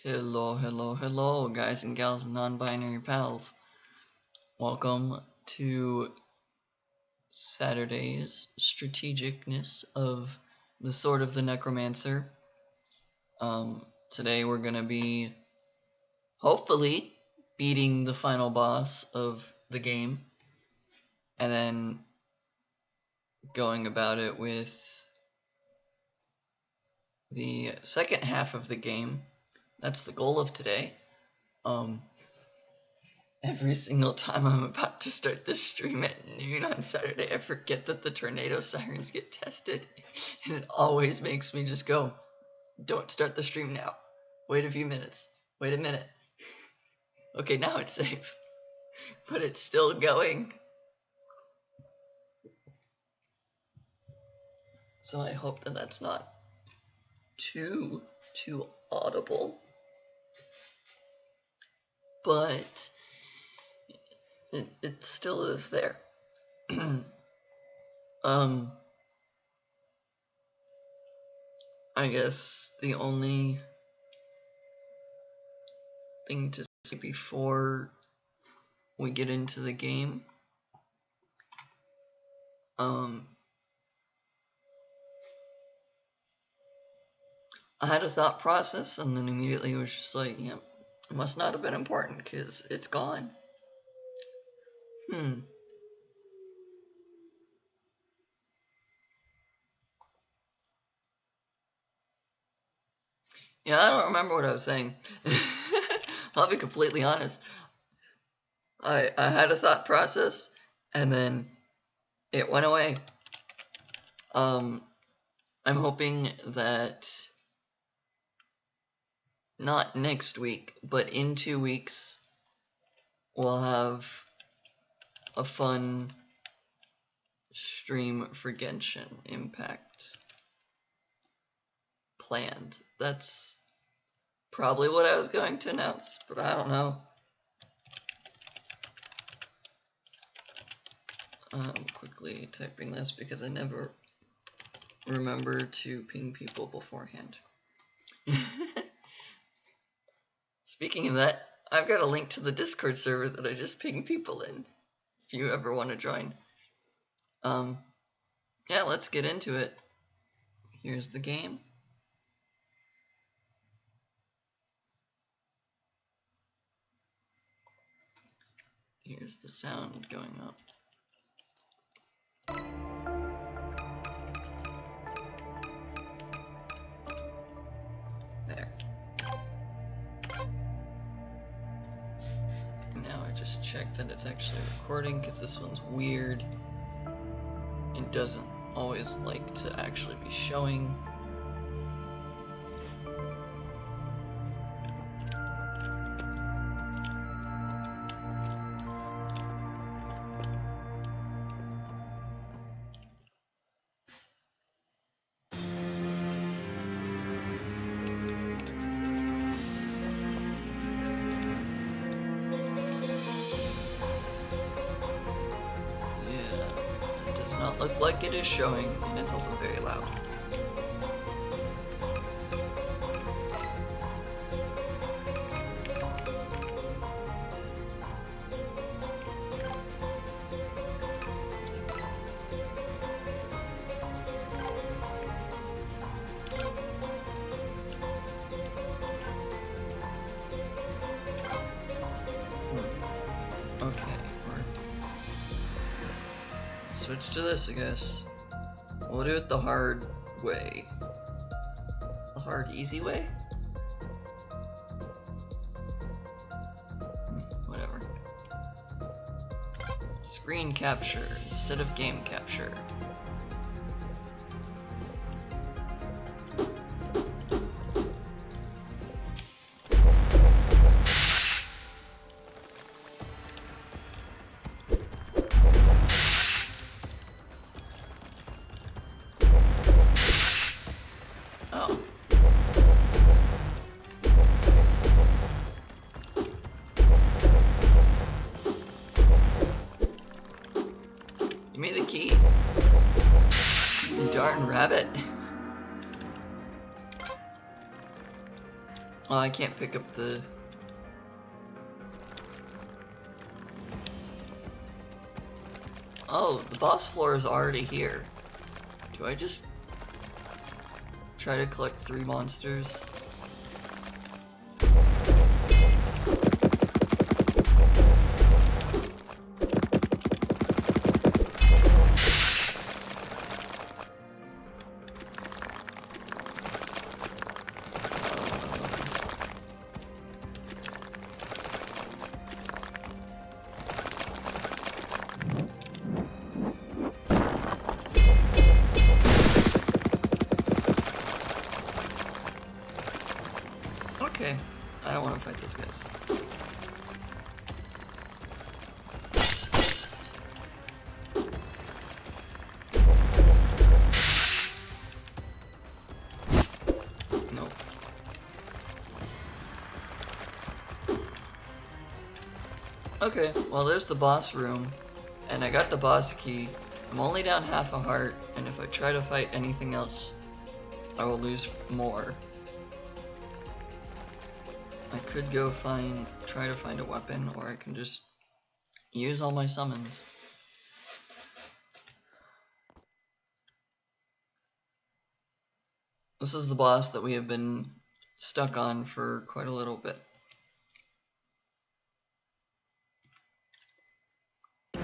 Hello, guys and gals and non-binary pals. Welcome to Saturday's strategicness of the Sword of the Necromancer. Today we're gonna be, hopefully, beating the final boss of the game, and then going about it with the second half of the game. That's the goal of today. Every single time I'm about to start this stream at noon on Saturday, I forget that the tornado sirens get tested, and it always makes me just go, don't start the stream now. Wait a few minutes. Wait a minute. Okay, now it's safe. But it's still going. So I hope that that's not too audible. But it still is there. I guess the only thing to say before we get into the game, I had a thought process and then immediately was just like, yeah, it must not have been important because it's gone. Yeah, I don't remember what I was saying. I'll be completely honest. I had a thought process and then it went away. I'm hoping that not next week, but in 2 weeks, we'll have a fun stream for Genshin Impact planned. That's probably what I was going to announce, but I don't know. I'm quickly typing this because I never remember to ping people beforehand. Speaking of that, I've got a link to the Discord server that I just pinged people in, if you ever want to join. Yeah, let's get into it. Here's the game. Here's the sound going up. There. Now I just checked that it's actually recording because this one's weird. It doesn't always like to actually be showing. Look like it is showing, and it's also very loud. Okay. Switch to this, I guess. We'll do it the hard way. The hard, easy way? Whatever. Screen capture instead of game capture. Give me the key. You darn rabbit. Well, I can't pick up the... Oh, the boss floor is already here. Do I just try to collect 3 monsters? Okay, I don't want to fight those guys. Nope. Okay, well there's the boss room, and I got the boss key. I'm only down half a heart, and if I try to fight anything else, I will lose more. I could go try to find a weapon, or I can just use all my summons. This is the boss that we have been stuck on for quite a little bit. The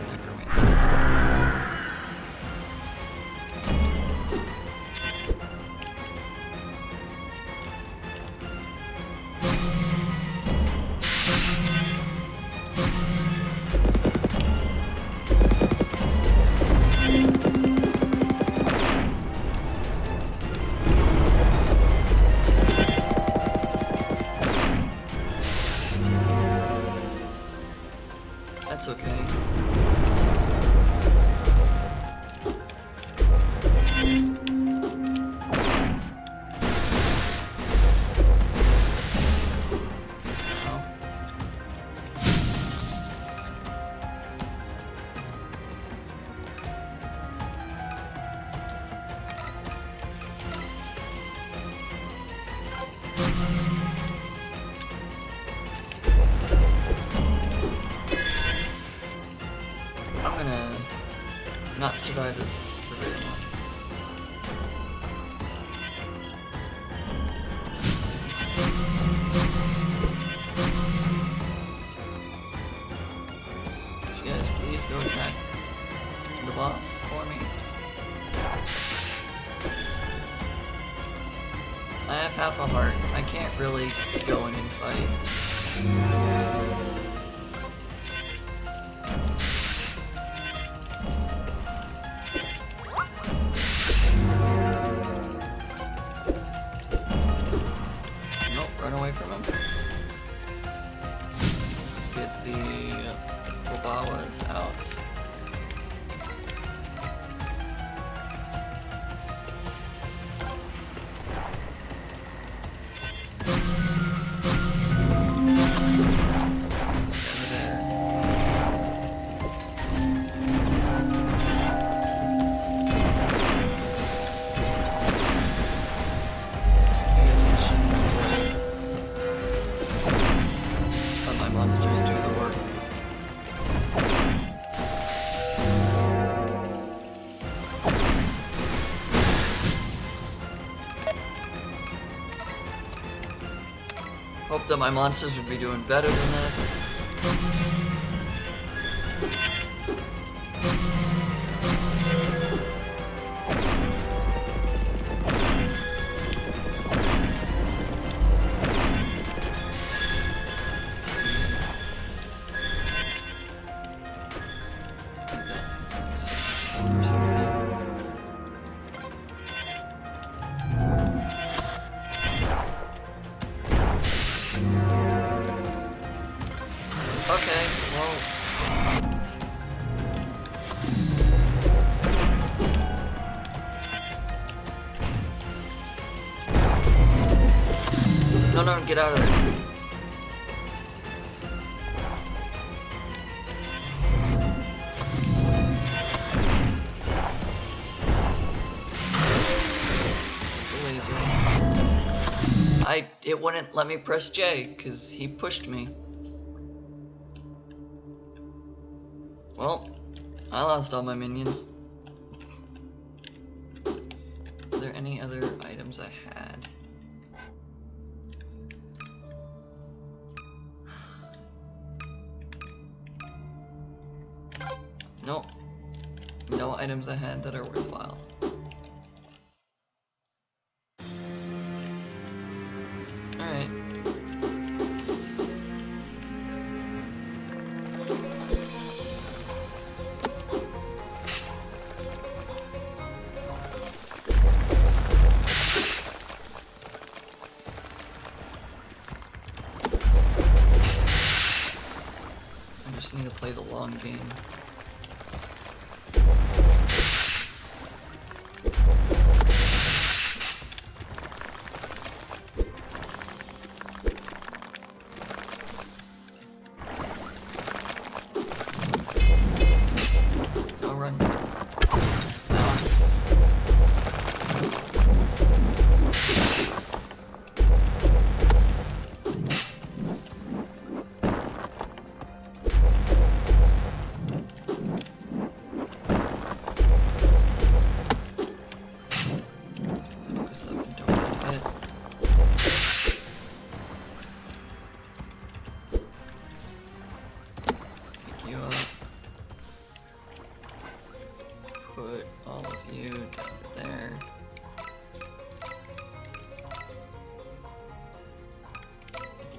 Necromancer. That's okay. I'm gonna not survive this for very long. Would you guys please go attack the boss for me? I have half a heart. I can't really go in and fight. Run away from him. Get the Obawas out. Monsters do the work. Hope that my monsters would be doing better than this. Okay, well... No, get out of there. It it wouldn't let me press J because he pushed me. Well, I lost all my minions. Are there any other items I had? Nope. No items I had that are worthwhile. Alright. I just need to play the long game. Put all of you down there.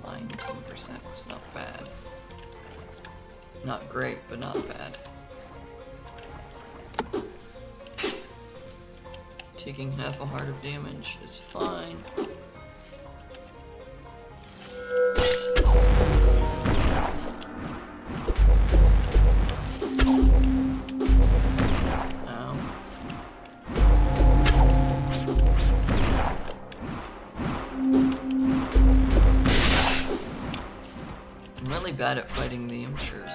Blind 10% is not bad. Not great, but not bad. Taking half a heart of damage is fine. I'm really bad at fighting the amateurs.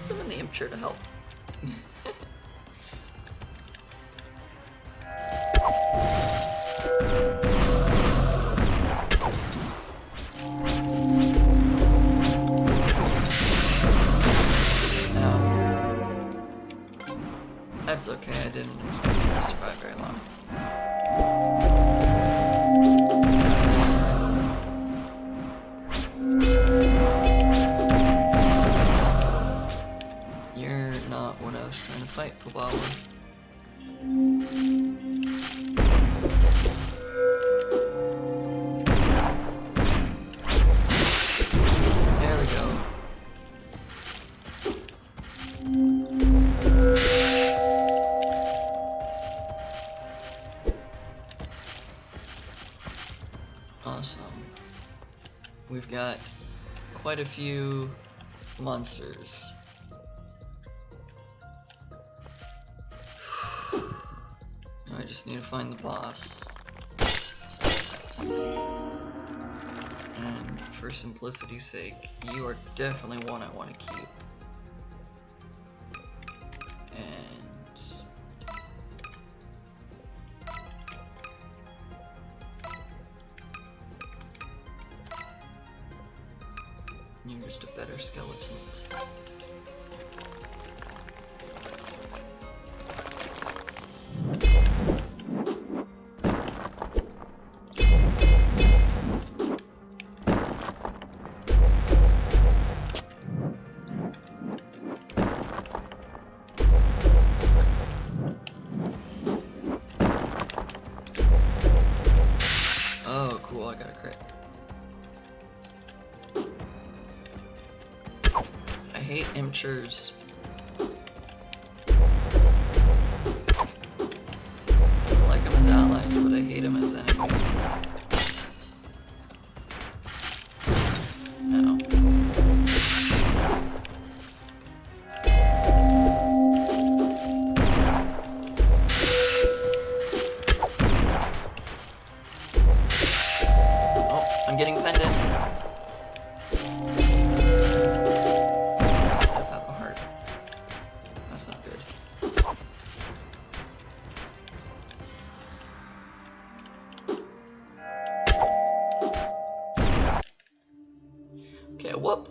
Summon the amateur to help. That's okay, I didn't expect him to survive very long. You're not what I was trying to fight, Pababa. There we go. Awesome. We've got quite a few monsters. Now I just need to find the boss. And for simplicity's sake, you are definitely one I want to keep. You're just a better skeleton. Oh, cool, I got a crit. I hate amateurs. I like them as allies, but I hate them as enemies.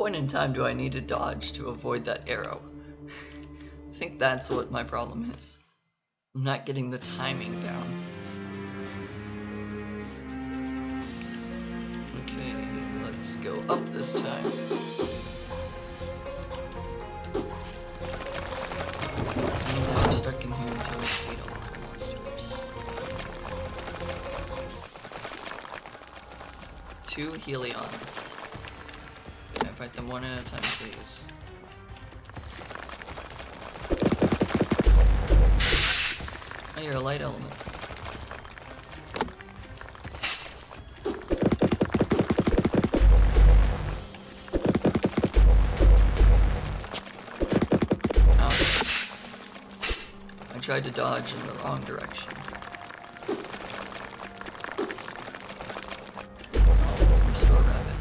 point in time do I need to dodge to avoid that arrow? I think that's what my problem is. I'm not getting the timing down. Okay, let's go up this time. And now we're stuck in here until we beat all the monsters. 2 Helions. Can I fight them one at a time, please? Oh, you're a light element. I tried to dodge in the wrong direction. Restore rabbit.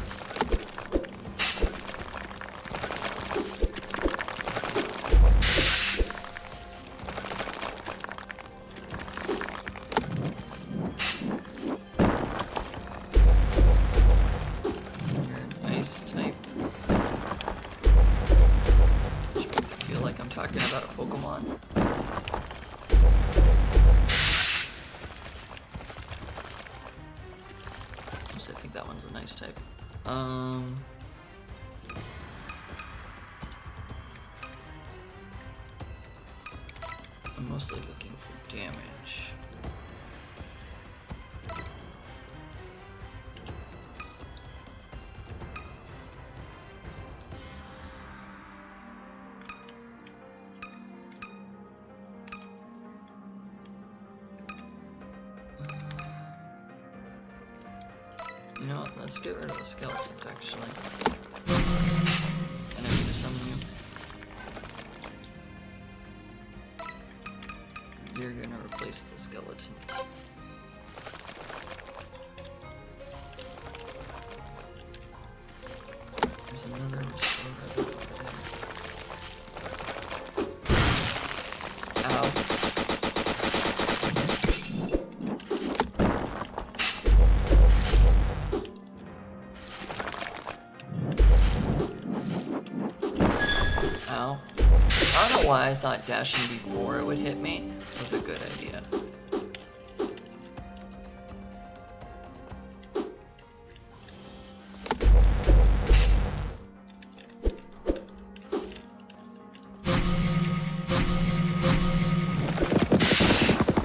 You're an ice type. Which makes it feel like I'm talking about a Pokemon. I think that one's a nice type. I'm mostly looking for damage. You know what, let's get rid of the skeletons actually. And I need to summon you. You're gonna replace the skeletons. There's another restorer over there. Ow. Ow. I don't know why I thought dashing before it would hit me was a good idea.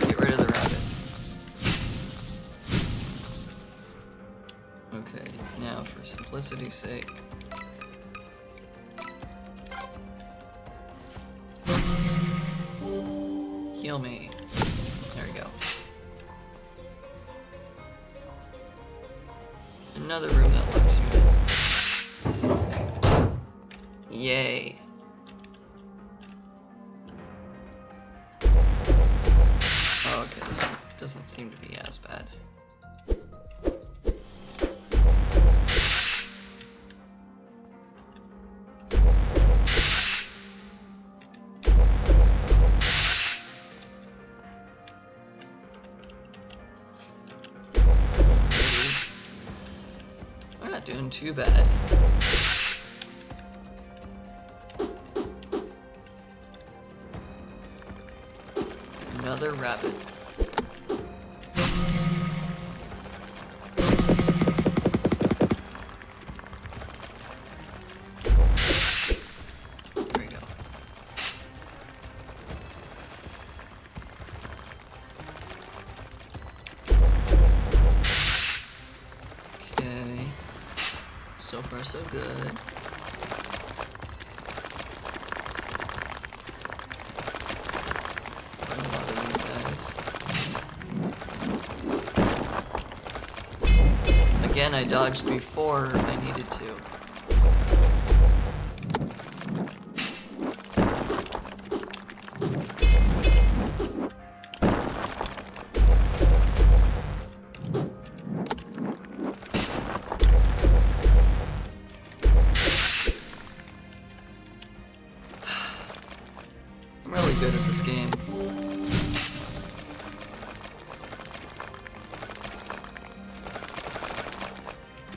Get rid of the rabbit. Okay, now for simplicity's sake. Heal me. There we go. Another room that locks me in. Yay. Oh, okay, this one doesn't seem to be as bad. Not doing too bad. Another rabbit. There we go. Okay. So far, so good. Quite a lot of these guys. Again, I dodged before I needed to. I'm really good at this game.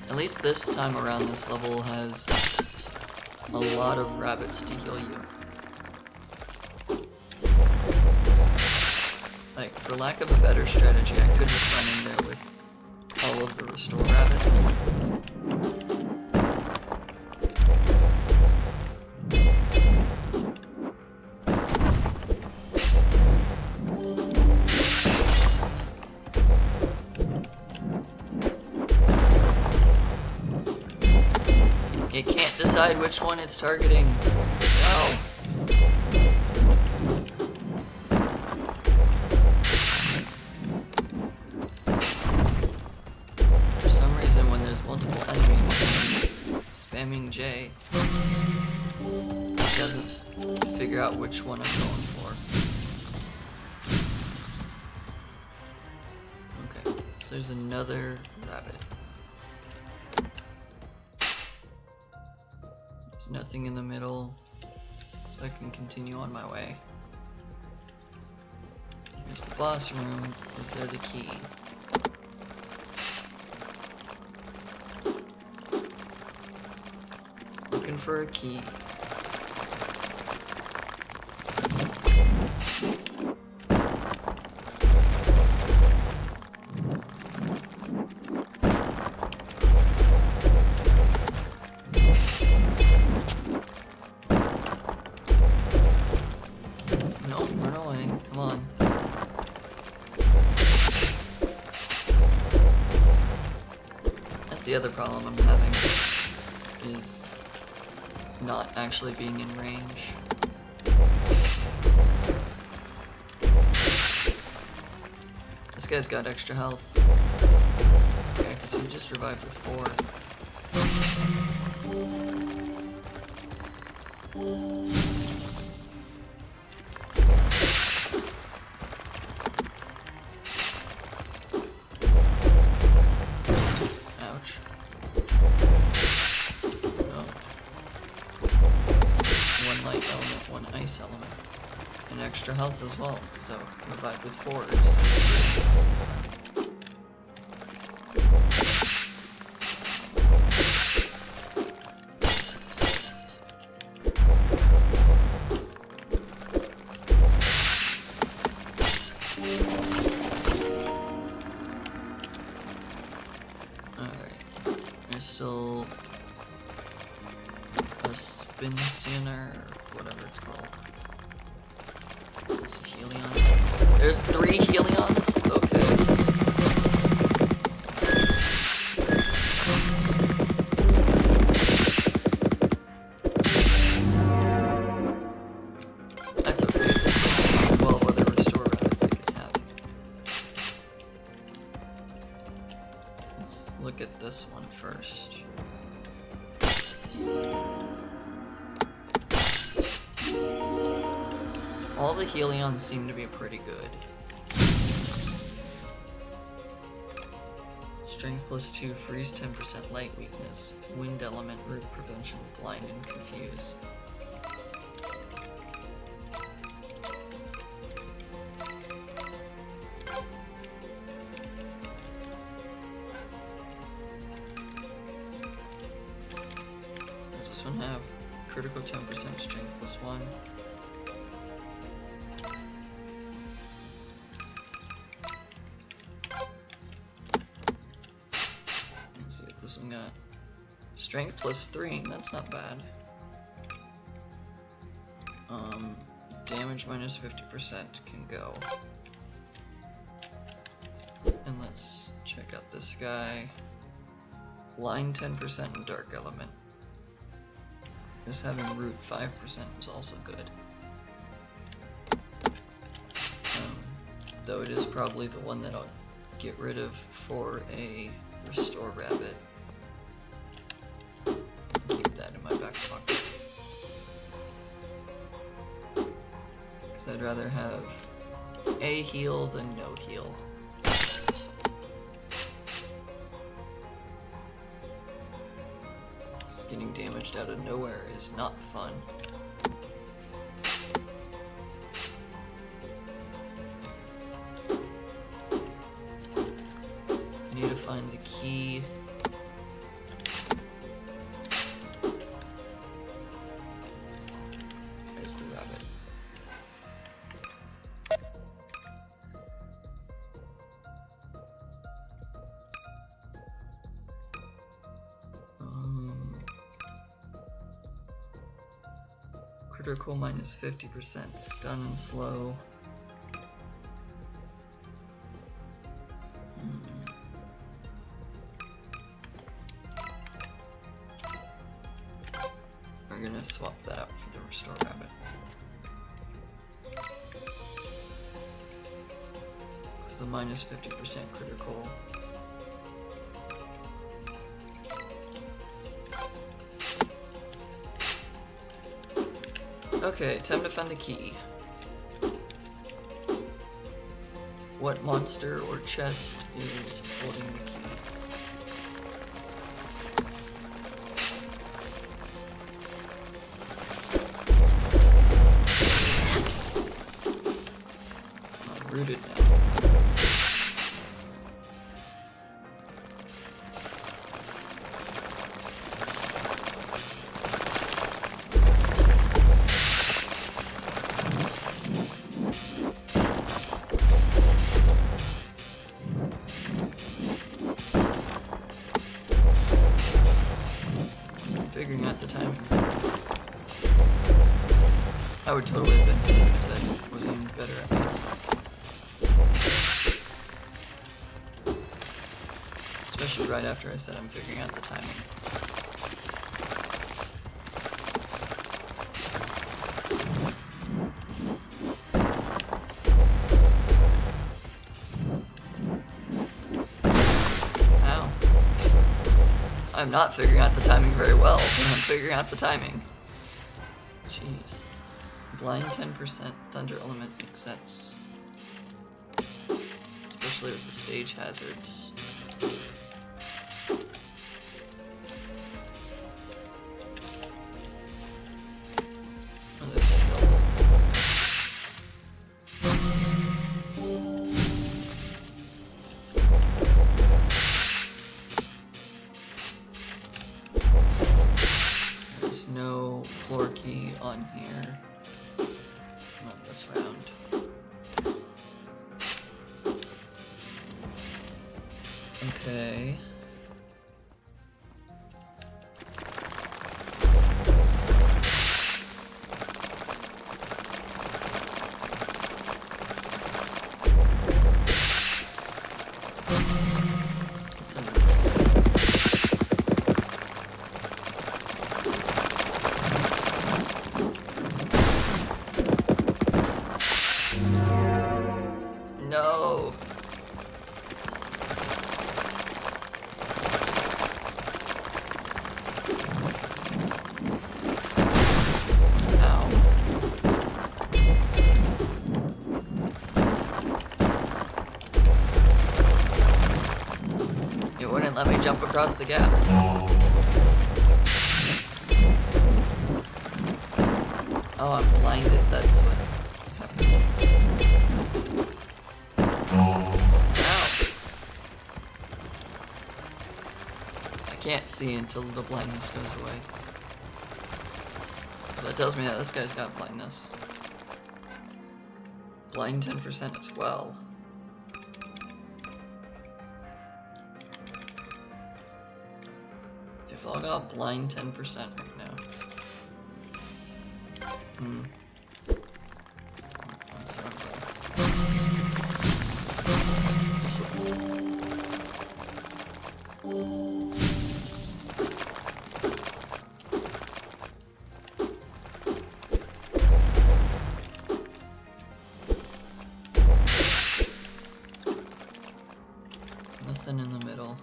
At least this time around, this level has a lot of rabbits to heal you. Like, for lack of a better strategy, I could just run in there with all of the restore rabbits. It can't decide which one it's targeting. No. For some reason, when there's multiple enemies spamming J, it doesn't figure out which one I'm going for. Okay, so there's another rabbit. There's nothing in the middle, so I can continue on my way. Here's the boss room. Is there the key? Looking for a key. No, run away. Come on. That's the other problem I'm having, is not actually being in range. This guy's got extra health. Yeah, because he just revived with 4. Ouch. No. 1 light element, 1 ice element. And extra health as well, so revived with 4. Alright, there's still a spin sinner, or whatever it's called. There's a Helion. There's 3 Helions? Okay. That's okay. There's 12 other restore rabbits I can have. Let's look at this one first. All the Helions seem to be pretty good. Strength +2, freeze 10%, light weakness, wind element, root prevention, blind and confuse. What does this one have? Critical 10%, strength +1. This one got strength +3, that's not bad. Damage -50% can go. And let's check out this guy. Blind 10% and dark element. Just having root 5% is also good. Though it is probably the one that I'll get rid of for a restore rabbit. Keep that in my back pocket. Because I'd rather have a heal than no heal. Just getting damaged out of nowhere is not fun. I need to find the key. Just a rabbit. Critical minus 50%, stun and slow. We're gonna swap that out for the restore rabbit. Because the minus 50% critical. Okay, time to find the key. What monster or chest is holding the key? I'm rooted now. Figuring out the timing. I would totally have been if that was even better at me. Especially right after I said I'm figuring out the timing. Ow. I'm not figuring out the timing very well, but I'm figuring out the timing. Jeez. Blind 10%, Thunder Element makes sense. Especially with the stage hazards. Oh, there's a skeleton. There's no floor key on here. Not this round. Okay. No. Ow. It wouldn't let me jump across the gap. Oh, I'm blinded, that's what happened. Ow. I can't see until the blindness goes away. That tells me that this guy's got blindness. Blind 10% as well. If I got blind 10% right now. That's not bad. This way. Nothing in the middle.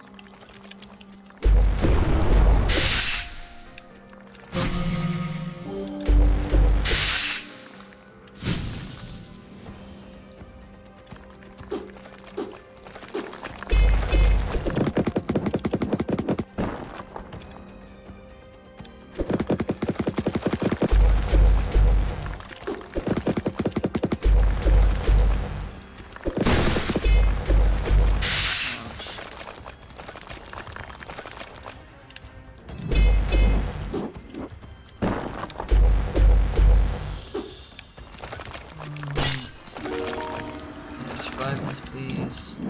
survive this, please.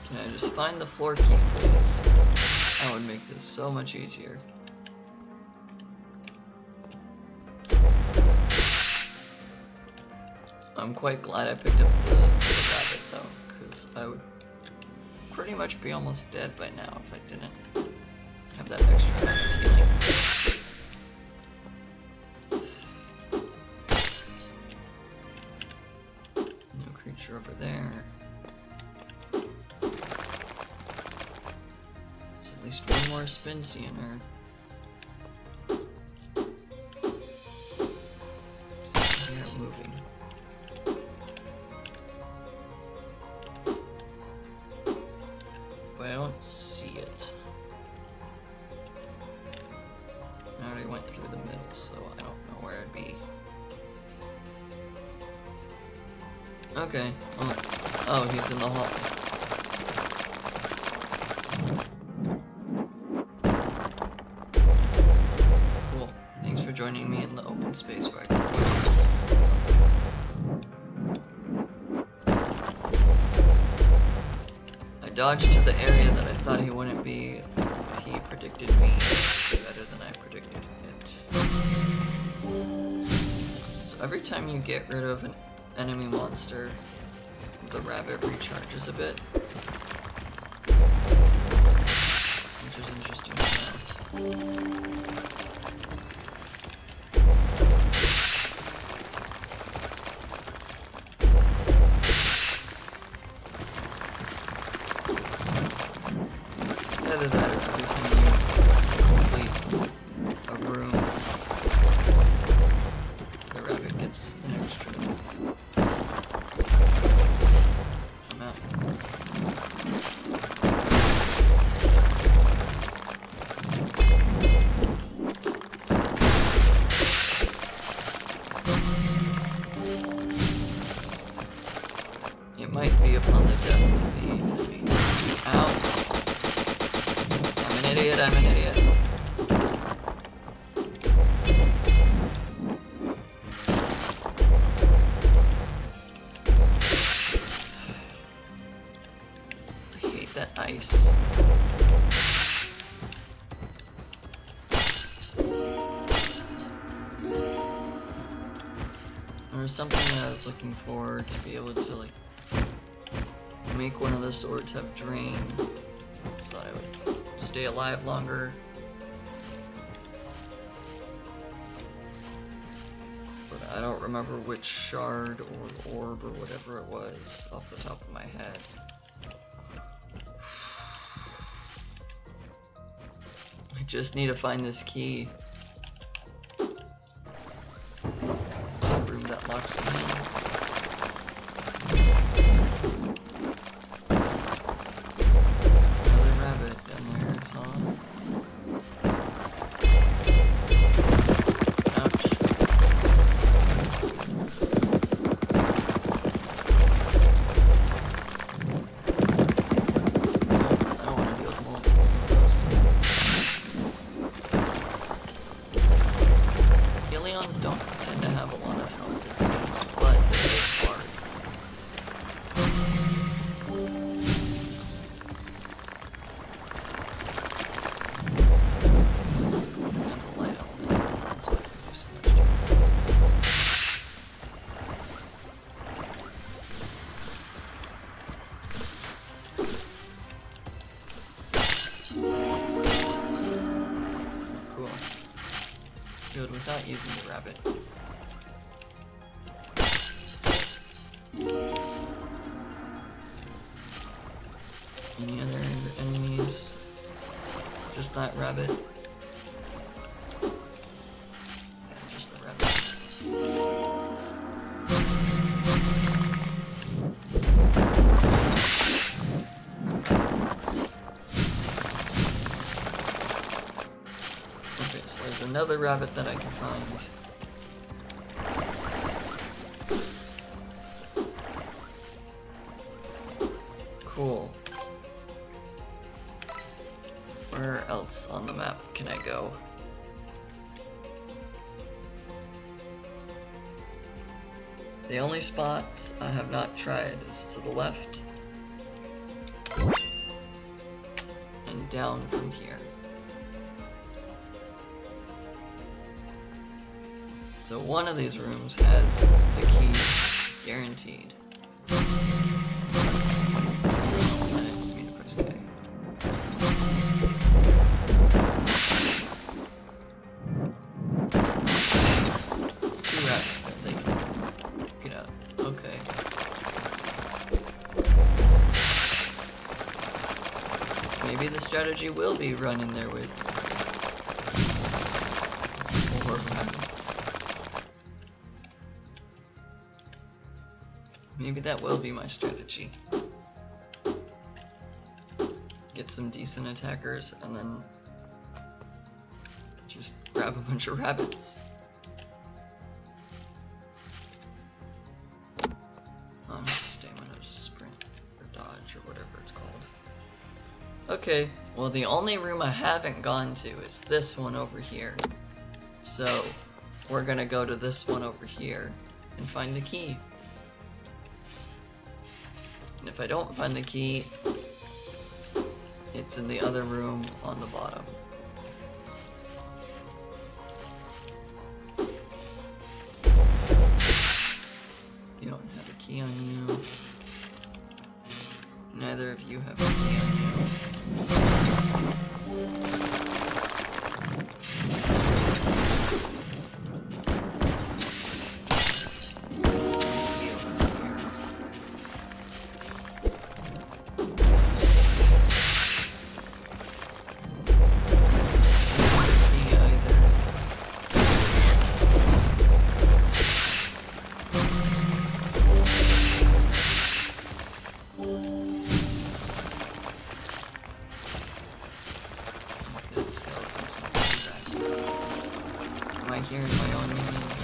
Can I just find the floor key, please? That would make this so much easier. I'm quite glad I picked up the rabbit though, because I would pretty much be almost dead by now if I didn't have that extra amount of healing. No creature over there. There's at least one more spin nerd. Moving. But I don't see it. I already went through the middle, so I don't know where it'd be. Okay. Oh, he's in the hall. Cool. Thanks for joining me in the open space where I can play. Dodged to the area that I thought he wouldn't be. He predicted me better than I predicted it. So every time you get rid of an enemy monster, the rabbit recharges a bit. Which is interesting to know. Either that or every time you complete a room, the rabbit gets an extra amount. It might be upon the death of the enemy. Ow! I'm an idiot. I hate that ice. There was something that I was looking for to be able to like make one of the swords have drain, so I would stay alive longer. But I don't remember which shard or orb or whatever it was off the top of my head. I just need to find this key. The room that locks me in. Don't tend to have a lot of health, it seems, but they hit hard. That's a light element, that's why I can do so much damage. Cool. Good without using the rabbit. Any other enemies? Just that rabbit? Yeah, just the rabbit. Okay, so there's another rabbit that I can find. Cool. else on the map can I go? The only spots I have not tried is to the left and down from here. So one of these rooms has the key guaranteed. I didn't mean to press K. There's 2 rats that they can get out. Okay. Maybe the strategy will be run in there with 4 rats. Maybe that will be my strategy. Get some decent attackers and then just grab a bunch of rabbits. Stamina, sprint, or dodge, or whatever it's called. Okay, well the only room I haven't gone to is this one over here. So we're gonna go to this one over here and find the key. And if I don't find the key, it's in the other room on the bottom. You don't have a key on you. Neither of you have a key on you. Am I hearing my own minions?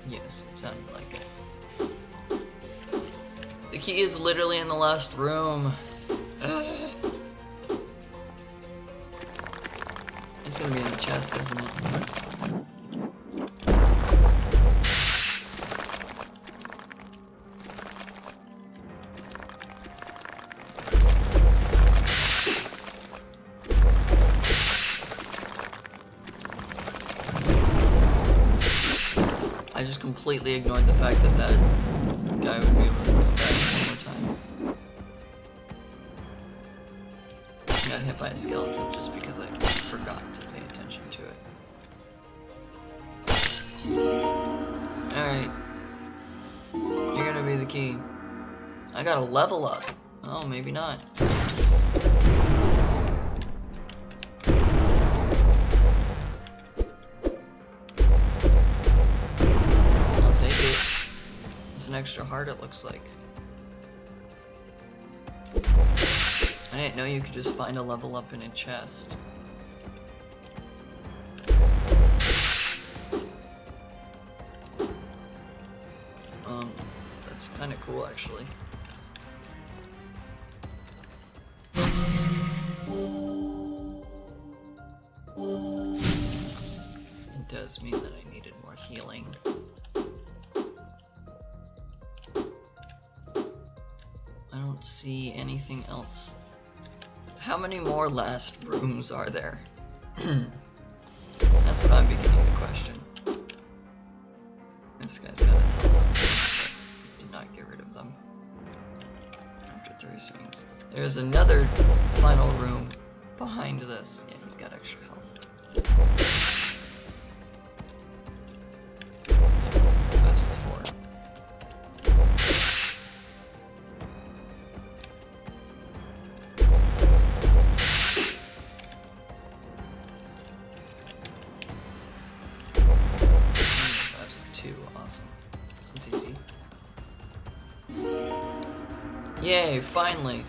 Yes, it sounded like it. The key is literally in the last room. Ugh. It's gonna be in the chest, isn't it? I just completely ignored the fact that that guy would be able to come back one more time. I got hit by a skeleton just because I forgot to pay attention to it. Alright. You're gonna be the key. I gotta level up. Oh, maybe not. An extra heart, it looks like. I didn't know you could just find a level up in a chest. That's kind of cool, actually. It does mean that I needed more healing. See anything else. How many more last rooms are there? That's what I'm beginning to question. This guy's got a health, but did not get rid of them after 3 swings. There's another final room behind this. Yeah, he's got extra health. That's what's for. Awesome. It's easy. Yay, finally!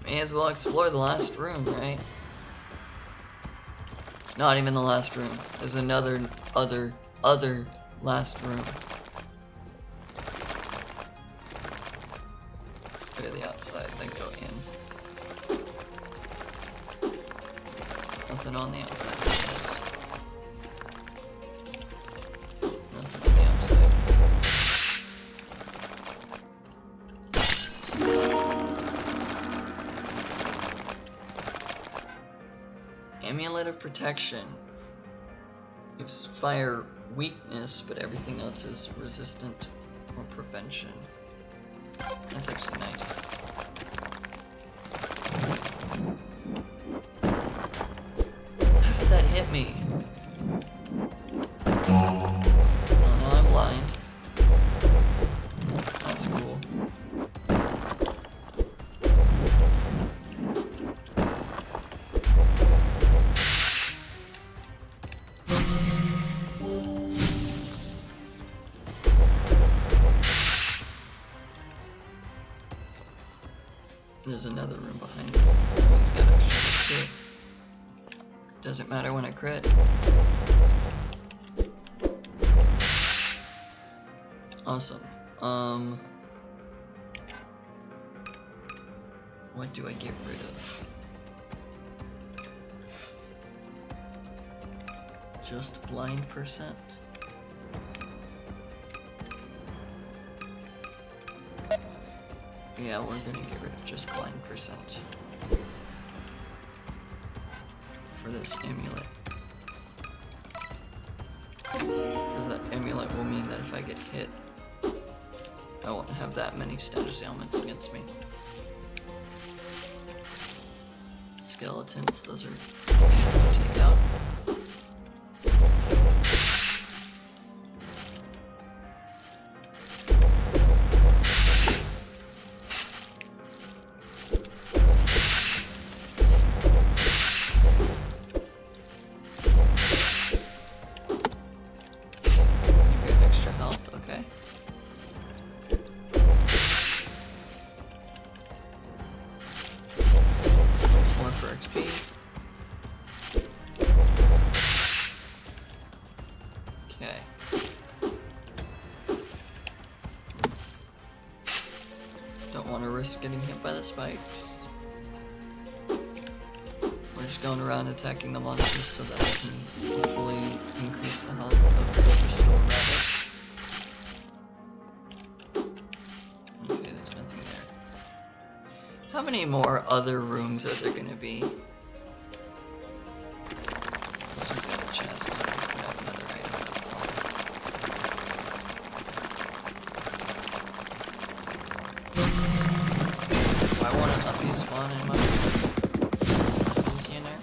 May as well explore the last room, right? It's not even the last room. There's another, other last room. nothing on the outside. Nothing on the outside. Amulet of Protection. Gives fire weakness, but everything else is resistant or prevention. That's actually nice. How did that hit me? Oh, now I'm blind. That's cool. There's another room behind us. Oh, he's got extra crit. Doesn't matter when I crit. Awesome. What do I get rid of? Just blind percent. Yeah, we're gonna get rid of just blind percent for this amulet. Because that amulet will mean that if I get hit, I won't have that many status ailments against me. Skeletons, those are take out. Getting hit by the spikes. We're just going around attacking the monsters so that I can hopefully increase the health of the restore rabbit. Okay, there's nothing there. How many more other rooms are there gonna be? This one's got a chest, so we could have another item. Why won't it let me spawn in my fancy in there?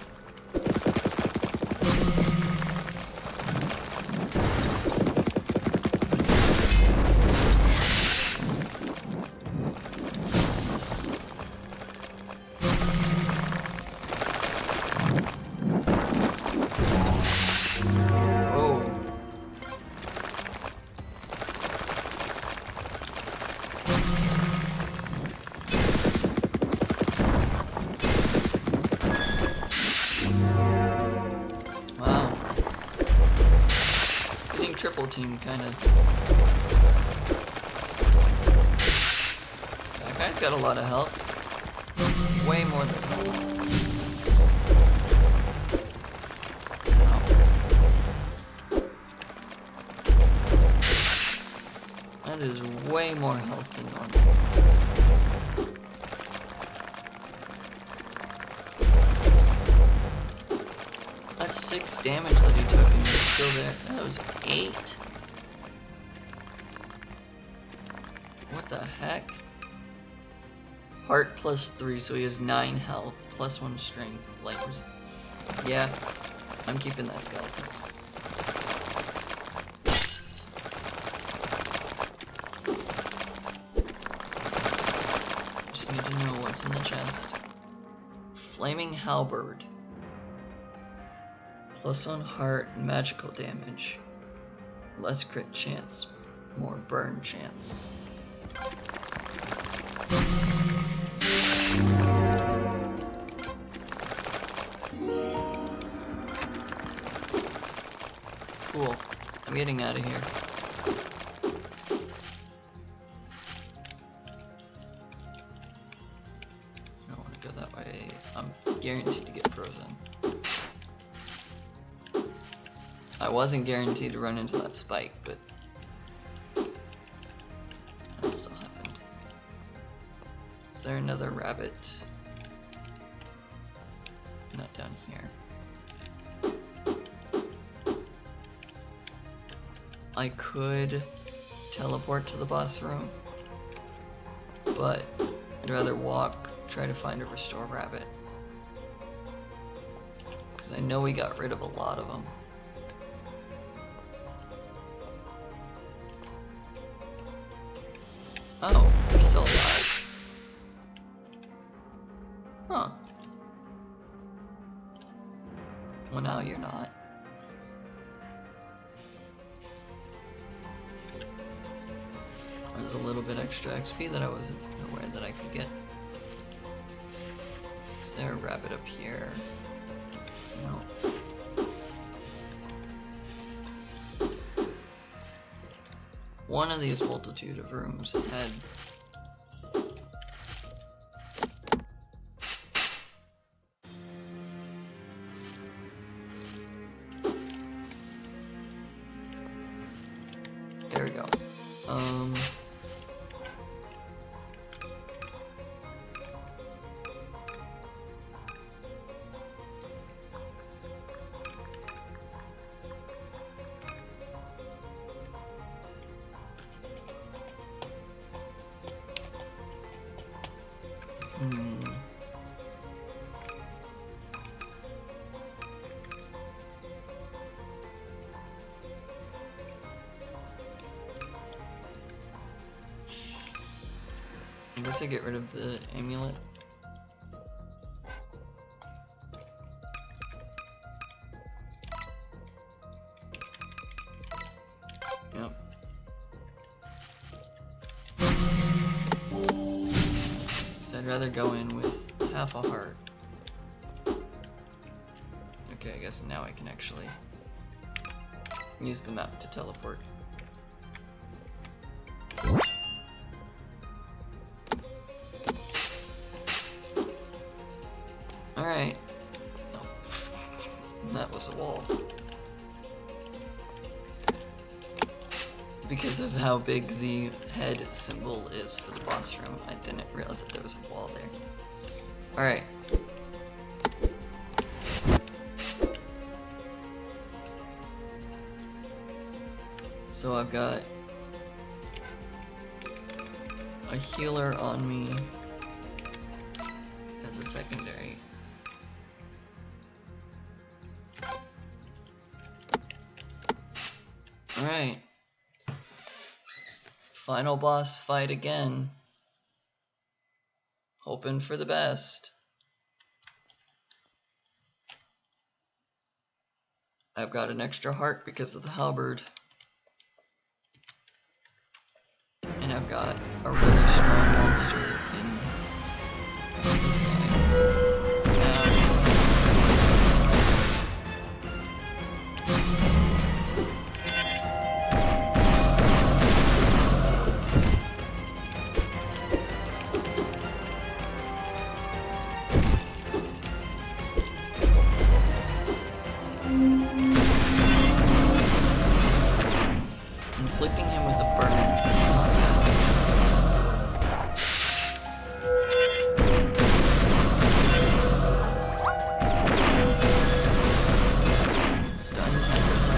Oh. Triple team kinda. That guy's got a lot of health. Way more than that is way more health than normal. That's 6 damage that he took and he's still there. That was 8? What the heck? Heart plus 3, so he has 9 health, plus 1 strength. Light yeah, I'm keeping that skeleton. Just need to know what's in the chest. Flaming Halberd. Plus 1 heart and magical damage. Less crit chance. More burn chance. Cool. I'm getting out of here. I don't want to go that way. I'm guaranteed to get frozen. I wasn't guaranteed to run into that spike, but that still happened. Is there another rabbit? Not down here. I could teleport to the boss room, but I'd rather walk, try to find a restore rabbit. Because I know we got rid of a lot of them. Oh, they're still alive. Huh. Well, now you're not. There's a little bit extra XP that I wasn't aware that I could get. Is there a rabbit up here? No. One of these multitude of rooms had there we go. I guess I get rid of the amulet. Yep. So I'd rather go in with half a heart. Okay, I guess now I can actually use the map to teleport. Alright. Oh, that was a wall. Because of how big the head symbol is for the boss room, I didn't realize that there was a wall there. Alright. So I've got a healer on me as a secondary. Alright. Final boss fight again. Hoping for the best. I've got an extra heart because of the halberd. And I've got a really strong monster in this line. Inflicting him with a burn is not bad. Stun 10%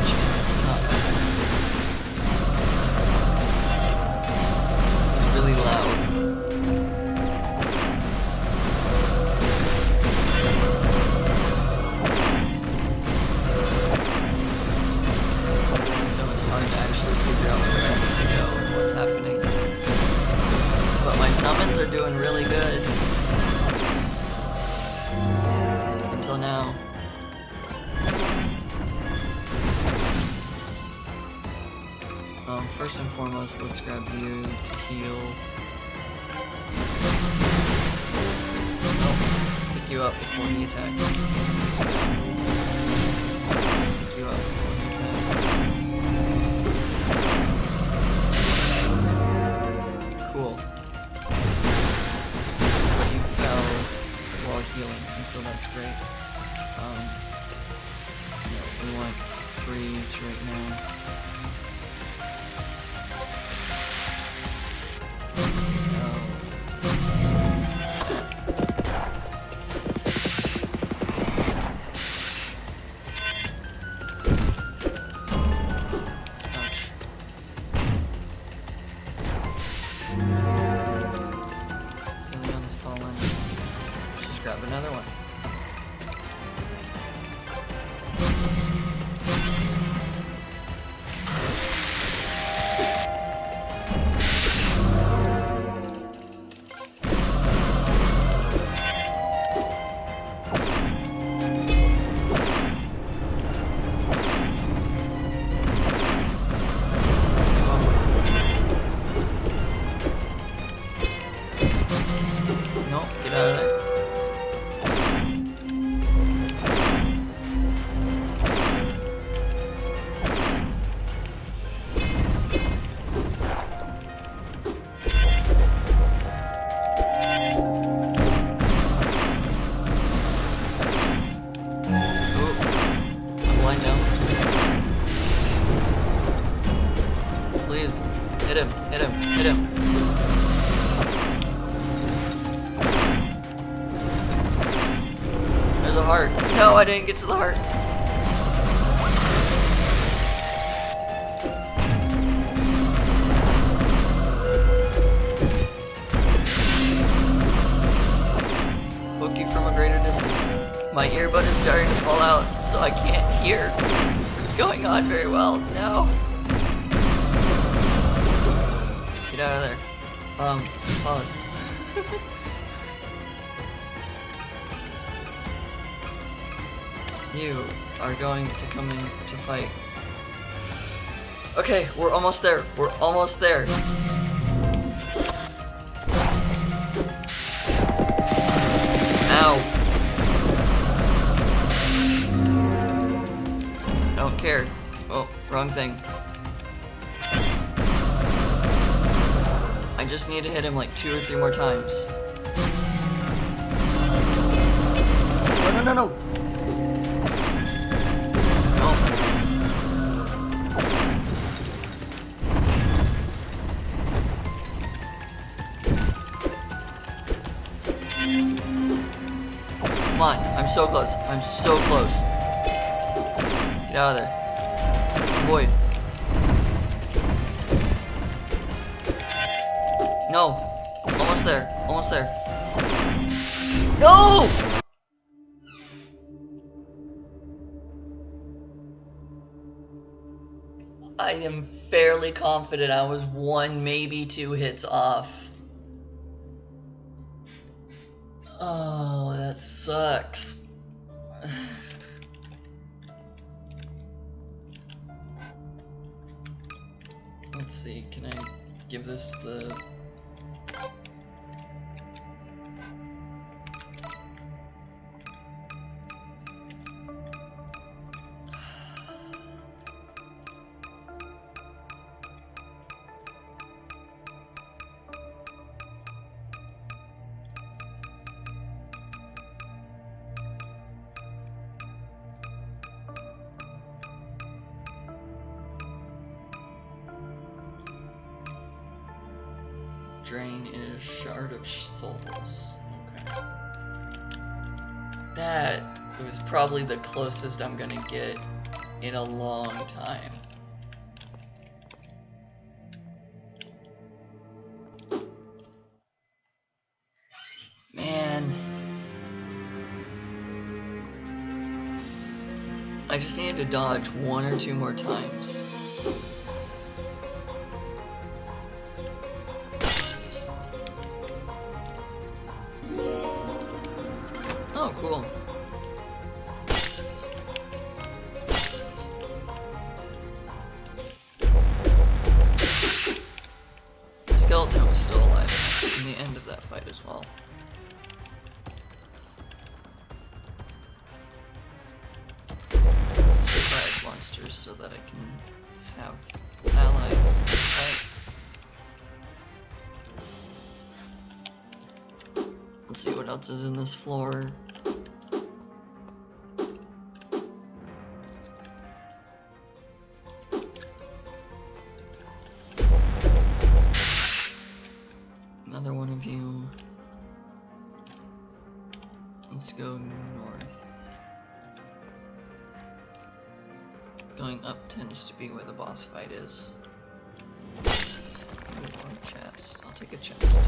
chance, not bad. This is really loud. So it's hard to actually figure out where I need to go and what's happening. But my summons are doing really good. Until now. First and foremost, let's grab you to heal. Oh, pick you up before he attacks. Pick you up before he attacks. Cool. You fell while healing, and so that's great. Yeah, we want freeze right now. Grab another one. Nope, get out of there. Please, hit him, hit him, hit him. There's a heart. No, I didn't get to the heart. Poke you from a greater distance. My earbud is starting to fall out, so I can't hear what's going on very well. No. Get out of there. Pause. You are going to come in to fight. Okay, we're almost there. We're almost there. Ow. Don't care. Oh, wrong thing. I just need to hit him like 2 or 3 more times. No, no, no, no. No. Come on, I'm so close. I'm so close. Get out of there. Avoid. No! Almost there. Almost there. No! I am fairly confident I was 1, maybe 2 hits off. Oh, that sucks. Let's see, can I give this the... Drain is Shard of Souls. Okay. That was probably the closest I'm gonna get in a long time. Man. I just needed to dodge 1 or 2 more times. Oh, cool. The skeleton was still alive in the end of that fight as well. Surprise monsters so that I can have allies fight. Let's see what else is in this floor. Going up tends to be where the boss fight is. Ooh, a chest. I'll take a chest.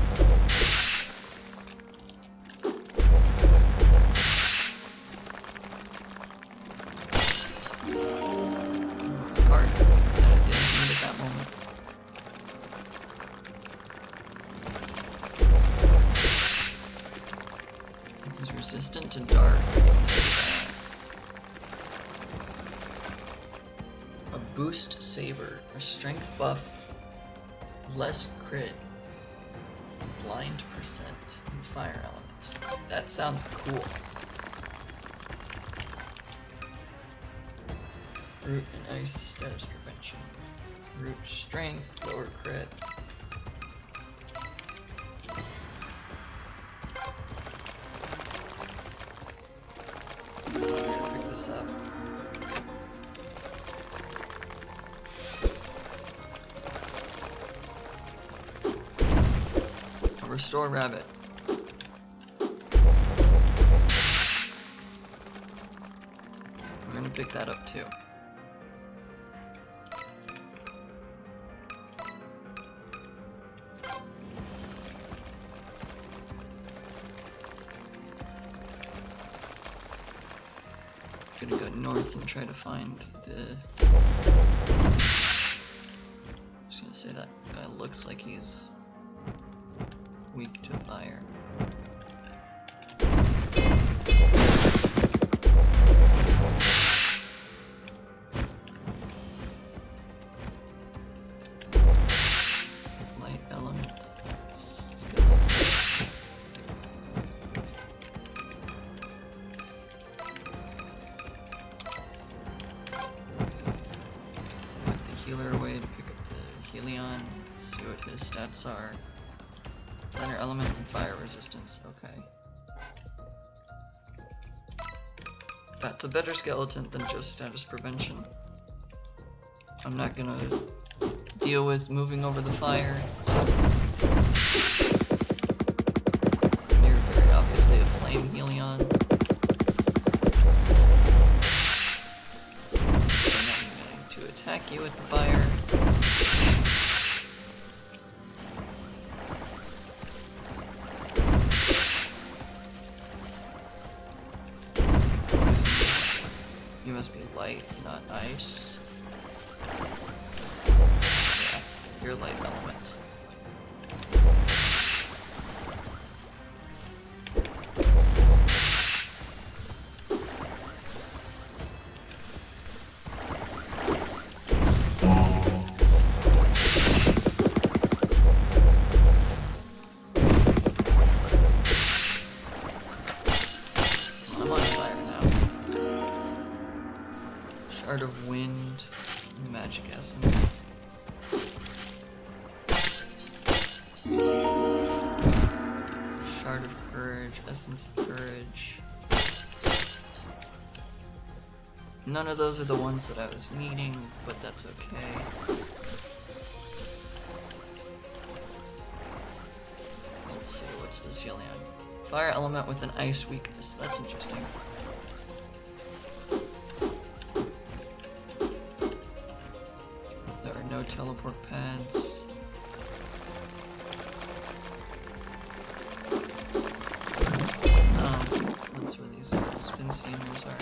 Heart. I didn't need at that moment. He's resistant to dark. A boost saber. A strength buff. Less crit. Blind percent. And fire elements. That sounds cool. Root and ice status prevention. Root strength, lower crit. I'm gonna pick this up. A restore rabbit. I'm gonna pick that up too. Gonna go north and try to find the... I'm just gonna say that guy looks like he's weak to fire. Light element. Skeleton. Healer away to pick up the Helion, see what his stats are. Thunder element and fire resistance, okay. That's a better skeleton than just status prevention. I'm not gonna deal with moving over the fire. You're very obviously a flame Helion. Attack you with the fire. You must be light, not ice. Yeah, you're light element. Shard of Wind, Magic Essence. Shard of Courage, Essence of Courage. None of those are the ones that I was needing, but that's okay. Let's see, what's this Helion? Fire element with an ice weakness, that's interesting. No teleport pads. Oh, that's where these spin steamers are.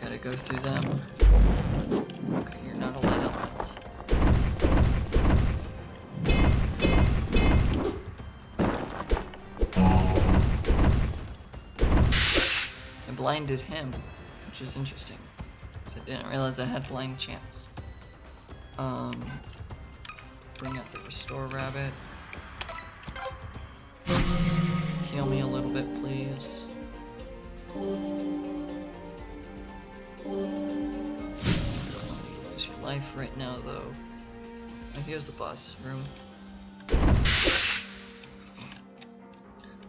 Gotta go through them. Okay, you're not a light element. I blinded him, which is interesting, because I didn't realize I had blind chance. Bring out the restore rabbit. Heal me a little bit, please. Lose your life right now, though. Oh, here's the boss room.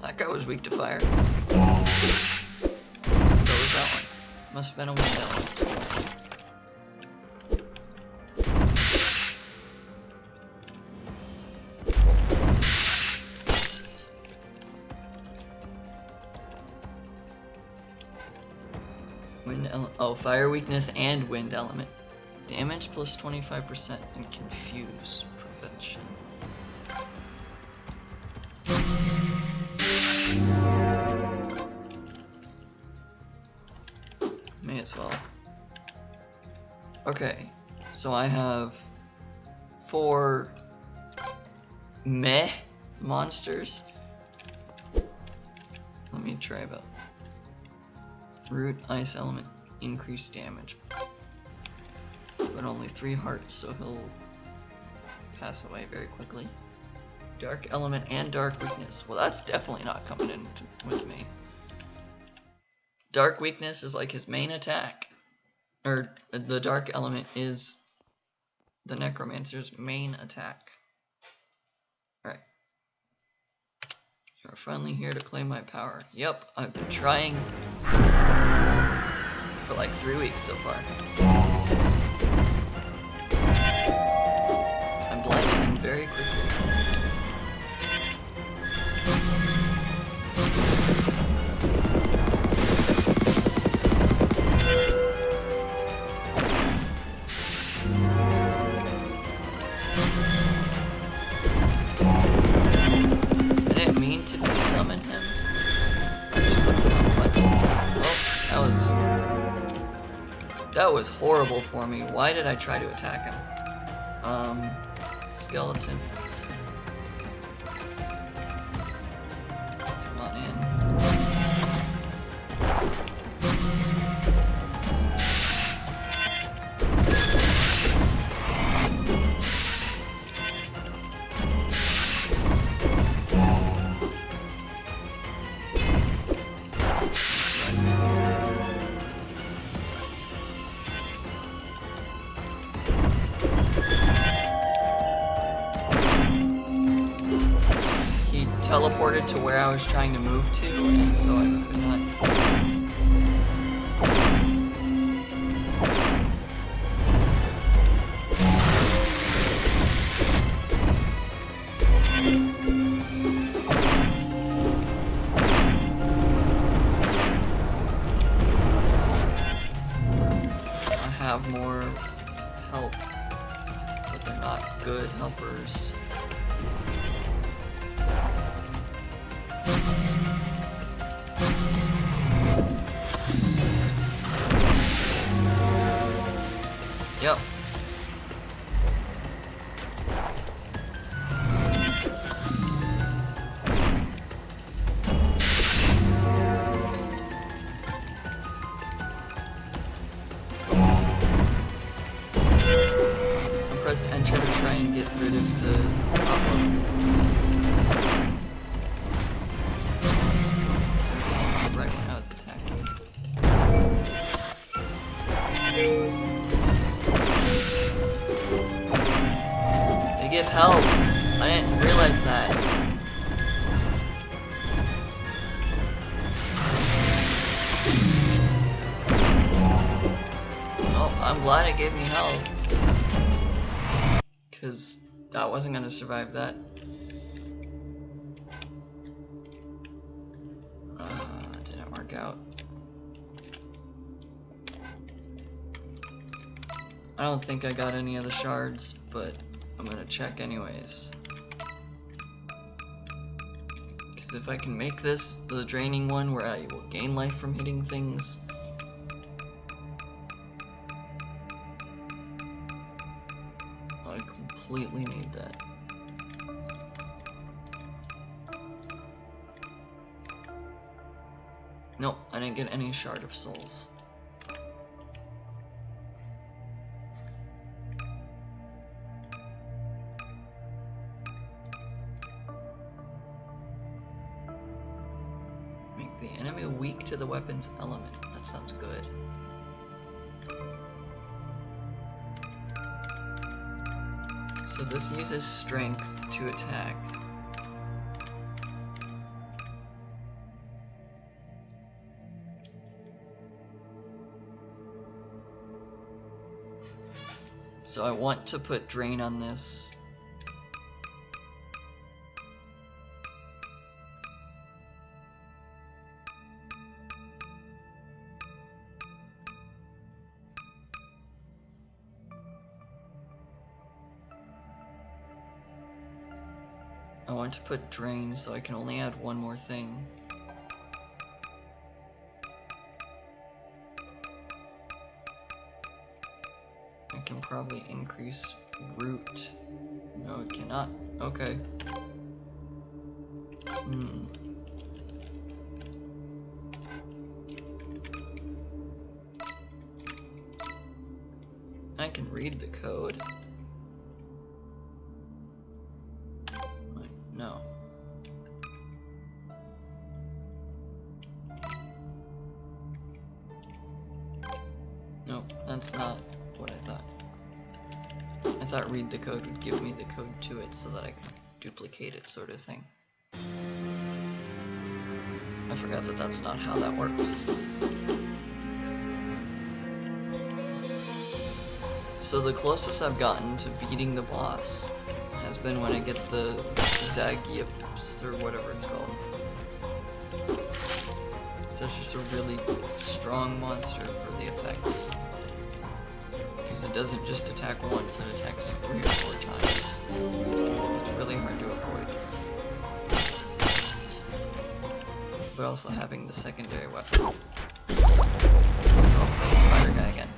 That guy was weak to fire. Must have been a wind element. Oh, fire weakness and wind element. Damage plus 25% and confuse prevention. May as well. Okay, so I have 4 meh monsters. Let me try about root, ice element, increased damage, but only 3 hearts, so he'll pass away very quickly. Dark element and dark weakness. Well, that's definitely not coming in with me. Dark weakness is like his main attack, or the dark element is the Necromancer's main attack. Alright. You're finally here to claim my power. Yep, I've been trying for like 3 weeks so far. I'm blinding him very quickly. I didn't mean to desummon him. I just clicked the wrong button. Oh, that was horrible for me. Why did I try to attack him? Skeletons. Come on in. Teleported to where I was trying to move to, and so I could not. I have more help, but they're not good helpers. Yep. So press enter to try and get rid of the problem. Right when I was attacking. They give help. I didn't realize that. Oh, I'm glad it gave me help. Because I wasn't going to survive that. That didn't work out. I don't think I got any of the shards, but I'm gonna check anyways. Because if I can make this the draining one where I will gain life from hitting things, I completely need that. Nope, I didn't get any shard of souls. The enemy weak to the weapon's element. That sounds good. So this uses strength to attack. So I want to put drain on this. I want to put drain so I can only add one more thing. I can probably increase root. No, it cannot. Okay. I can read the code. Wait, no. Nope, that's not what I thought. I thought read the code would give me the code to it so that I could duplicate it, sort of thing. I forgot that that's not how that works. So the closest I've gotten to beating the boss has been when I get the Zagips, or whatever it's called. So that's just a really strong monster for the effects. Because it doesn't just attack once, it attacks 3 or 4 times. It's really hard to avoid. But also having the secondary weapon. Oh, there's a spider guy again.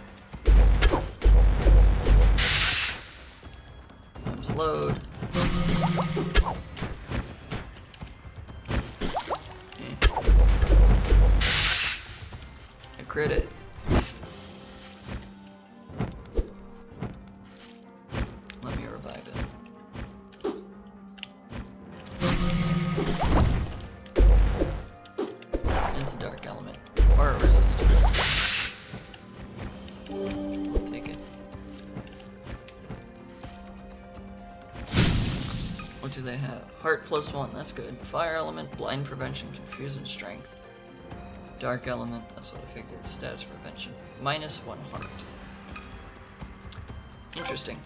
I'm slowed. I crit it. Let me revive it. It's a dark element. Or a resistor. I'll take it. What do they have? Heart +1, that's good. Fire element, blind prevention, confusion strength. Dark element, that's what I figured. Status prevention. -1 heart. Interesting.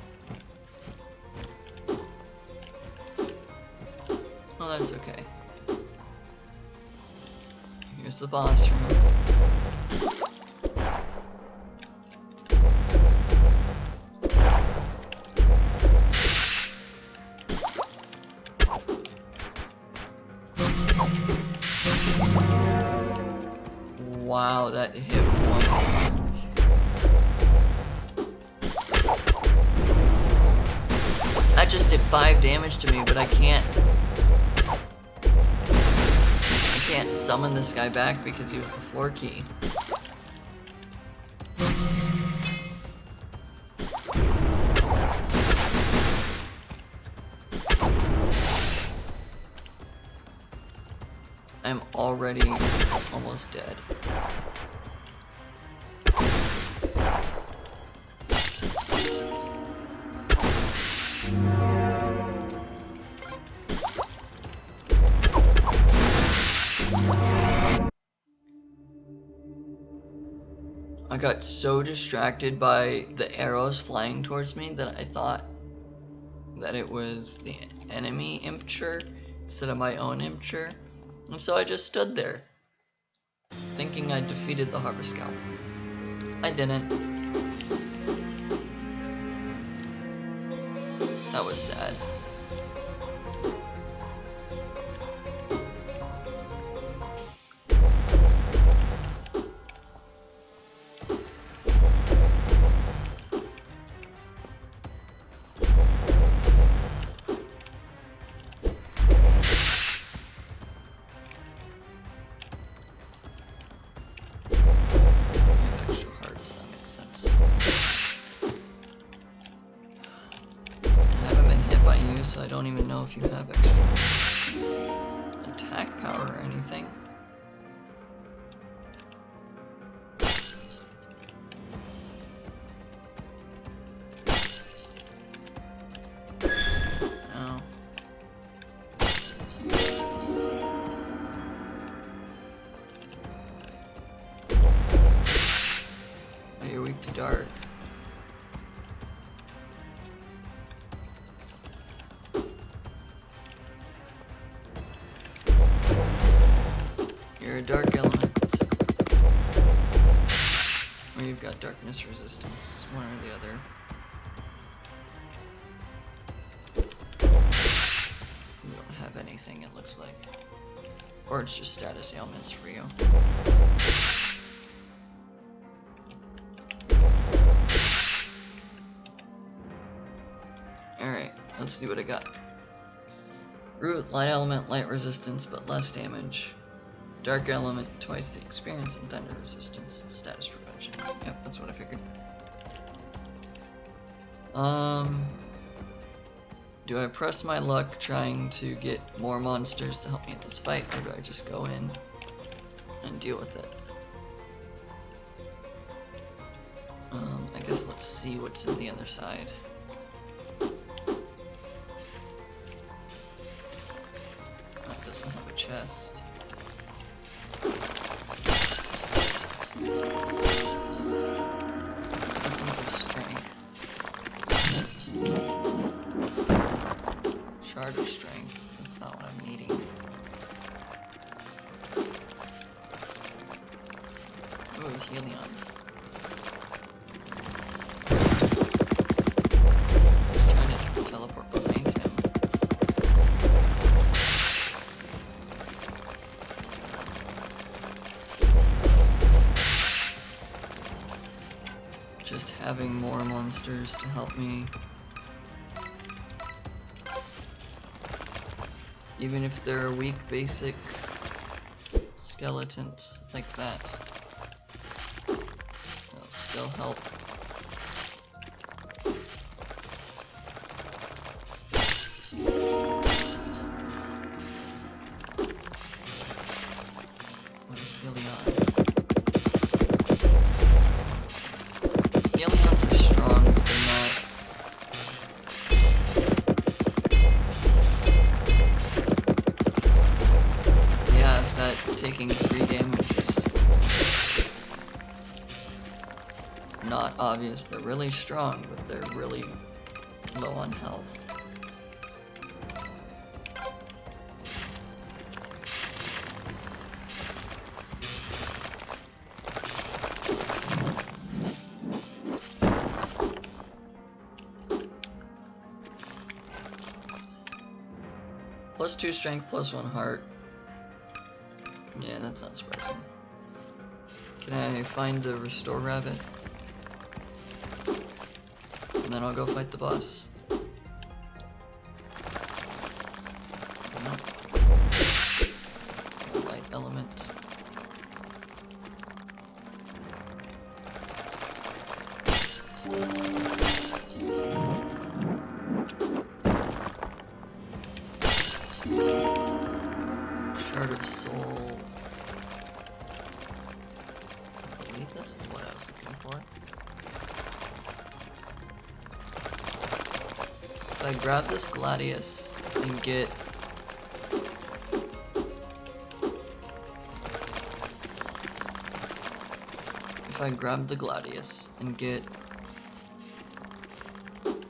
Well, that's okay. Here's the boss room. Wow, that hit once. That just did 5 damage to me, but I can't summon this guy back because he was the floor key. I'm already almost dead. I got so distracted by the arrows flying towards me that I thought that it was the enemy Imture instead of my own Imture. And so I just stood there, thinking I defeated the Harbor Scout. I didn't. That was sad. So I don't even know if you have extra attack power or anything. No. Oh, you're weak to dark. darkness resistance, one or the other. We don't have anything, it looks like. Or it's just status ailments for you. Alright, let's see what I got. Root, light element, light resistance, but less damage. Dark element, twice the experience, and thunder resistance, status prevention. Yep, that's what I figured. Do I press my luck trying to get more monsters to help me in this fight, or do I just go in and deal with it? I guess let's see what's in the other side. That doesn't have a chest. Essence of strength. Shard of strength. That's not what I'm needing. Ooh, Helion. Just trying to teleport behind him. Just having more monsters to help me. Even if they're weak, basic skeletons like that, they'll still help. What is Helion? Helions are strong, but they're not. Taking 3 damage is not obvious. They're really strong, but they're really low on health. +2 strength, +1 heart. Yeah, that's not surprising. Can I find the restore rabbit? And then I'll go fight the boss. Nope. Light element. Shard of soul. I believe this is what I was looking for. If I grab this Gladius and get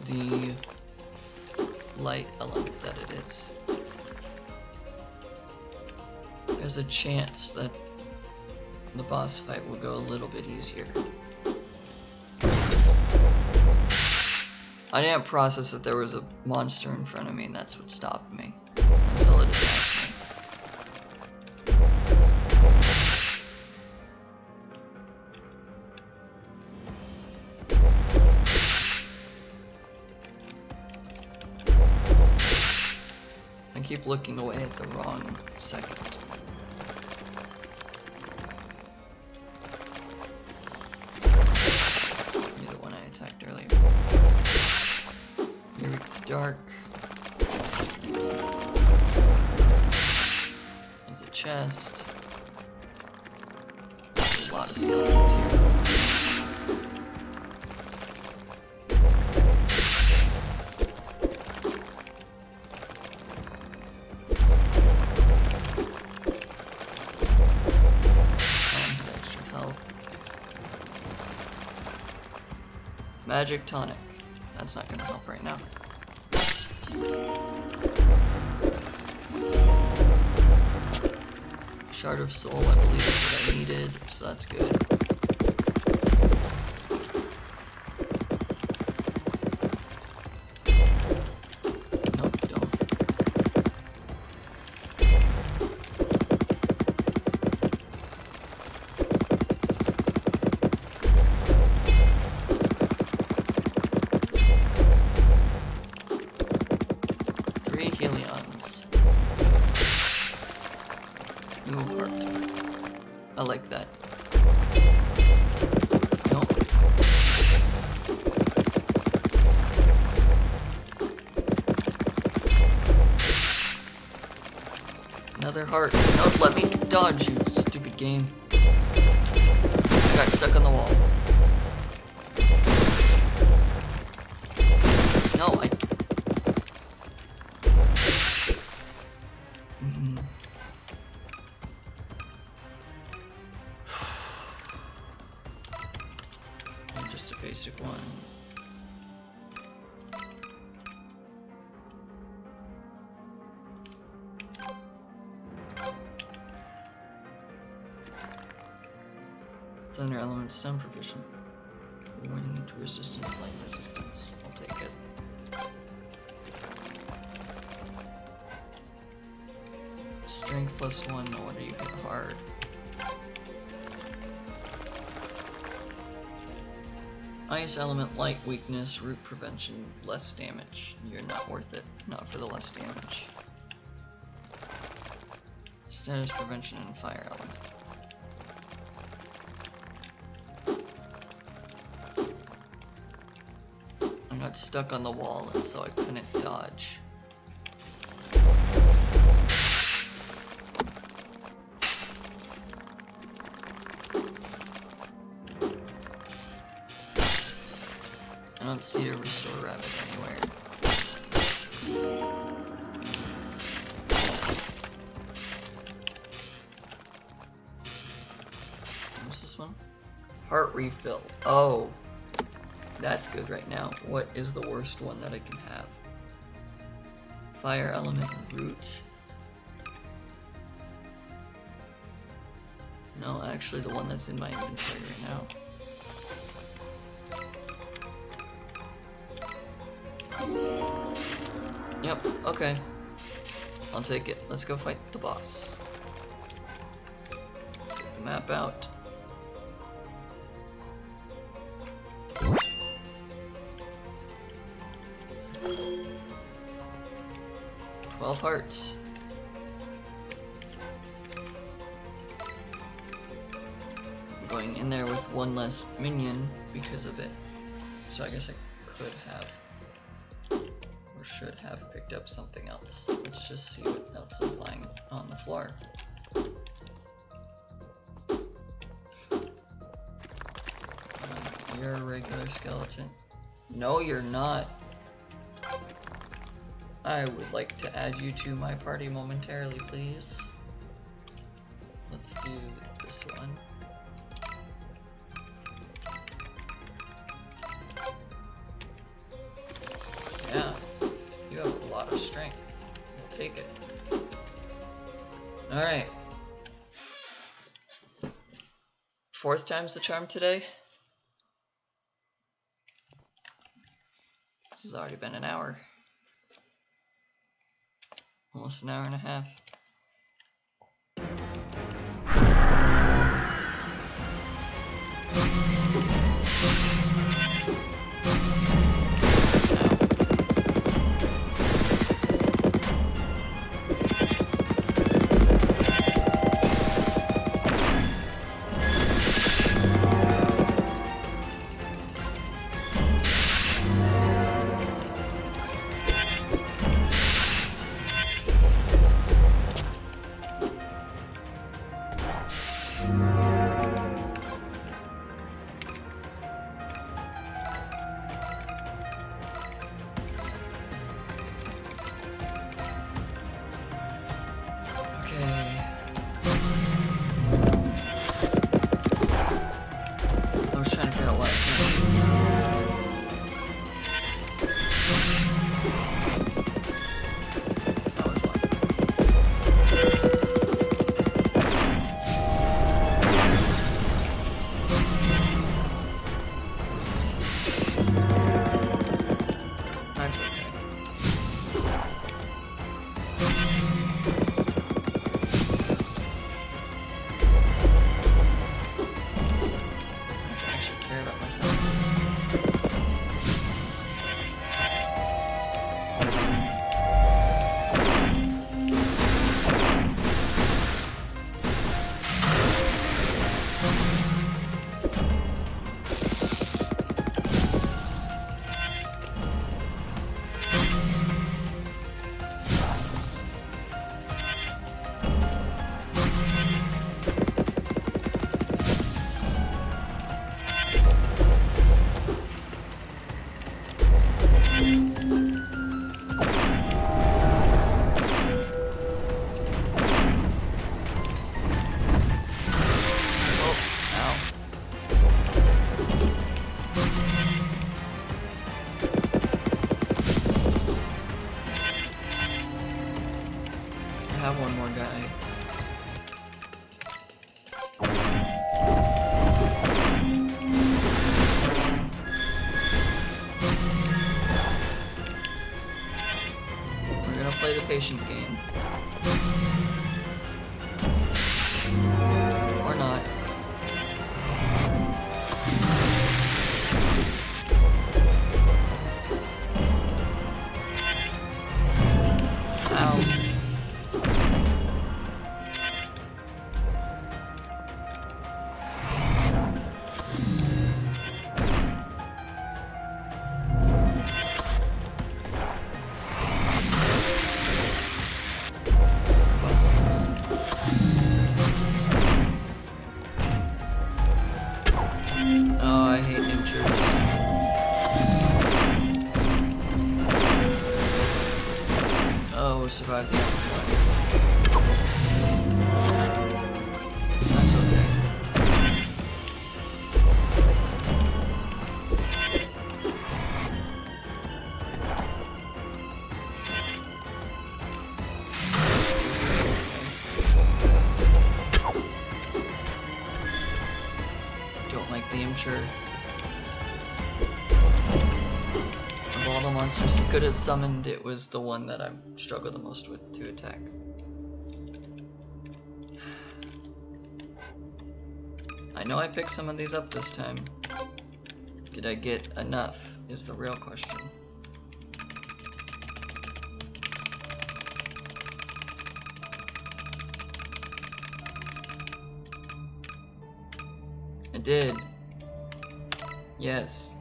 the light element that it is, there's a chance that the boss fight will go a little bit easier. I didn't process that there was a monster in front of me, and that's what stopped me until it attacked me. I keep looking away at the wrong second. The one I attacked earlier. You're weak to dark. There's a chest. There's a lot of skeletons here. Magic tonic. That's not gonna help right now. Shard of soul, I believe is what I needed, so that's good. Nope. Another heart. Nope, let me dodge, you stupid game. I got stuck on the wall. No, I... Just a basic one. Thunder element stun provision. Wind resistance, light resistance. I'll take it. Strength +1, no wonder you hit hard. Ice element, light weakness, root prevention, less damage. You're not worth it, not for the less damage. Status prevention and fire element. I got stuck on the wall and so I couldn't dodge. I don't see a restore rabbit anywhere. What's this one? Heart refill. Oh, that's good right now. What is the worst one that I can have? Fire element root. No, actually the one that's in my inventory right now. Yep, okay. I'll take it. Let's go fight the boss. Let's get the map out. $12 hearts. I'm going in there with one less minion because of it. So I guess I could have or should have picked up something else. Let's just see what else is lying on the floor. You're a regular skeleton. No, you're not. I would like to add you to my party momentarily, please. Let's do this one. Yeah, you have a lot of strength. I'll take it. Alright. 4th time's the charm today. This has already been an hour. Almost an hour and a half. patient game. Or not. Ow. Oh, I hate inchers. Oh, survived the onslaught. That's okay. Don't like the immature. Of all the monsters he could have summoned, it was the one that I struggled the most with to attack. I know I picked some of these up this time. Did I get enough is the real question. I did. Yes.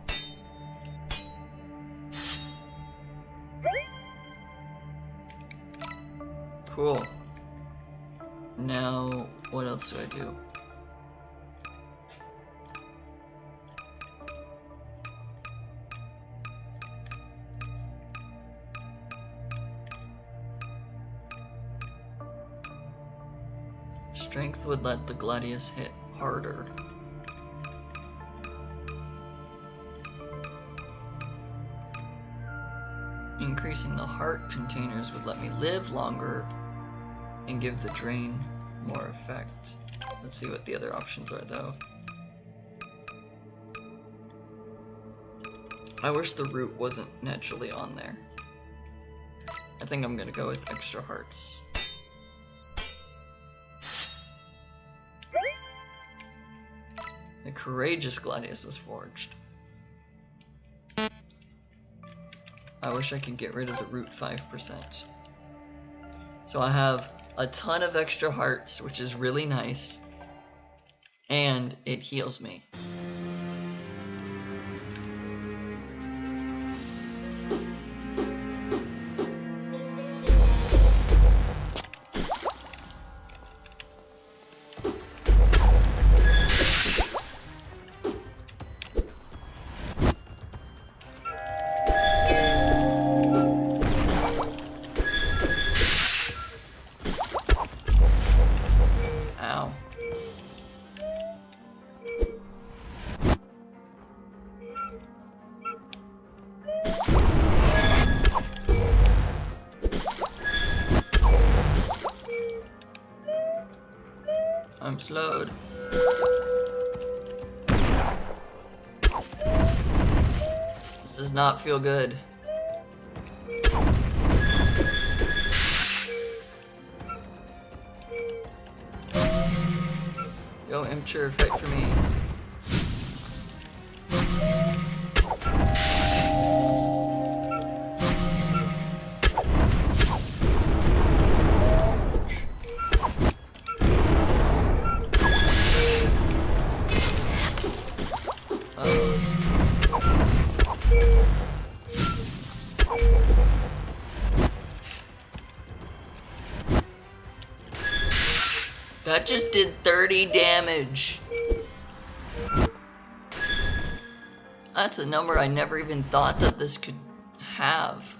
Cool. Now, what else do I do? Strength would let the Gladius hit harder. Increasing the heart containers would let me live longer and give the drain more effect. Let's see what the other options are though. I wish the root wasn't naturally on there. I think I'm gonna go with extra hearts. The courageous Gladius was forged. I wish I could get rid of the root 5%. So I have a ton of extra hearts, which is really nice, and it heals me. I'm slowed. This does not feel good. Yo, Immature, fight for me. That just did 30 damage. That's a number I never even thought that this could have.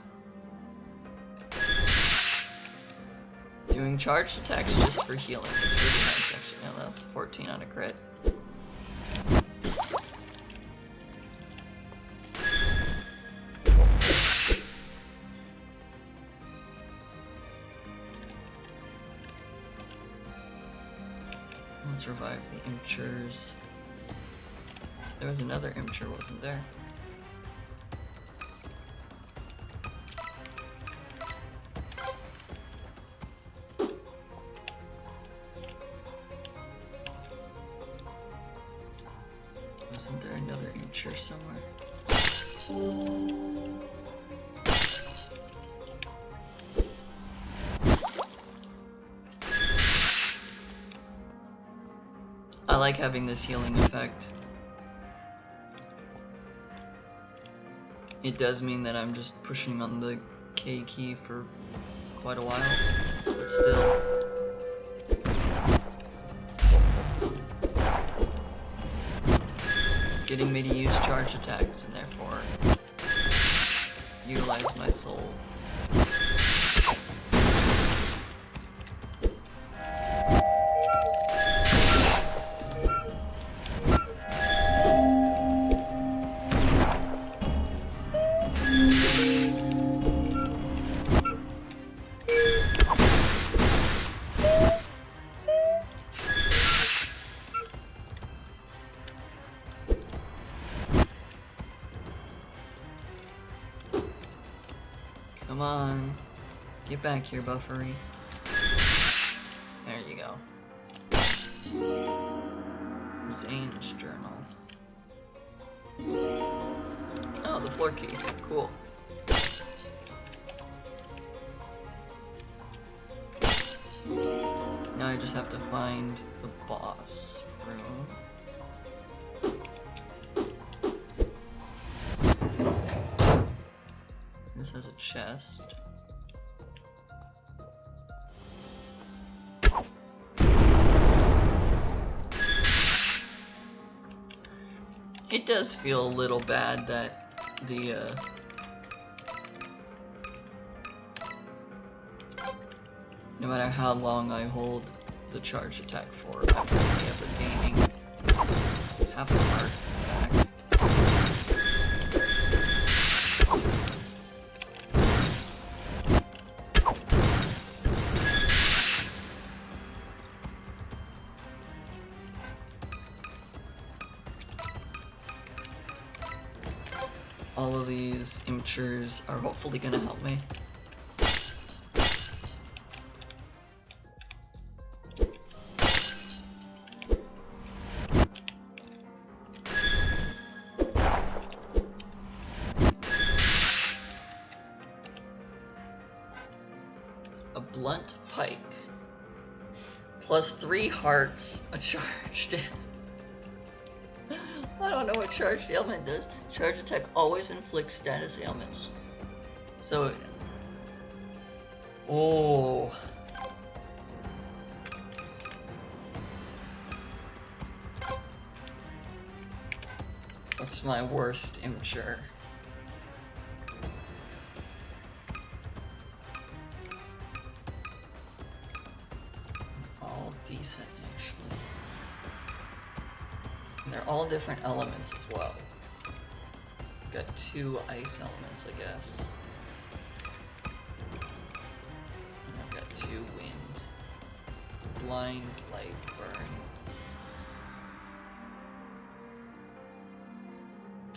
Doing charged attacks just for healing is really nice actually. Now that's 14 on a crit. Let's revive the immatures. There was another immature, wasn't there? Isn't there another incher somewhere? I like having this healing effect. It does mean that I'm just pushing on the K key for quite a while, but still. It's getting me to use charge attacks and therefore utilize my soul. Come on, get back here, Buffery. There you go. Zane's journal. Oh, the floor key. Cool. Now I just have to find the boss room. This has a chest. It does feel a little bad that the no matter how long I hold the charge attack for, I'm only ever gaining half a heart back. All of these immatures are hopefully gonna help me. A blunt pike. Plus 3 hearts, a charged. I don't know what charged ailment does. Charge attack always inflicts status ailments. So, oh. That's my worst immature. All decent, actually. And they're all different elements as well. I've got 2 ice elements, I guess. And I've got 2 wind. Blind, light, burn.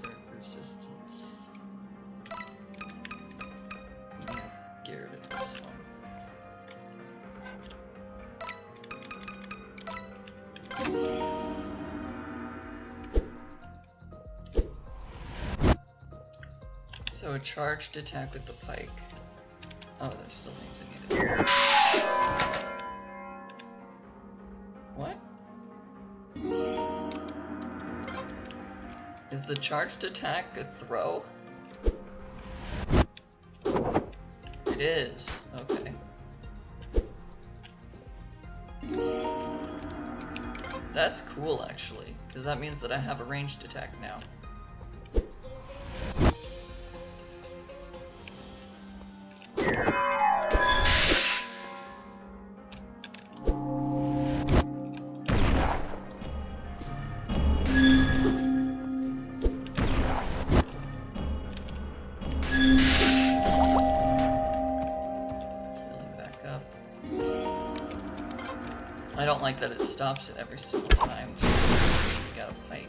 Dark resistance. Get rid of this one. So a charged attack with the pike. Oh, there's still things I need to do. What? Is the charged attack a throw? It is. Okay. That's cool, actually, because that means that I have a ranged attack now. I don't like that it stops it every single time. So we got a pike.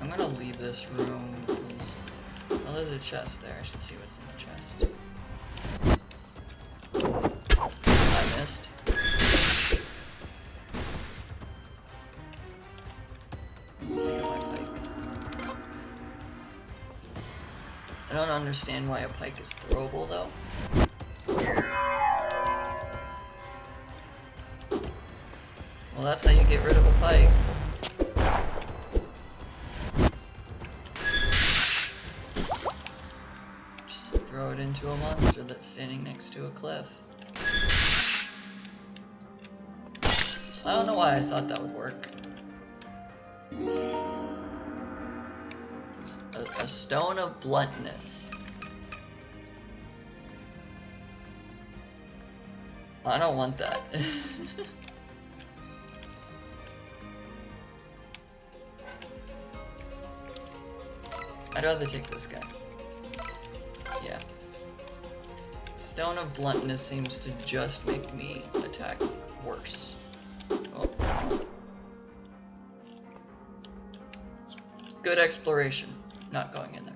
I'm gonna leave this room because well, there's a chest there. I should see what's in the chest. I missed. don't understand why a pike is throwable though. Well, that's how you get rid of a pike. Just throw it into a monster that's standing next to a cliff. I don't know why I thought that would work. A stone of bluntness. I don't want that. I'd rather take this guy. Yeah. Stone of bluntness seems to just make me attack worse. Oh. Good exploration. Not going in there.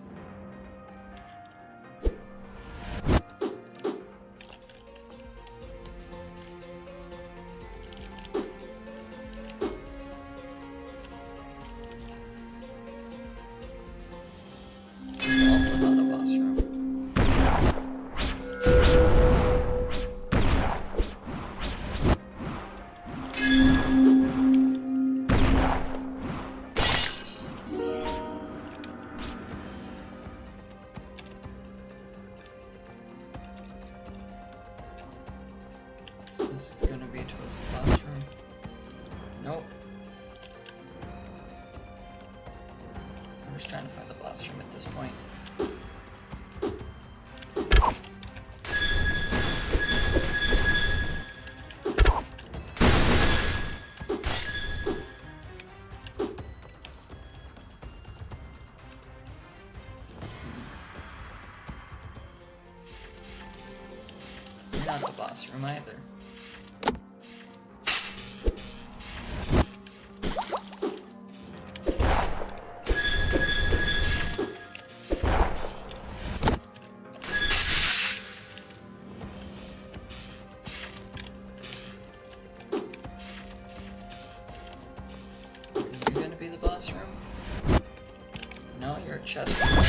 Also not a boss room. Is this gonna be towards the boss room? Nope. I'm just trying to find the boss room at this point. You're not the boss room either. You're gonna be the boss room? No, you're a chest room.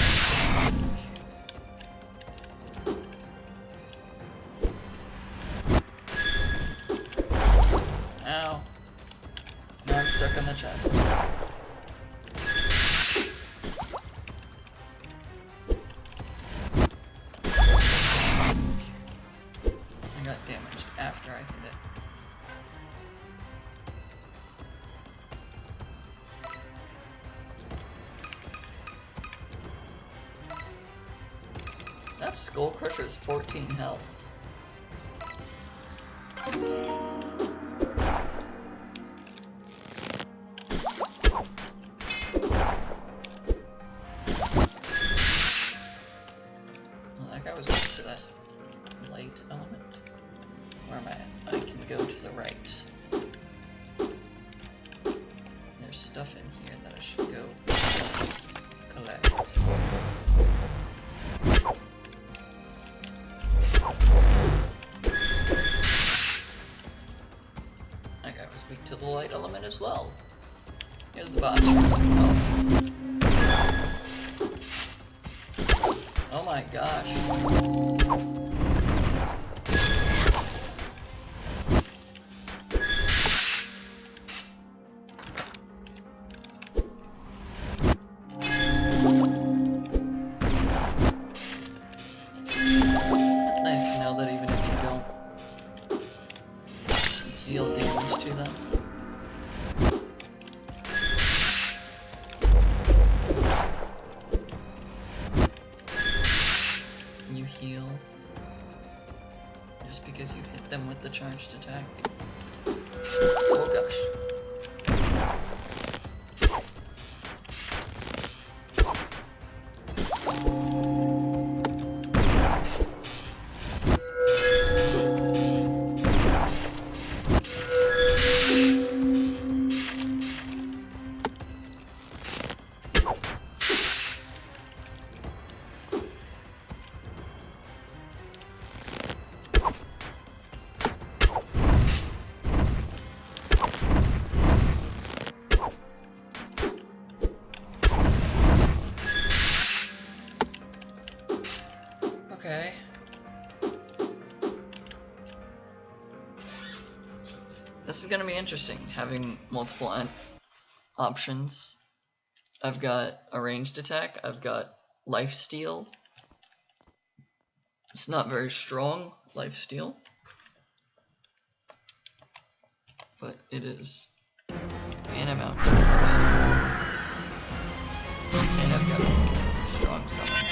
Ow. Now I'm stuck in the chest. I got damaged after I hit it. That Skull Crusher's 14 health. That guy was up to that light element. Where am I at? I can go to the right. There's stuff in here that I should go collect. That guy was weak to the light element as well. Here's the boss. Oh my gosh. That's nice to know that even if you don't deal damage to them. You heal just because you hit them with the charged attack. Oh gosh. This is gonna be interesting, having multiple options. I've got a ranged attack, I've got lifesteal. It's not very strong, lifesteal. But it is. And I'm out. And I've got a strong summon.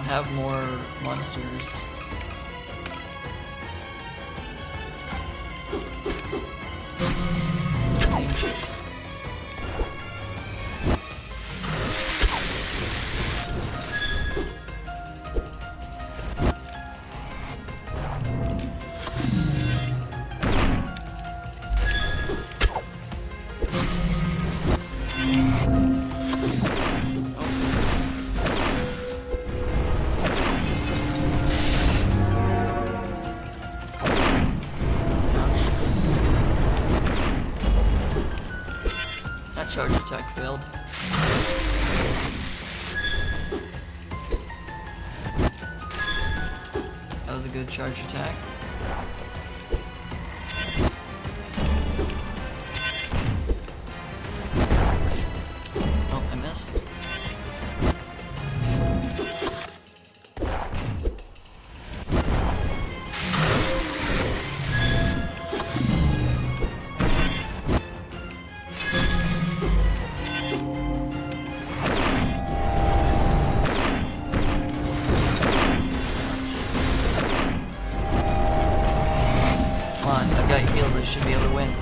Have more monsters. It's a name shift. Charge attack failed. That was a good charge attack. Oh, I missed. I've got heals, I should be able to win.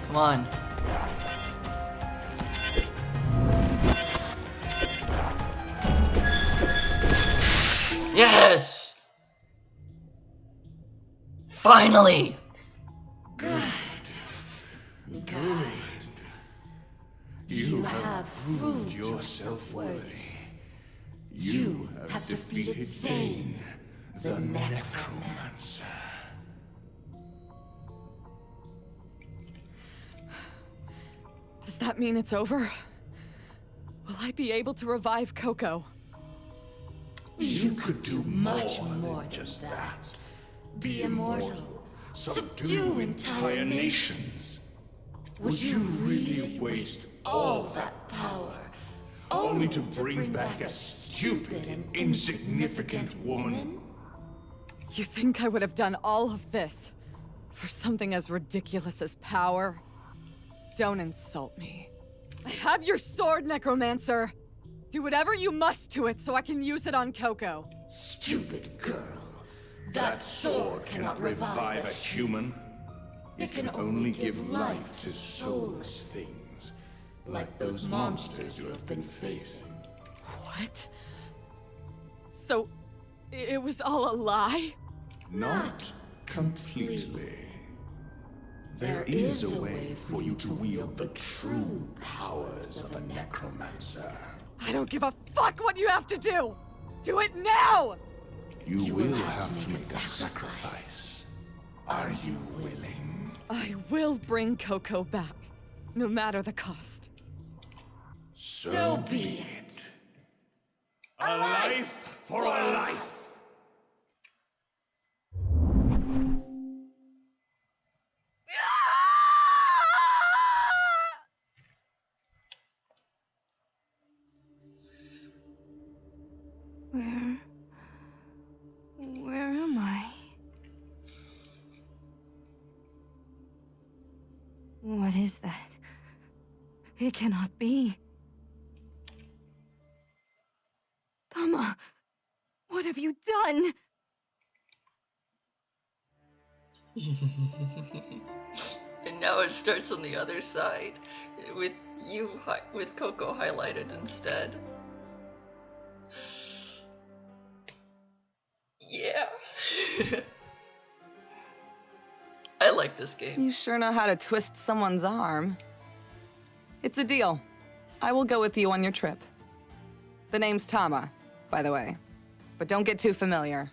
Come on. Yes! Finally! Good. You have proved yourself worthy. You have defeated SotN, the Necromancer. Does that mean it's over? Will I be able to revive Coco? You could do much more than just that. Be immortal. Subdue entire nations. Would you really waste all that power only to bring back a stupid and insignificant woman? You think I would have done all of this for something as ridiculous as power? Don't insult me. I have your sword, Necromancer! Do whatever you must to it so I can use it on Coco. Stupid girl. That sword cannot revive a human. It can only give life to soulless things, like those monsters you have been facing. What? So, it was all a lie? Not completely. There is a way for you to wield the true powers of a necromancer. I don't give a fuck what you have to do! Do it now! You will have to make a sacrifice. Are you willing? I will bring Coco back. no matter the cost. So be it. A life for a life. Where am I? What is that? It cannot be. Tama, what have you done? And now it starts on the other side, with with Coco highlighted instead. Yeah. I like this game. You sure know how to twist someone's arm. It's a deal. I will go with you on your trip. The name's Tama, by the way. But don't get too familiar.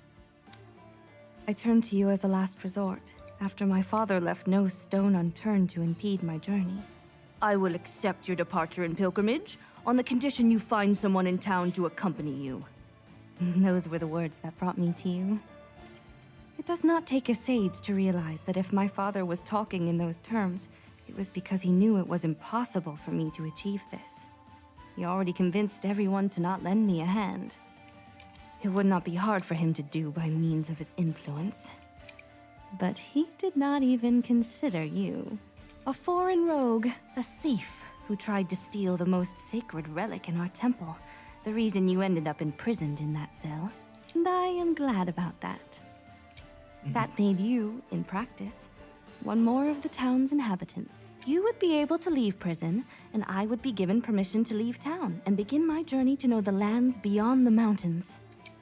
I turned to you as a last resort, after my father left no stone unturned to impede my journey. I will accept your departure and pilgrimage, on the condition you find someone in town to accompany you. Those were the words that brought me to you. It does not take a sage to realize that if my father was talking in those terms, it was because he knew it was impossible for me to achieve this. He already convinced everyone to not lend me a hand. It would not be hard for him to do by means of his influence. But he did not even consider you. A foreign rogue, a thief who tried to steal the most sacred relic in our temple. The reason you ended up imprisoned in that cell. And I am glad about that. That made you, in practice, one more of the town's inhabitants. You would be able to leave prison, and I would be given permission to leave town and begin my journey to know the lands beyond the mountains.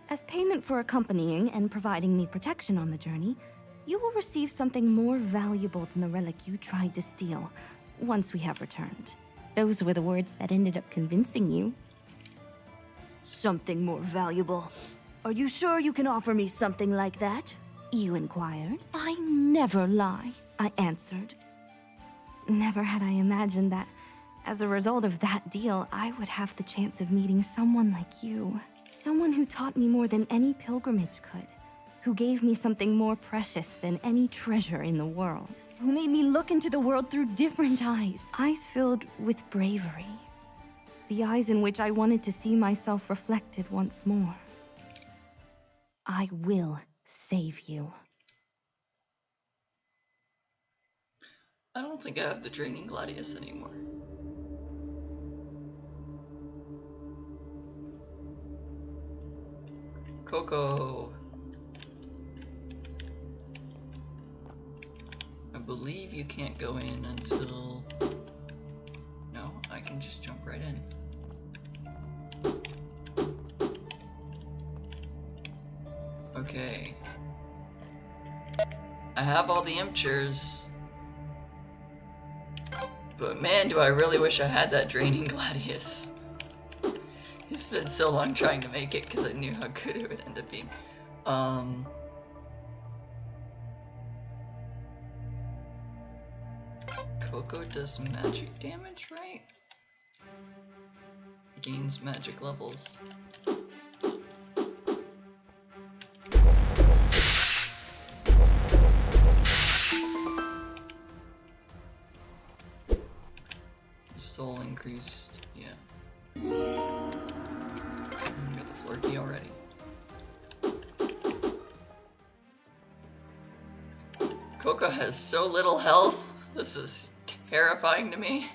As payment for accompanying and providing me protection on the journey, you will receive something more valuable than the relic you tried to steal, once we have returned. Those were the words that ended up convincing you. Something more valuable? Are you sure you can offer me something like that? You inquired. I never lie, I answered. Never had I imagined that, as a result of that deal, I would have the chance of meeting someone like you. Someone who taught me more than any pilgrimage could. Who gave me something more precious than any treasure in the world. Who made me look into the world through different eyes. Eyes filled with bravery. The eyes in which I wanted to see myself reflected once more. I will save you. I don't think I have the Draining Gladius anymore. Coco. I believe you can't go in until... No, I can just jump right in. Okay. I have all the Imchers. But man, do I really wish I had that Draining Gladius. It's been so long trying to make it because I knew how good it would end up being. Coco does magic damage, right? Gains magic levels. Soul increased, yeah. Got the floor key already. Coco has so little health. This is terrifying to me.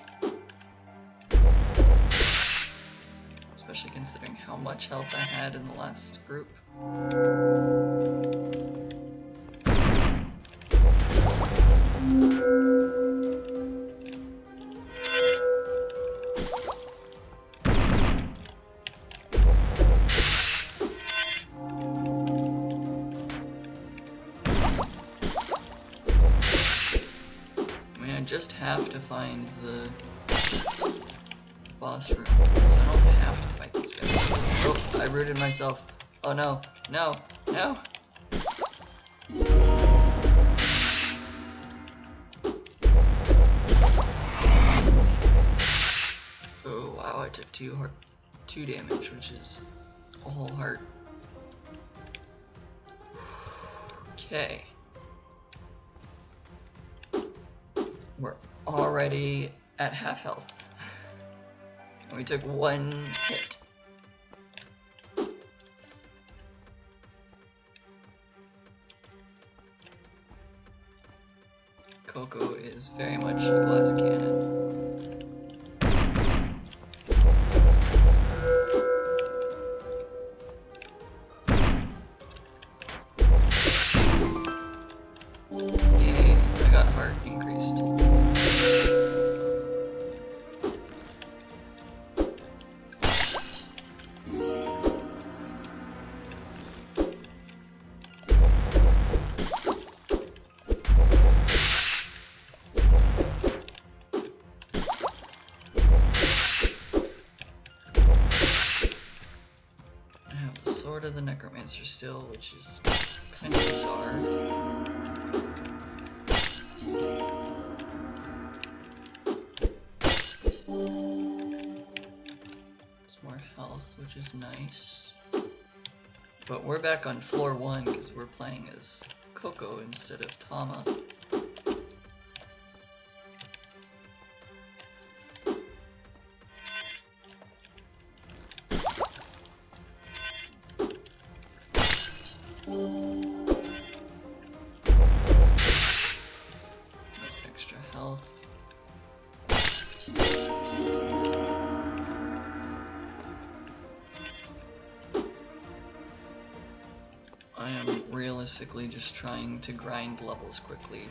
Especially considering how much health I had in the last group. Just have to find the boss room, so I don't have to fight these guys. Oh, I rooted myself. Oh no, no, no. it took 2 damage, which is a whole heart. Okay. We're already at half health. And we took 1 hit. Coco is very much a glass cannon. Yay, I got heart increased. Sword of the Necromancer still, which is kind of bizarre. It's more health, which is nice. But we're back on floor 1 because we're playing as Coco instead of Tama. There's extra health. I am realistically just trying to grind levels quickly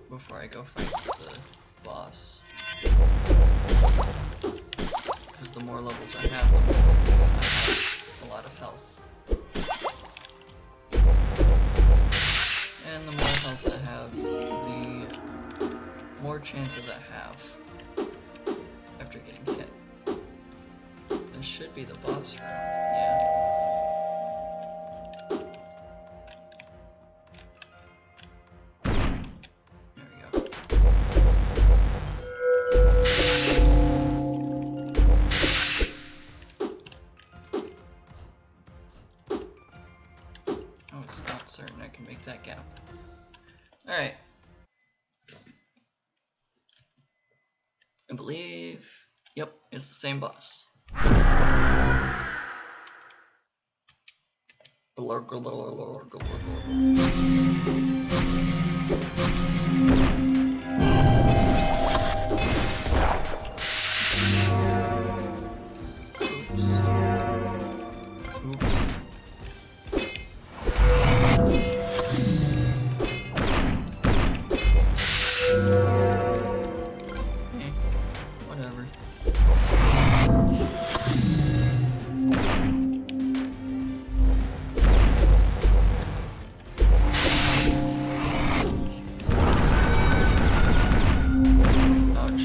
before I go fight the boss. Because the more levels I have, the more I have a lot of health. And the more health I have, the more chances I have after getting hit. This should be the boss room, yeah. There we go. Oh, it's not certain I can make that gap. Alright. I believe... Yep, it's the same boss. Oops. Whatever. Ouch.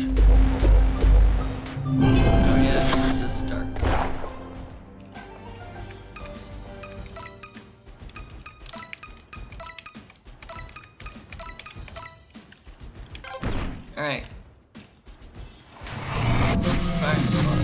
Oh yeah, he resists dark. Alright. Firing squad.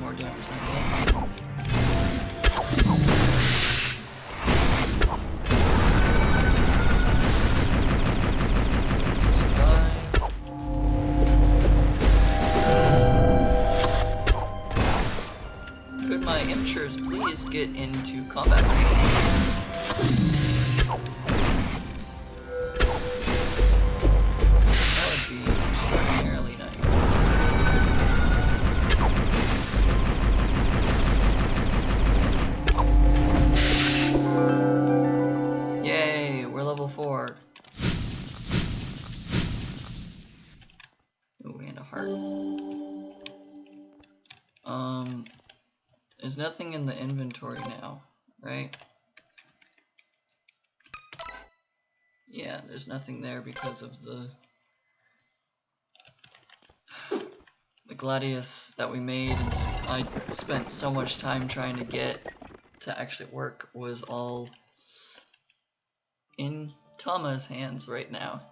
More damage than that. Could my imtures please get into combat range? That would be extraordinarily nice. Yay, we're level 4. are. There's nothing in the inventory now, right? Yeah, there's nothing there because of the Gladius that we made, and I spent so much time trying to get to actually work, was all in Tama's hands right now.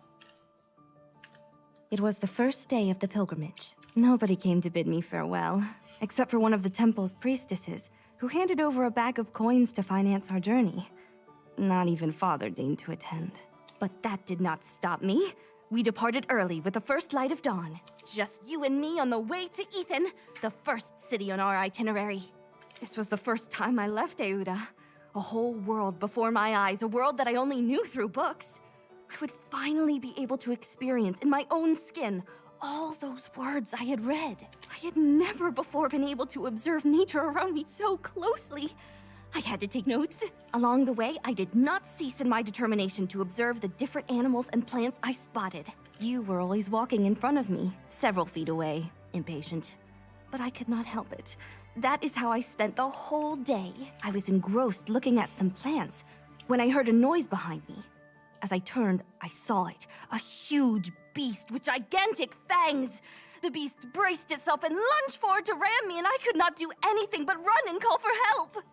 It was the first day of the pilgrimage. Nobody came to bid me farewell, except for one of the temple's priestesses, who handed over a bag of coins to finance our journey. Not even Father deigned to attend. But that did not stop me. We departed early with the first light of dawn. Just you and me on the way to Ethan, the first city on our itinerary. This was the first time I left Euda. A whole world before my eyes, a world that I only knew through books. I would finally be able to experience in my own skin all those words I had read. I had never before been able to observe nature around me so closely. I had to take notes. Along the way, I did not cease in my determination to observe the different animals and plants I spotted. You were always walking in front of me, several feet away, impatient. But I could not help it. That is how I spent the whole day. I was engrossed looking at some plants when I heard a noise behind me. As I turned, I saw it. A huge beast with gigantic fangs. The beast braced itself and lunged forward to ram me, and I could not do anything but run and call for help.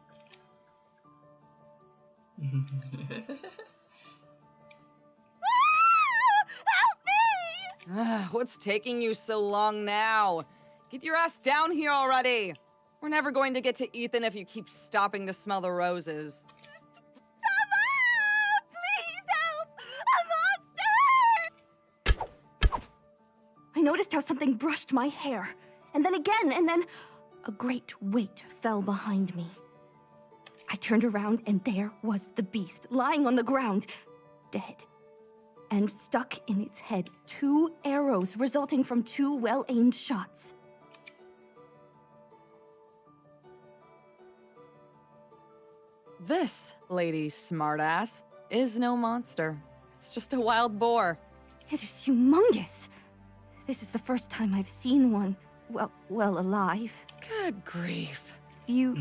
Help me! What's taking you so long now? Get your ass down here already! We're never going to get to Ethan if you keep stopping to smell the roses. I noticed how something brushed my hair, and then again, and then a great weight fell behind me. I turned around, and there was the beast, lying on the ground, dead. And stuck in its head 2 arrows resulting from 2 well-aimed shots. This, lady smartass, is no monster. It's just a wild boar. It is humongous. This is the first time I've seen one, well, alive. Good grief. You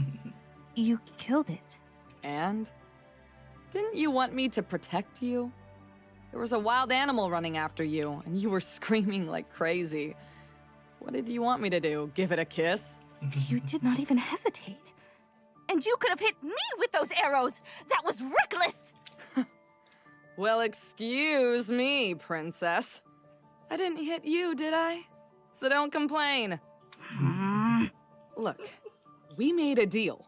killed it. And? Didn't you want me to protect you? There was a wild animal running after you, and you were screaming like crazy. What did you want me to do? Give it a kiss? You did not even hesitate. And you could have hit me with those arrows! That was reckless! Well, excuse me, princess. I didn't hit you, did I? So don't complain. Look, we made a deal.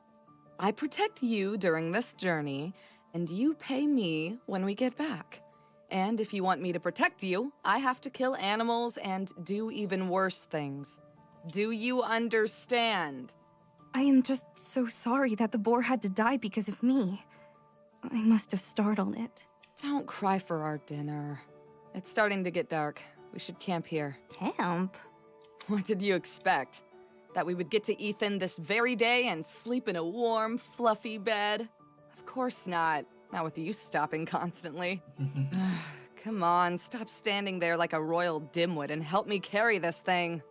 I protect you during this journey, and you pay me when we get back. And if you want me to protect you, I have to kill animals and do even worse things. Do you understand? I am just so sorry that the boar had to die because of me. I must have startled it. Don't cry for our dinner. It's starting to get dark. We should camp here. Camp? What did you expect? That we would get to Ethan this very day and sleep in a warm, fluffy bed? Of course not. Not with you stopping constantly. Come on, stop standing there like a royal dimwit and help me carry this thing.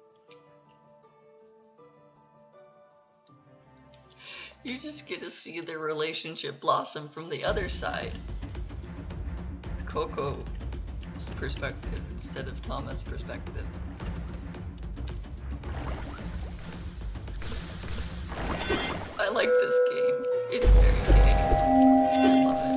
You just get to see their relationship blossom from the other side. Coco's perspective instead of Thomas' perspective. I like this game. It's very gay. I love it.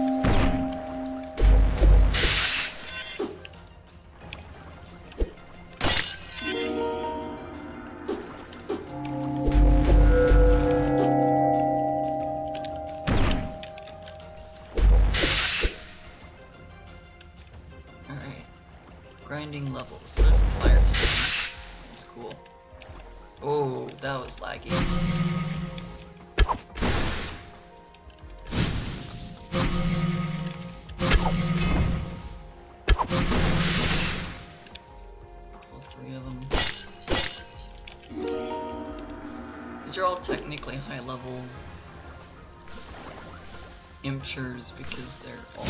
Alright. Grinding levels. There's a fire system. That's cool. Oh, that was laggy. All 3 of them. These are all technically high level imchers because they're all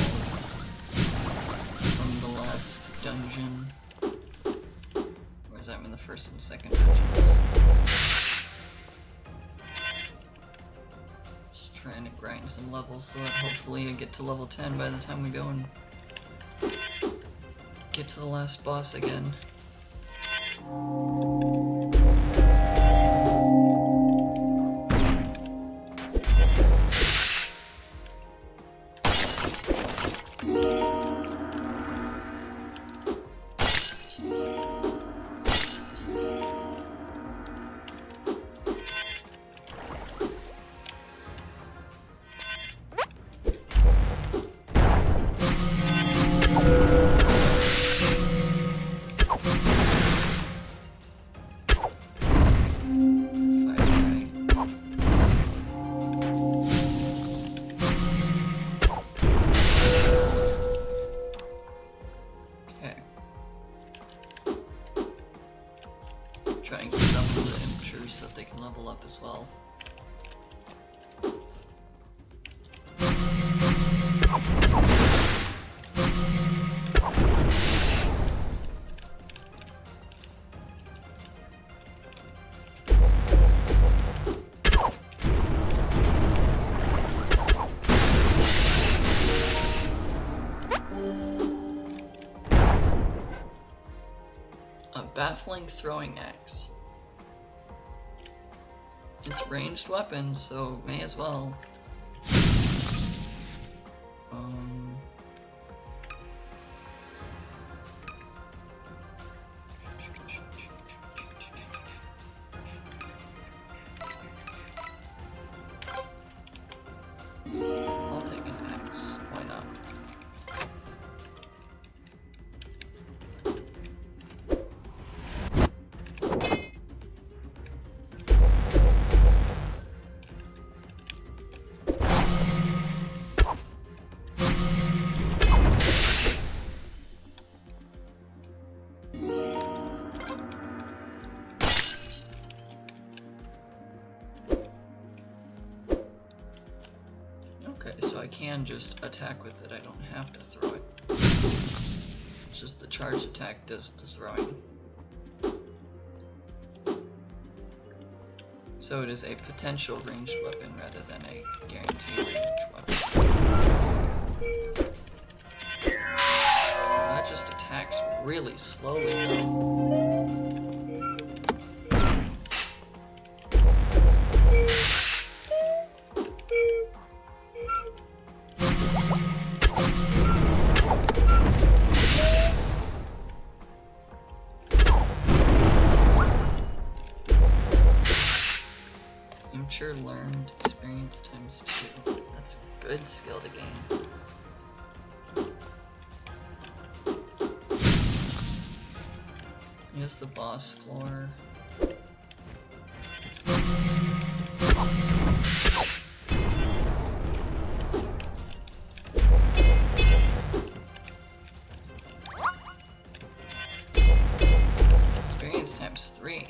from the last dungeon. Whereas as I'm in the first and second dungeons. Just trying to grind some levels so that hopefully I get to level 10 by the time we go and get to the last boss again. Try and get some of the immatures so that they can level up as well. A baffling throwing axe. It's a ranged weapon, so may as well. I'll take an axe. Why not? Okay, so I can just attack with it, I don't have to throw it. It's just the charge attack does the throwing. So it is a potential ranged weapon rather than a guaranteed ranged weapon. That just attacks really slowly though. Immature learned experience times 2. That's a good skill to gain. Here's the boss floor. Experience times 3.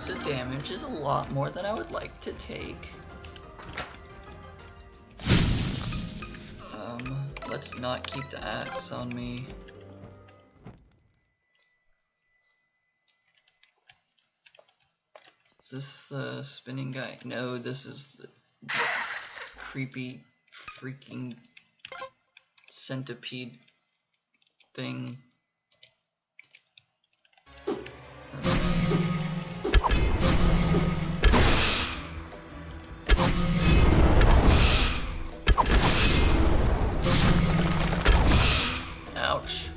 Of damage is a lot more than I would like to take. Let's not keep the axe on me. Is this the spinning guy? No, this is the creepy freaking centipede thing. Ouch.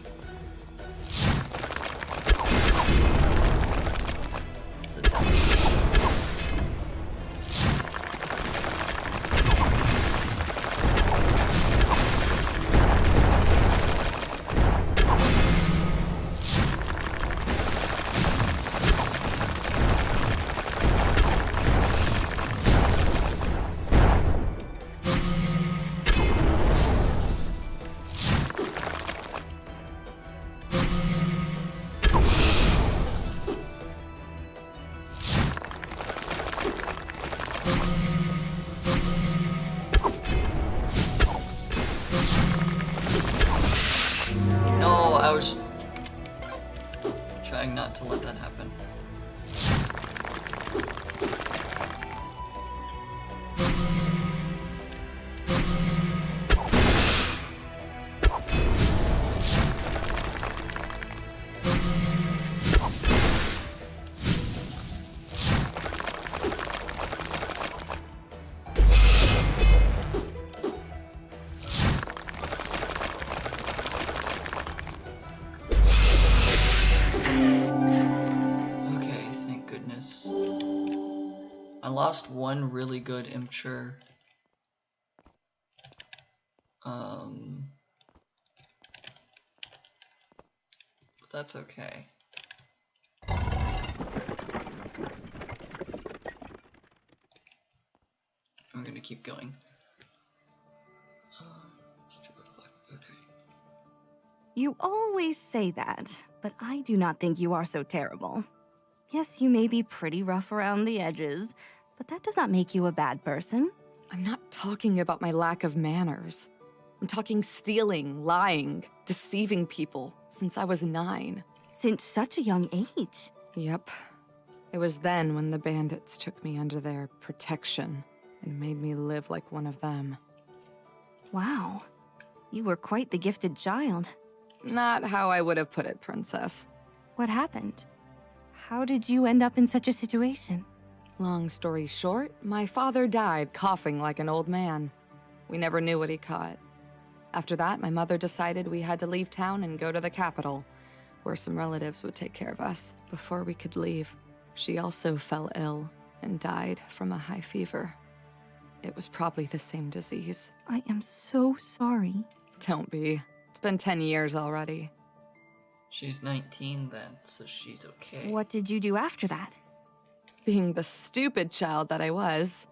not to let that happen. I lost one really good immature. But that's okay. I'm gonna keep going. Okay. You always say that, but I do not think you are so terrible. Yes, you may be pretty rough around the edges, but that does not make you a bad person. I'm not talking about my lack of manners. I'm talking stealing, lying, deceiving people since I was 9. Since such a young age. Yep. It was then when the bandits took me under their protection and made me live like one of them. Wow. You were quite the gifted child. Not how I would have put it, Princess. What happened? How did you end up in such a situation? Long story short, my father died coughing like an old man. We never knew what he caught. After that, my mother decided we had to leave town and go to the capital, where some relatives would take care of us. Before we could leave, she also fell ill and died from a high fever. It was probably the same disease. I am so sorry. Don't be. It's been 10 years already. She's 19 then, so she's okay. What did you do after that? Being the stupid child that I was,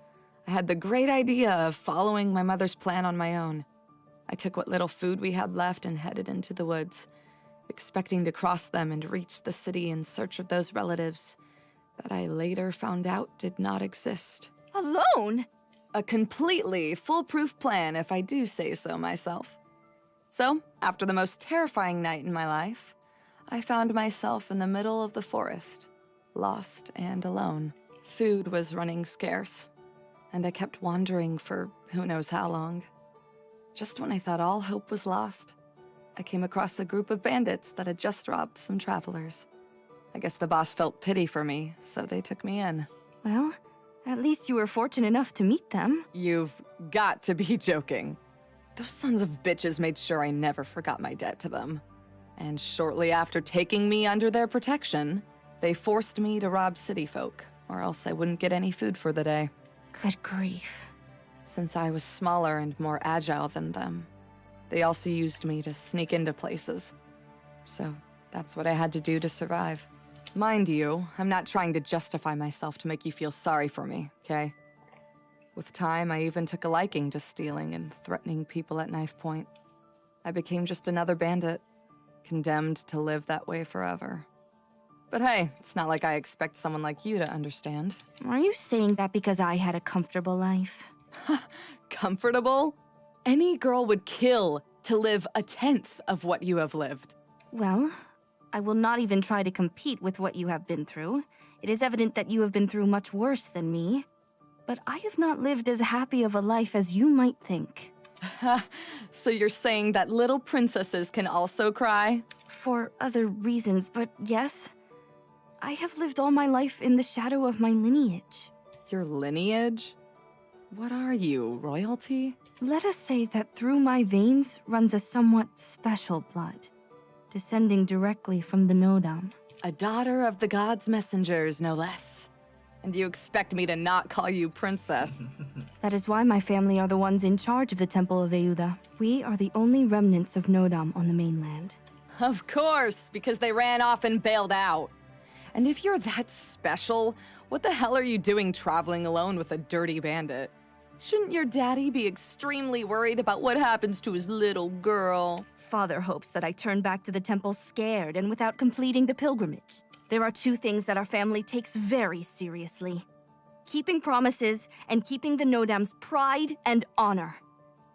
I had the great idea of following my mother's plan on my own. I took what little food we had left and headed into the woods, expecting to cross them and reach the city in search of those relatives that I later found out did not exist. Alone? A completely foolproof plan, if I do say so myself. So, after the most terrifying night in my life, I found myself in the middle of the forest, lost and alone. Food was running scarce, and I kept wandering for who knows how long. Just when I thought all hope was lost, I came across a group of bandits that had just robbed some travelers. I guess the boss felt pity for me, so they took me in. Well, at least you were fortunate enough to meet them. You've got to be joking. Those sons of bitches made sure I never forgot my debt to them. And shortly after taking me under their protection, they forced me to rob city folk, or else I wouldn't get any food for the day. Good grief. Since I was smaller and more agile than them, they also used me to sneak into places. So that's what I had to do to survive. Mind you, I'm not trying to justify myself to make you feel sorry for me, okay? With time, I even took a liking to stealing and threatening people at knife point. I became just another bandit, condemned to live that way forever. But hey, it's not like I expect someone like you to understand. Are you saying that because I had a comfortable life? Comfortable? Any girl would kill to live 1/10 of what you have lived. Well, I will not even try to compete with what you have been through. It is evident that you have been through much worse than me. But I have not lived as happy of a life as you might think. So you're saying that little princesses can also cry? For other reasons, but yes. I have lived all my life in the shadow of my lineage. Your lineage? What are you, royalty? Let us say that through my veins runs a somewhat special blood, descending directly from the Nodam. A daughter of the gods' messengers, no less. And you expect me to not call you princess? That is why my family are the ones in charge of the Temple of Euda. We are the only remnants of Nodam on the mainland. Of course, because they ran off and bailed out. And if you're that special, what the hell are you doing traveling alone with a dirty bandit? Shouldn't your daddy be extremely worried about what happens to his little girl? Father hopes that I turn back to the temple scared and without completing the pilgrimage. There are 2 things that our family takes very seriously. Keeping promises and keeping the Nodam's pride and honor.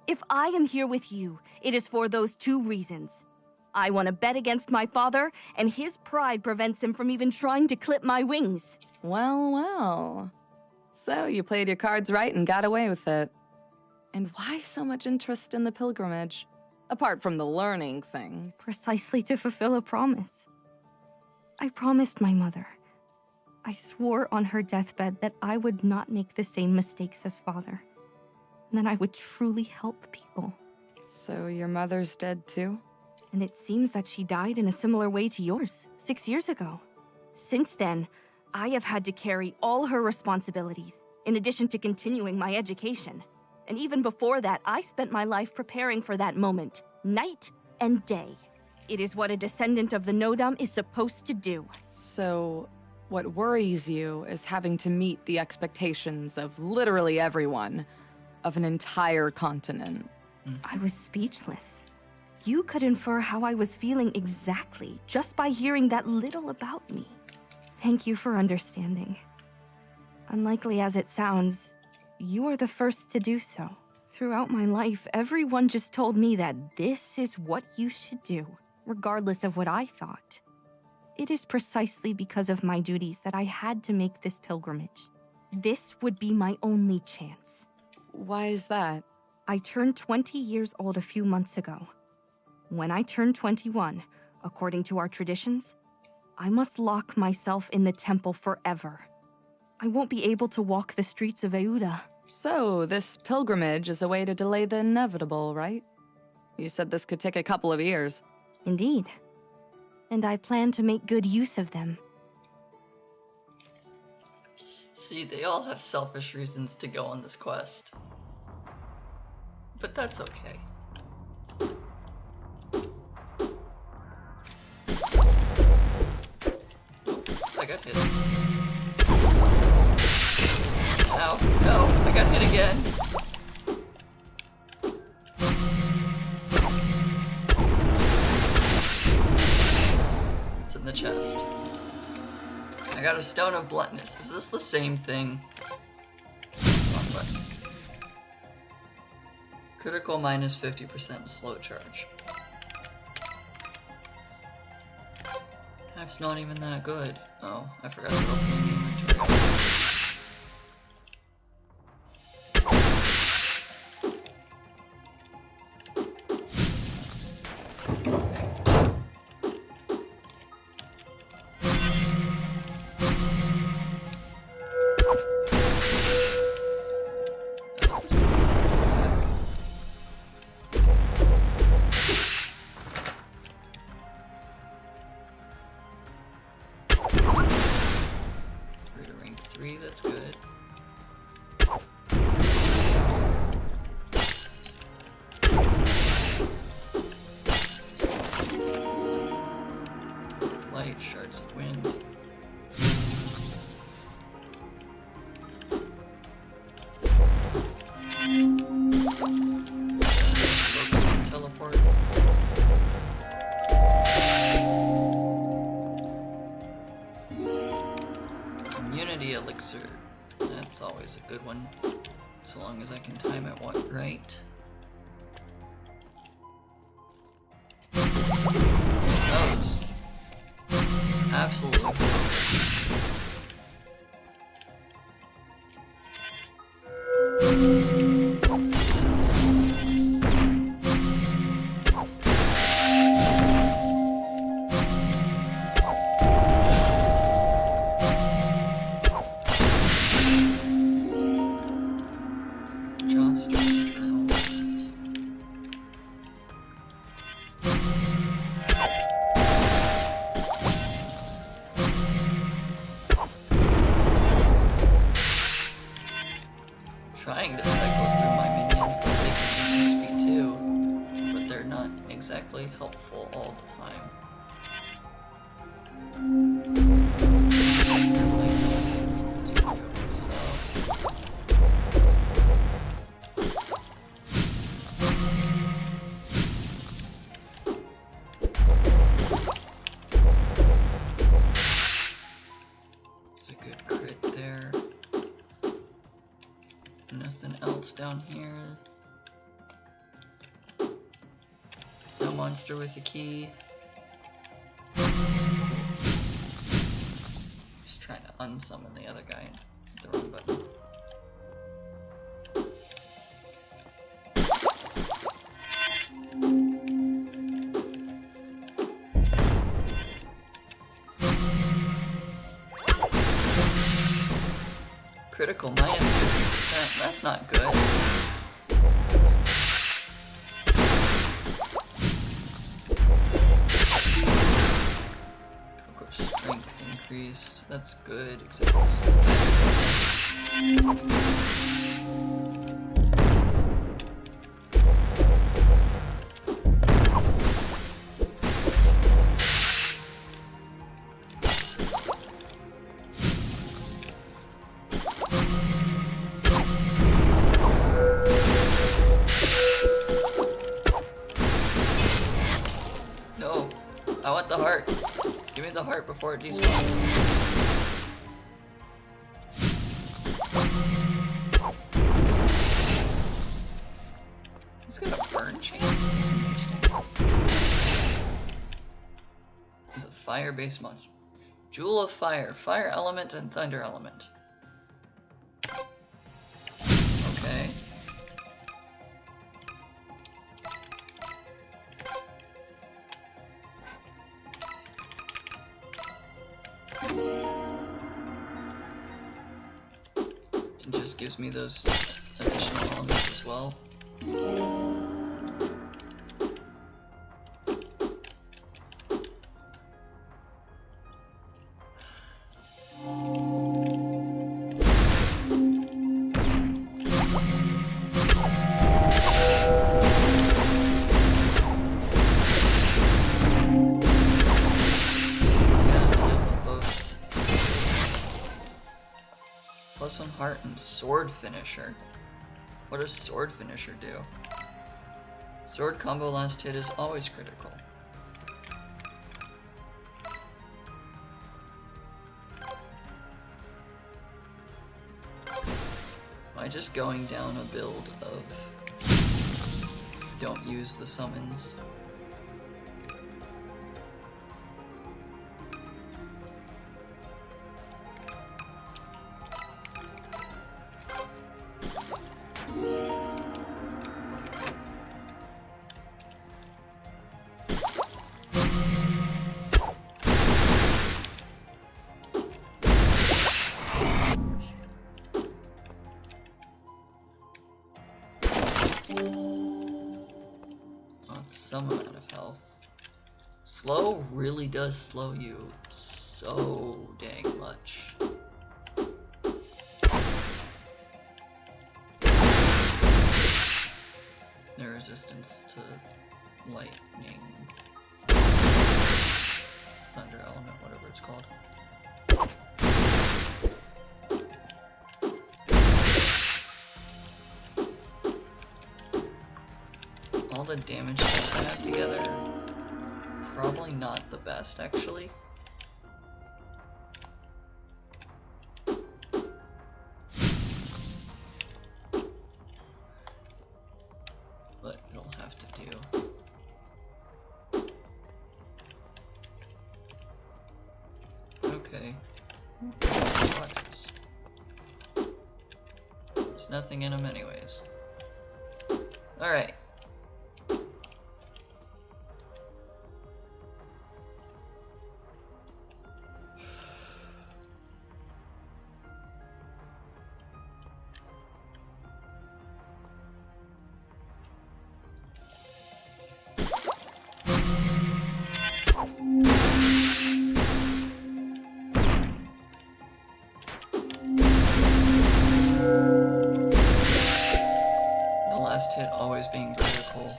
If I am here with you, it is for those 2 reasons. I want to bet against my father, and his pride prevents him from even trying to clip my wings. Well, well. So you played your cards right and got away with it. And why so much interest in the pilgrimage? Apart from the learning thing. Precisely to fulfill a promise. I promised my mother. I swore on her deathbed that I would not make the same mistakes as father. And that I would truly help people. So your mother's dead too? And it seems that she died in a similar way to yours, 6 years ago. Since then, I have had to carry all her responsibilities, in addition to continuing my education. And even before that, I spent my life preparing for that moment, night and day. It is what a descendant of the Nodum is supposed to do. So, what worries you is having to meet the expectations of literally everyone, of an entire continent. I was speechless. You could infer how I was feeling exactly just by hearing that little about me. Thank you for understanding. Unlikely as it sounds, you are the first to do so. Throughout my life, everyone just told me that this is what you should do, regardless of what I thought. It is precisely because of my duties that I had to make this pilgrimage. This would be my only chance. Why is that? I turned 20 years old a few months ago. When I turn 21, according to our traditions, I must lock myself in the temple forever. I won't be able to walk the streets of Euda. So, this pilgrimage is a way to delay the inevitable, right? You said this could take a couple of years. Indeed. And I plan to make good use of them. See, they all have selfish reasons to go on this quest. But that's okay. I got hit. Ow, no, I got hit again. It's in the chest. I got a stone of bluntness. Is this the same thing? Wrong button. Critical minus 50% slow charge. That's not even that good. Oh, I forgot to open the inventory. That's good. Light, shards of wind. Teleport. Immunity elixir. That's always a good one, so long as I can time it right. That was absolutely perfect. Trying to cycle through my minions so they can use me too, but they're not exactly helpful all the time. There's a good crit there. Nothing else down here. Come on, monster with a key. Just trying to unsummon the other guy and hit the wrong button. Critical minus 50%, that's not good. Coco's strength increased, that's good, except this is bad. No, I want the heart. Give me the heart before it despawns. He's got a burn chance? That's interesting. He's a fire-based monster. Jewel of Fire, Fire Element and Thunder Element. Okay. It just gives me those additional elements as well. Plus 1 heart and sword finisher. What does sword finisher do? Sword combo last hit is always critical. Am I just going down a build of don't use the summons? Some amount of health. Slow really does slow you so dang much. Their resistance to lightning, thunder element, whatever it's called. All the damage that I have together, probably not the best actually. But it'll have to do. Okay. Boxes. There's nothing in them anyways. Alright. Hit always being critical.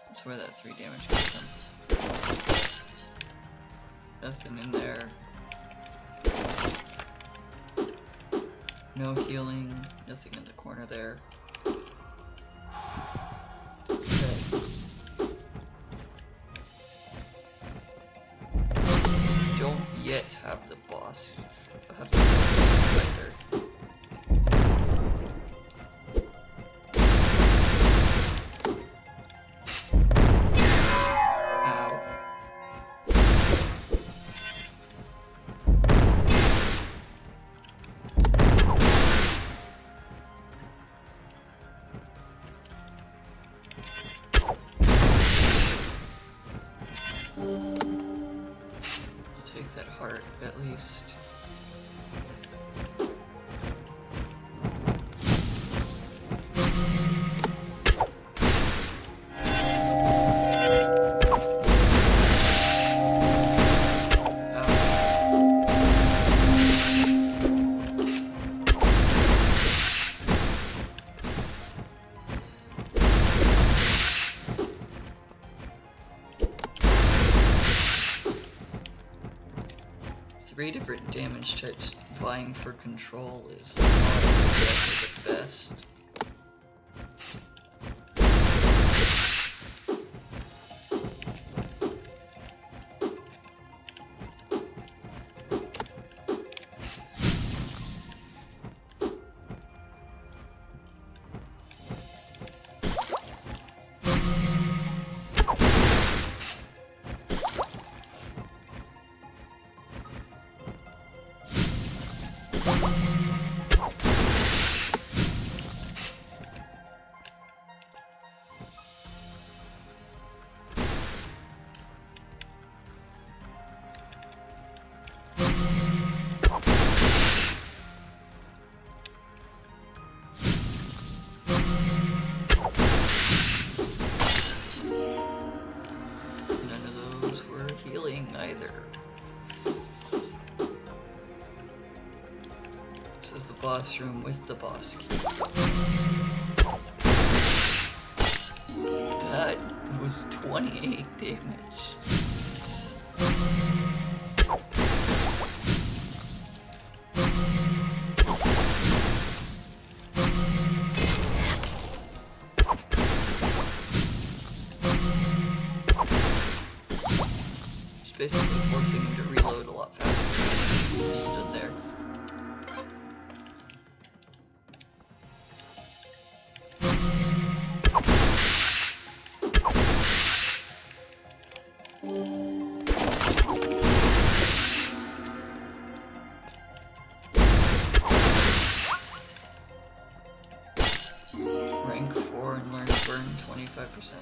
That's where that 3 damage comes from. Nothing in there. No healing. Nothing in the corner there. Okay. Don't yet have the boss. Have the fighter. at least. Three different damage types vying for control is not exactly the best. Boss room with the boss key. That was 28 damage. Just basically forcing him to reload a lot faster. He just stood there. Rank 4 and learn to burn 25%.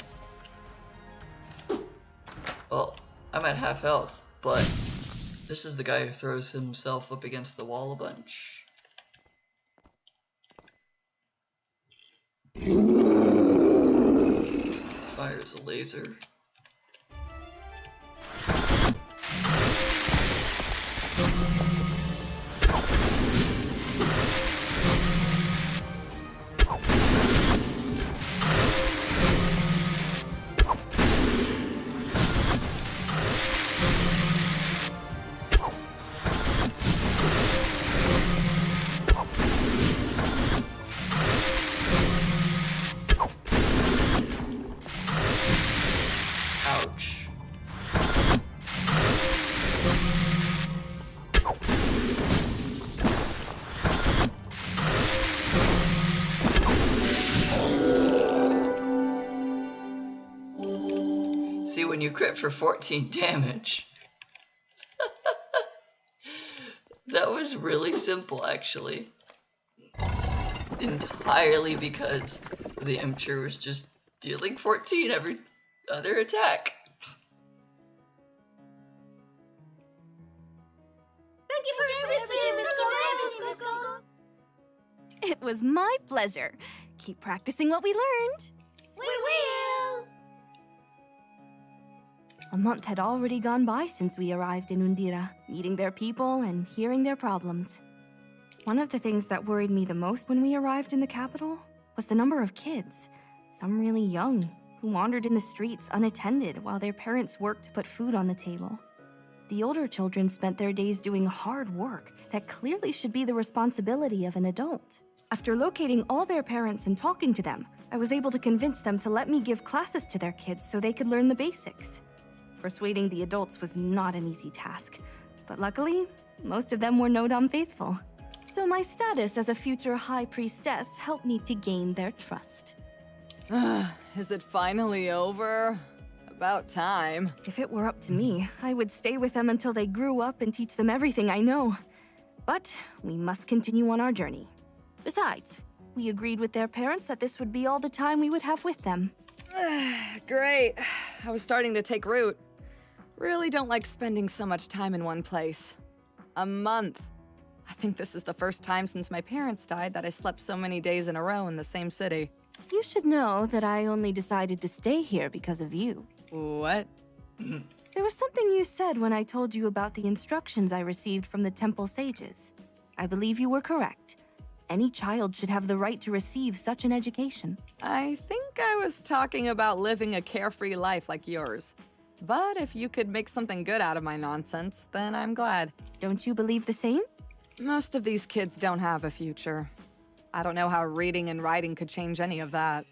Well, I'm at half health, but this is the guy who throws himself up against the wall a bunch. Fires a laser. Ouch. See, when you crit for 14 damage, that was really simple actually. It's entirely because the Emperor was just dealing 14 every other attack. Thank you for everything, Miss Gold. It was my pleasure. Keep practicing what we learned. We will. A month had already gone by since we arrived in Undira, meeting their people and hearing their problems. One of the things that worried me the most when we arrived in the capital was the number of kids, some really young, who wandered in the streets unattended while their parents worked to put food on the table. The older children spent their days doing hard work that clearly should be the responsibility of an adult. After locating all their parents and talking to them, I was able to convince them to let me give classes to their kids so they could learn the basics. Persuading the adults was not an easy task, but luckily, most of them were Nodam faithful. So my status as a future High Priestess helped me to gain their trust. Is it finally over? About time. If it were up to me, I would stay with them until they grew up and teach them everything I know. But we must continue on our journey. Besides, we agreed with their parents that this would be all the time we would have with them. Great. I was starting to take root. Really don't like spending so much time in one place. A month. I think this is the first time since my parents died that I slept so many days in a row in the same city. You should know that I only decided to stay here because of you. What? There was something you said when I told you about the instructions I received from the temple sages. I believe you were correct. Any child should have the right to receive such an education. I think I was talking about living a carefree life like yours. But if you could make something good out of my nonsense, then I'm glad. Don't you believe the same? Most of these kids don't have a future. I don't know how reading and writing could change any of that.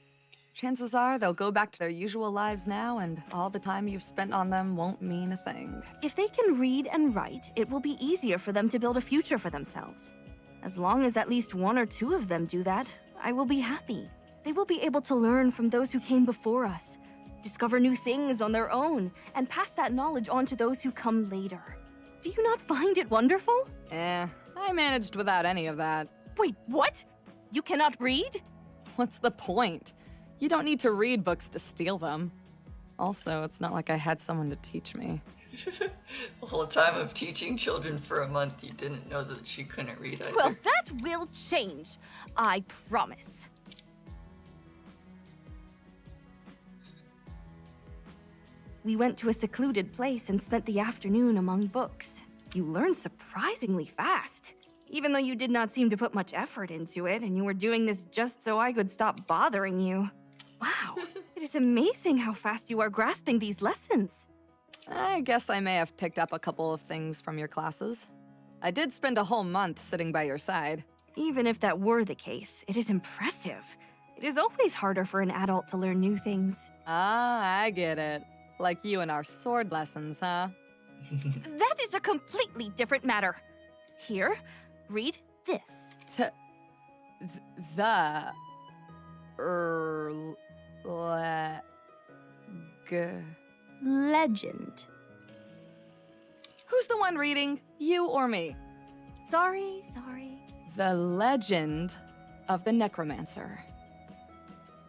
Chances are they'll go back to their usual lives now, and all the time you've spent on them won't mean a thing. If they can read and write, it will be easier for them to build a future for themselves. As long as at least one or two of them do that, I will be happy. They will be able to learn from those who came before us, discover new things on their own, and pass that knowledge on to those who come later. Do you not find it wonderful? I managed without any of that. Wait, what? You cannot read? What's the point? You don't need to read books to steal them. Also, it's not like I had someone to teach me. The whole time of teaching children for a month, you didn't know that she couldn't read either. Well, that will change. I promise. We went to a secluded place and spent the afternoon among books. You learned surprisingly fast. Even though you did not seem to put much effort into it, and you were doing this just so I could stop bothering you. Wow, it is amazing how fast you are grasping these lessons. I guess I may have picked up a couple of things from your classes. I did spend a whole month sitting by your side. Even if that were the case, it is impressive. It is always harder for an adult to learn new things. Ah, I get it. Like you and our sword lessons, huh? That is a completely different matter. Here, read this. Legend. Who's the one reading? You or me? Sorry. The Legend of the Necromancer.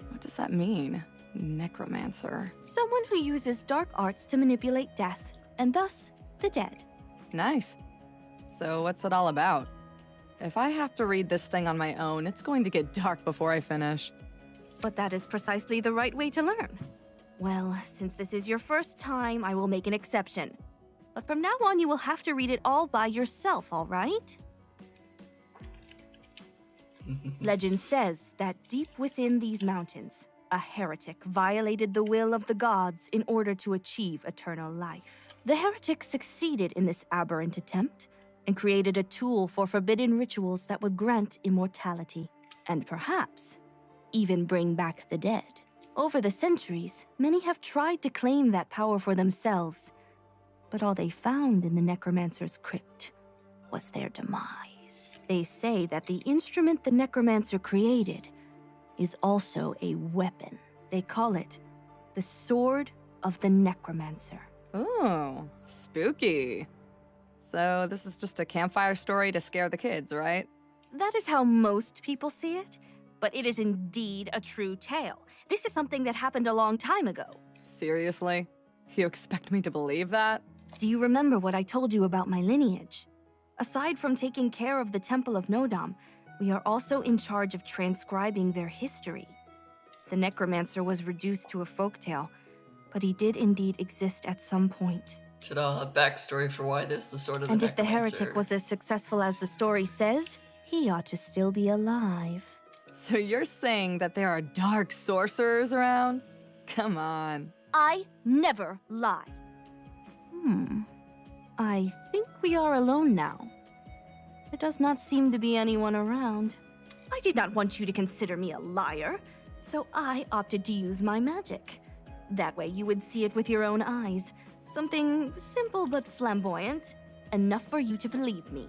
What does that mean? Necromancer. Someone who uses dark arts to manipulate death, and thus, the dead. Nice. So what's it all about? If I have to read this thing on my own, it's going to get dark before I finish. But that is precisely the right way to learn. Well, since this is your first time, I will make an exception. But from now on, you will have to read it all by yourself, all right? Legend says that deep within these mountains, a heretic violated the will of the gods in order to achieve eternal life. The heretic succeeded in this aberrant attempt and created a tool for forbidden rituals that would grant immortality, and perhaps even bring back the dead. Over the centuries, many have tried to claim that power for themselves, but all they found in the Necromancer's crypt was their demise. They say that the instrument the Necromancer created is also a weapon. They call it the Sword of the Necromancer. Ooh, spooky. So this is just a campfire story to scare the kids, right? That is how most people see it, but it is indeed a true tale. This is something that happened a long time ago. Seriously? You expect me to believe that? Do you remember what I told you about my lineage? Aside from taking care of the Temple of Nodam, we are also in charge of transcribing their history. The Necromancer was reduced to a folktale, but he did indeed exist at some point. Ta-da, a backstory for why this is the Sword of the And if the Necromancer. heretic was as successful as the story says, he ought to still be alive. So you're saying that there are dark sorcerers around? Come on. I never lie. I think we are alone now. There does not seem to be anyone around. I did not want you to consider me a liar, so I opted to use my magic. That way you would see it with your own eyes. Something simple but flamboyant, enough for you to believe me.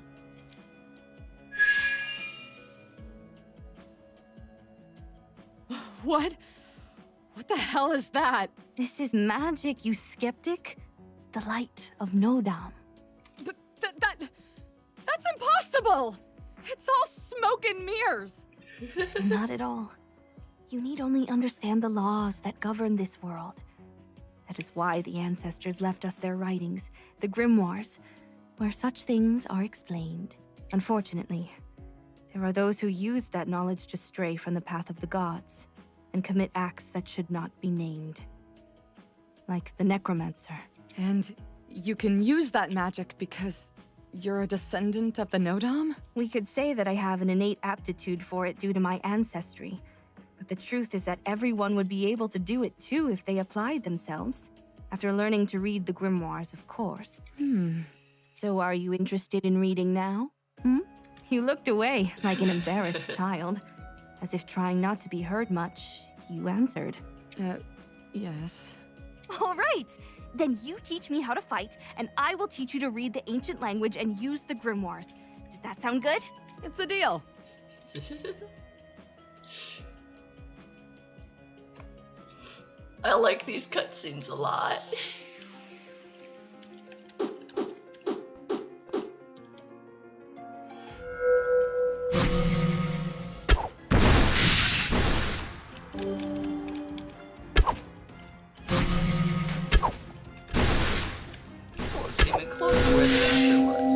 What? What the hell is that? This is magic, you skeptic. The light of Nodam. That's impossible! It's all smoke and mirrors! Not at all. You need only understand the laws that govern this world. That is why the ancestors left us their writings, the grimoires. where such things are explained. Unfortunately, there are those who use that knowledge to stray from the path of the gods and commit acts that should not be named. Like the Necromancer. And you can use that magic because you're a descendant of the Nodam? We could say that I have an innate aptitude for it due to my ancestry. But the truth is that everyone would be able to do it too if they applied themselves. After learning to read the grimoires, of course. So are you interested in reading now? You looked away like an embarrassed child. As if trying not to be heard much, you answered. Yes. All right! Then you teach me how to fight, and I will teach you to read the ancient language and use the grimoires. Does that sound good? It's a deal. I like these cutscenes a lot. Oh, it's getting close to where the answer was.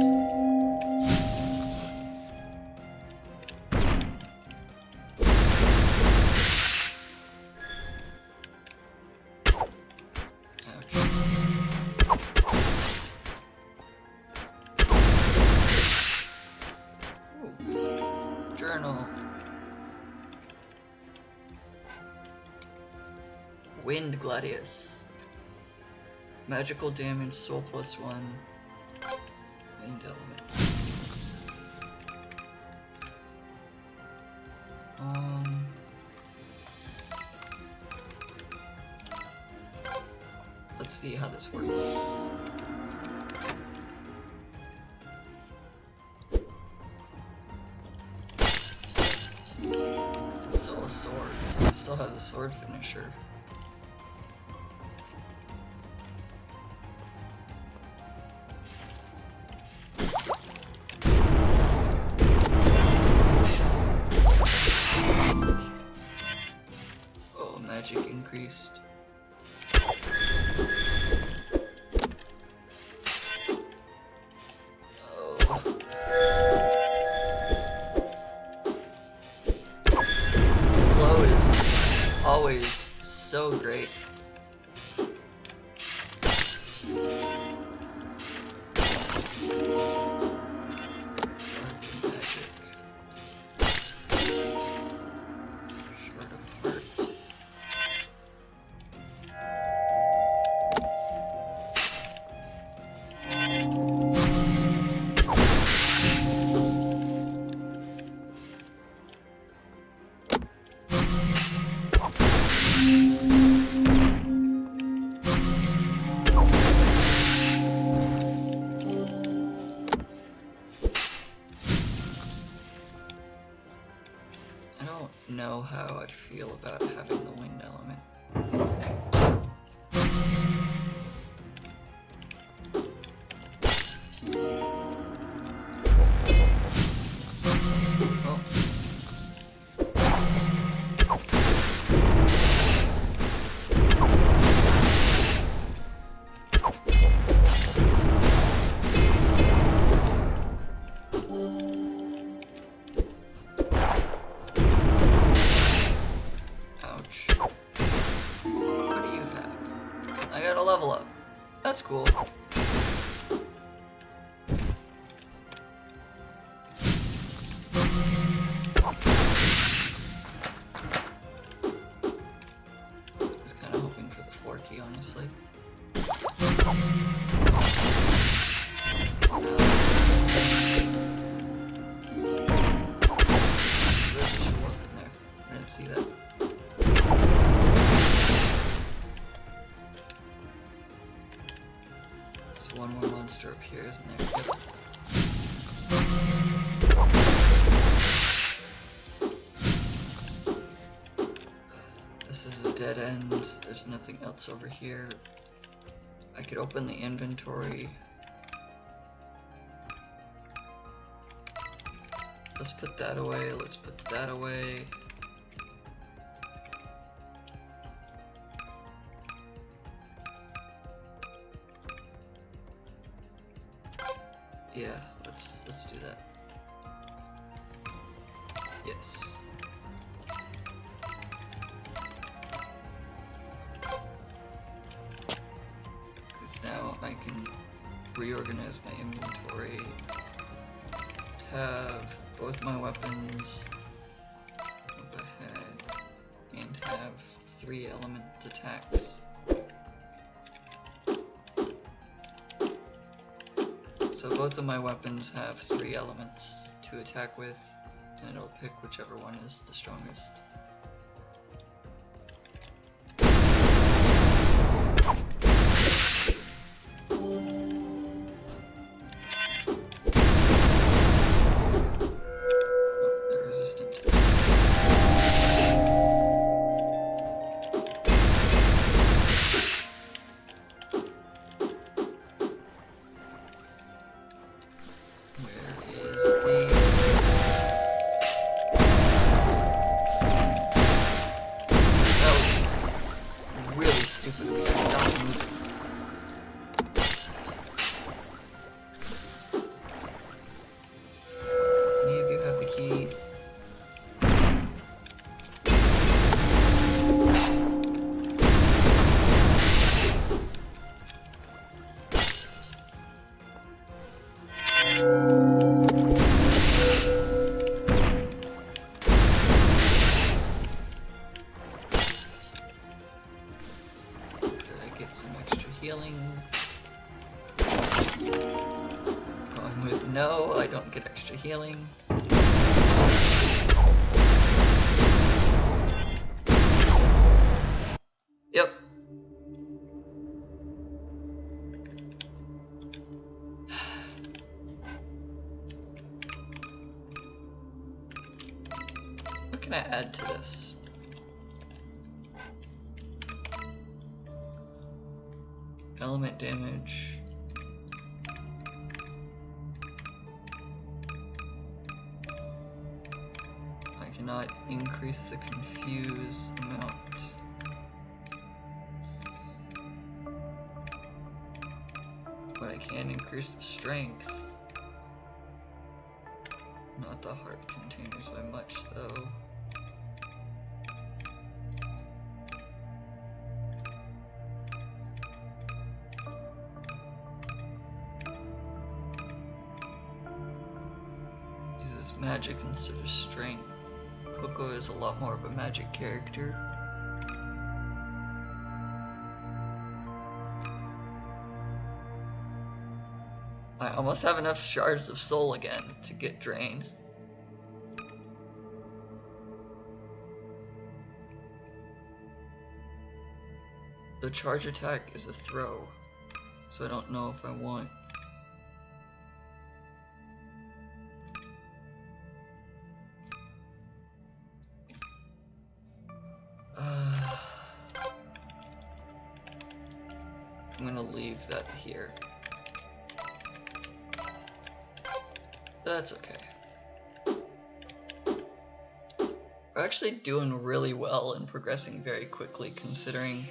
Journal. Wind Gladius. Magical damage, soul +1. Wind element. Let's see how this works. It's still a sword, so we still have the sword finisher. Oh, magic increased. Slow is always so great. I don't know how I'd feel about having the wind element. Oh. Ouch. What do you have? I got a level up. That's cool. I was kind of hoping for the 4 key, honestly. There's a warp in there. I didn't see that. There's one more monster up here, isn't there? Yep. This is a dead end. There's nothing else over here. I could open the inventory. Let's put that away. Let's put that away. let's do that. Yes. Because now I can reorganize my inventory to have both my weapons up ahead and have 3 element attacks. So both of my weapons have 3 elements to attack with, and it'll pick whichever one is the strongest. No, I don't get extra healing. Yep. What can I add to this? Element damage. Not increase the confuse amount. But I can increase the strength. Not the heart containers by much though. Uses magic instead of strength. Coco is a lot more of a magic character. I almost have enough shards of soul again to get Drain. The charge attack is a throw, so I don't know if I want. I'm gonna leave that here. That's okay. We're actually doing really well and progressing very quickly considering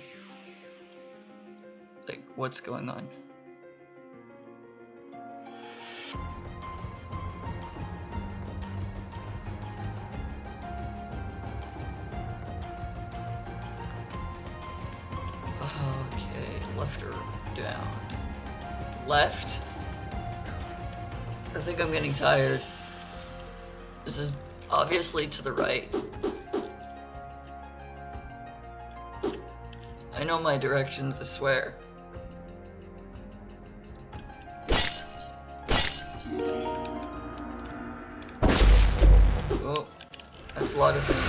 like what's going on. Left or down? Left? I think I'm getting tired. This is obviously to the right. I know my directions, I swear. Oh, that's a lot of things.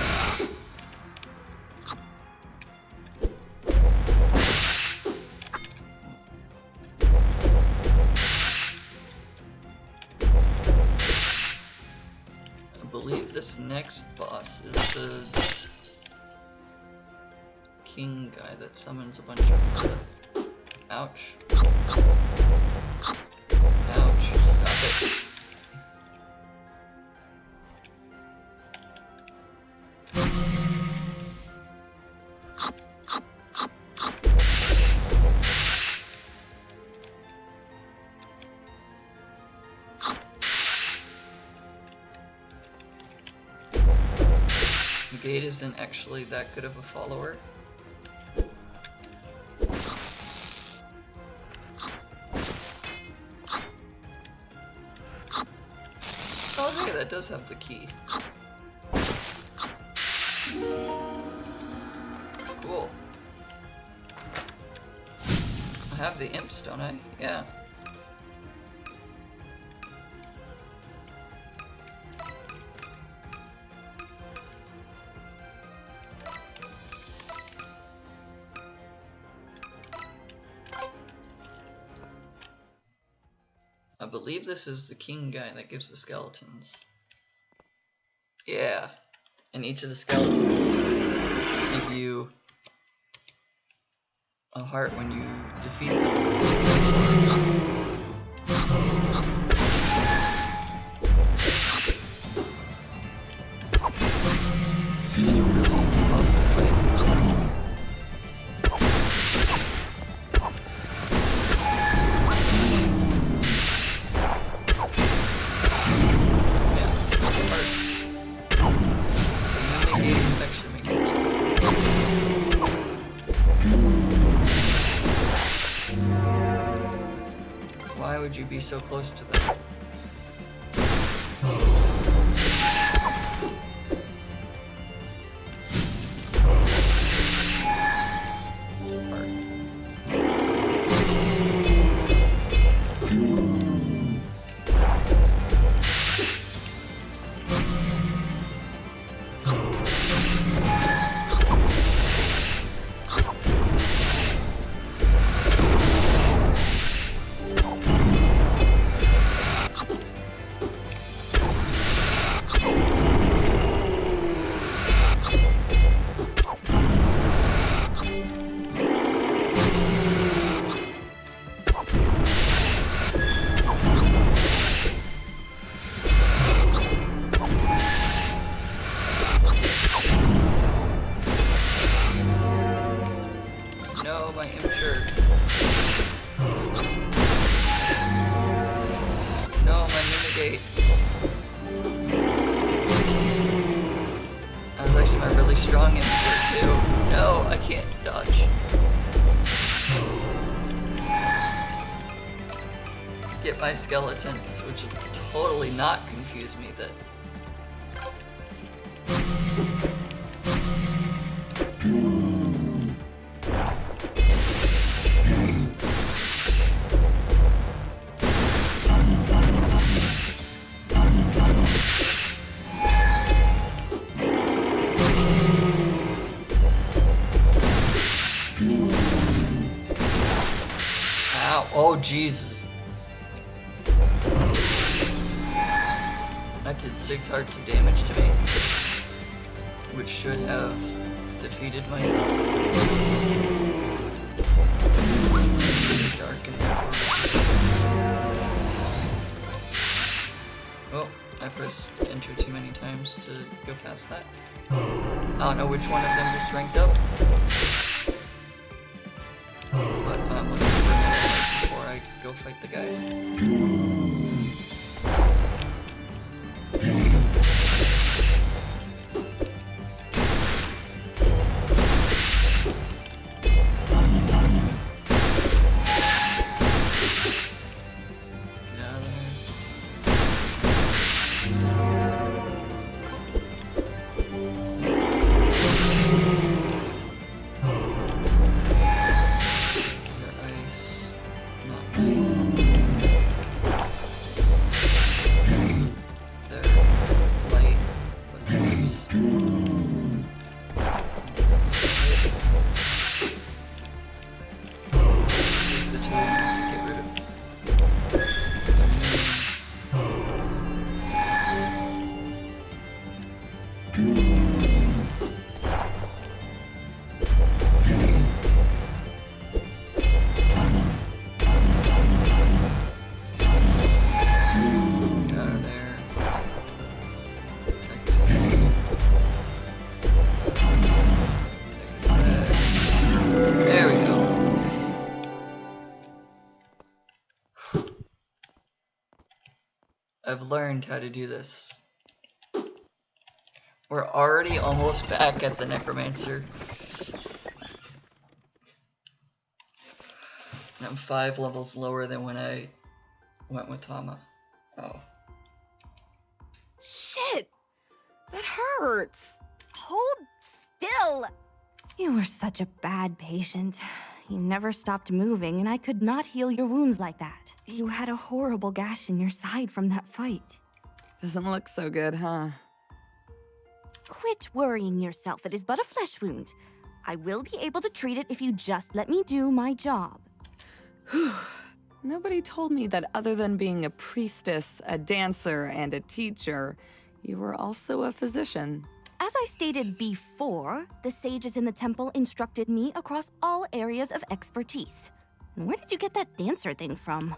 This next boss is the king guy that summons a bunch of ouch. Ouch, stop it. Cade isn't actually that good of a follower. Okay, that does have the key. Cool. I have the imps, don't I? Yeah. I believe this is the king guy that gives the skeletons. Yeah. And each of the skeletons give you a heart when you defeat them. It's just a really easy boss to fight. Why would you be so close to them? No, my imp shirt. No, my mitigate. That was actually my really strong imp shirt too. No, I can't dodge. Get my skeletons, which would totally not confuse me that. Ow, oh Jesus. That did 6 hearts of damage to me, which should have defeated myself. Dark and oh, I pressed enter too many times to go past that. I don't know which one of them just ranked up, but I'm looking for another before I go fight the guy. I've learned how to do this. We're already almost back at the Necromancer. I'm 5 levels lower than when I went with Tama. Oh. Shit! That hurts! Hold still! You were such a bad patient. You never stopped moving, and I could not heal your wounds like that. You had a horrible gash in your side from that fight. Doesn't look so good, huh? Quit worrying yourself. It is but a flesh wound. I will be able to treat it if you just let me do my job. Nobody told me that other than being a priestess, a dancer, and a teacher, you were also a physician. As I stated before, the sages in the temple instructed me across all areas of expertise. Where did you get that dancer thing from?